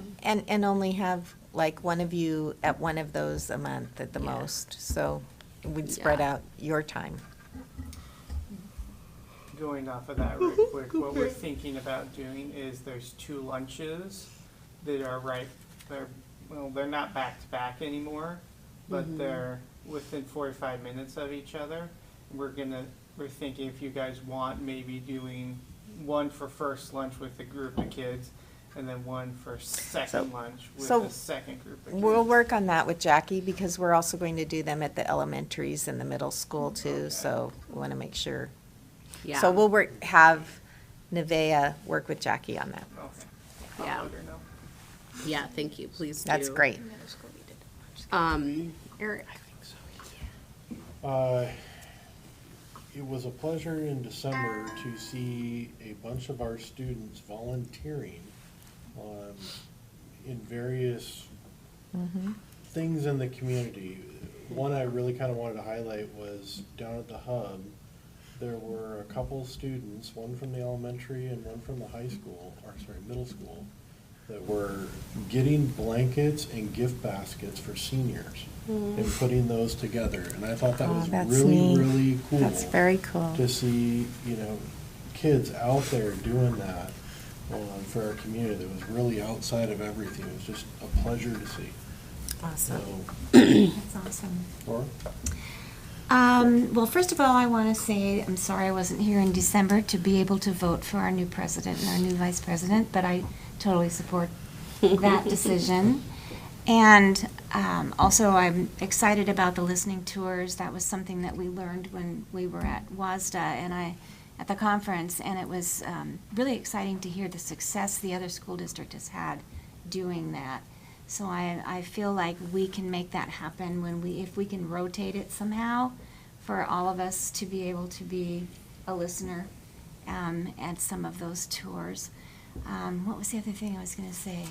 F: And only have like one of you at one of those a month at the most, so we'd spread
A: Yeah.
F: out your time.
C: Going off of that real quick, what we're thinking about doing is there's 2 lunches that are they're not back to back anymore, but they're within 45 minutes of each other. We're thinking if you guys want, maybe doing one for first lunch with a group of kids, and then one for second lunch with
F: so
C: the second group of kids.
F: We'll work on that with Jackie, because we're also going to do them at the elementaries and the middle school too, so we want to make sure.
A: Yeah.
F: So we'll have Nevaeh work with Jackie on that.
C: Okay. I'll
A: Yeah.
C: let her know.
A: Yeah, thank you, please do.
F: That's great.
A: Eric?
M: It was a pleasure in December to see a bunch of our students volunteering in various things in the community. One I really kind of wanted to highlight was down at the hub. There were a couple students, one from the elementary and one from the middle school, that were getting blankets and gift baskets for seniors and putting those together. And I thought that was
F: that's
M: really,
F: neat.
M: really cool.
F: That's very cool.
M: To see, kids out there doing that for our community. That was really outside of everything. It was just a pleasure to see.
F: Awesome.
M: So,
N: That's awesome.
M: Laura?
N: Well, first of all, I want to say I'm sorry I wasn't here in December to be able to vote for our new president and our new vice president, but I totally support that decision. And also, I'm excited about the listening tours. That was something that we learned when we were at WASDA at the conference, and it was really exciting to hear the success the other school district has had doing that. So I feel like we can make that happen if we can rotate it somehow for all of us to be able to be a listener at some of those tours. What was the other thing I was going to say?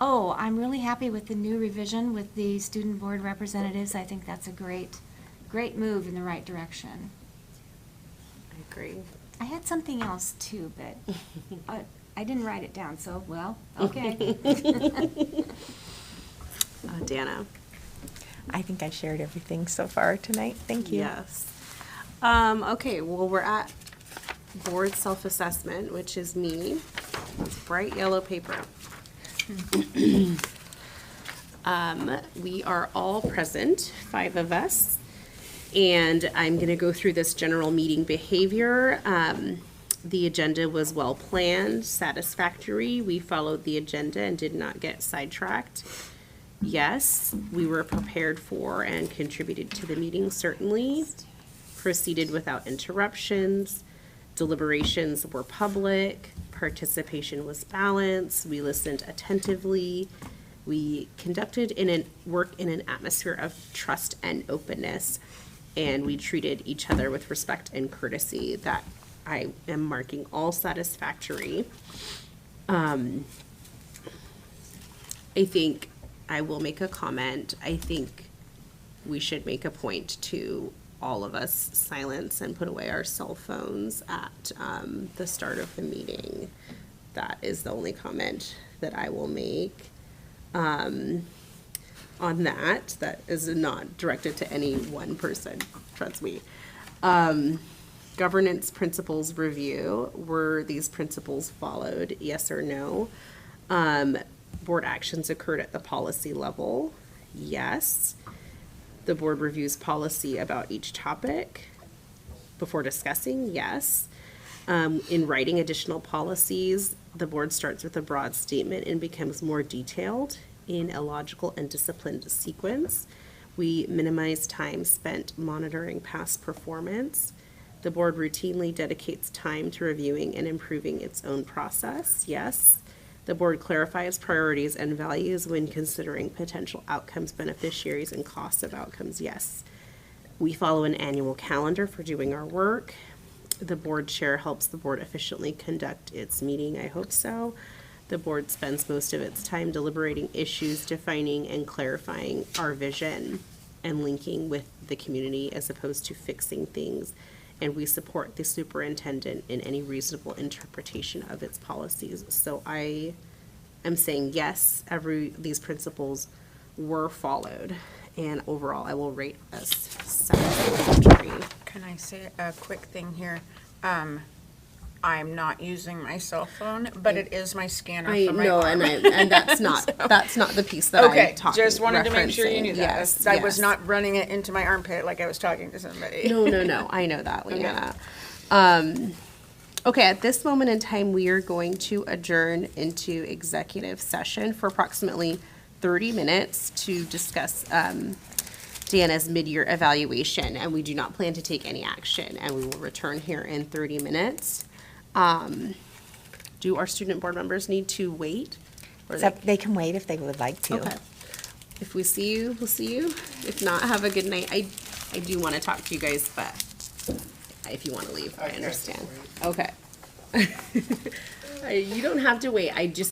N: Oh, I'm really happy with the new revision with the student board representatives. I think that's a great move in the right direction.
A: I agree.
N: I had something else too, but I didn't write it down, so, well, okay.
A: Dana?
F: I think I shared everything so far tonight. Thank you.
A: Yes. Okay, well, we're at board self-assessment, which is me. It's bright yellow paper. We are all present, 5 of us, and I'm going to go through this general meeting behavior. The agenda was well-planned, satisfactory. We followed the agenda and did not get sidetracked. Yes, we were prepared for and contributed to the meeting, certainly. Proceeded without interruptions. Deliberations were public. Participation was balanced. We listened attentively. We conducted work in an atmosphere of trust and openness, and we treated each other with respect and courtesy. That I am marking all satisfactory. I think I will make a comment. I think we should make a point to all of us silence and put away our cell phones at the start of the meeting. That is the only comment that I will make on that. That is not directed to any one person, trust me. Governance principles review, were these principles followed, yes or no? Board actions occurred at the policy level, yes. The board reviews policy about each topic before discussing, yes. In writing additional policies, the board starts with a broad statement and becomes more detailed in a logical and disciplined sequence. We minimize time spent monitoring past performance. The board routinely dedicates time to reviewing and improving its own process, yes. The board clarifies priorities and values when considering potential outcomes, beneficiaries, and costs of outcomes, yes. We follow an annual calendar for doing our work. The board chair helps the board efficiently conduct its meeting, I hope so. The board spends most of its time deliberating issues, defining and clarifying our vision, and linking with the community as opposed to fixing things. And we support the superintendent in any reasonable interpretation of its policies. So I am saying yes, these principles were followed. And overall, I will rate us 7.3.
P: Can I say a quick thing here? I'm not using my cell phone, but it is my scanner
A: I
P: for my
A: know,
P: arm.
A: and that's not that's not the piece that
P: Okay,
A: I'm talking.
P: just wanted to make sure you
A: referencing.
P: knew that.
A: Yes,
P: I was
A: yes.
P: not running it into my armpit like I was talking to somebody.
A: No, I know that, Leanna. Okay, at this moment in time, we are going to adjourn into executive session for approximately 30 minutes to discuss Deanna's mid-year evaluation, and we do not plan to take any action, and we will return here in 30 minutes. Do our student board members need to wait? Or
F: They can wait if they would like to.
A: Okay. If we see you, we'll see you. If not, have a good night. I do want to talk to you guys, but if you want to leave, I understand. Okay. You don't have to wait. I just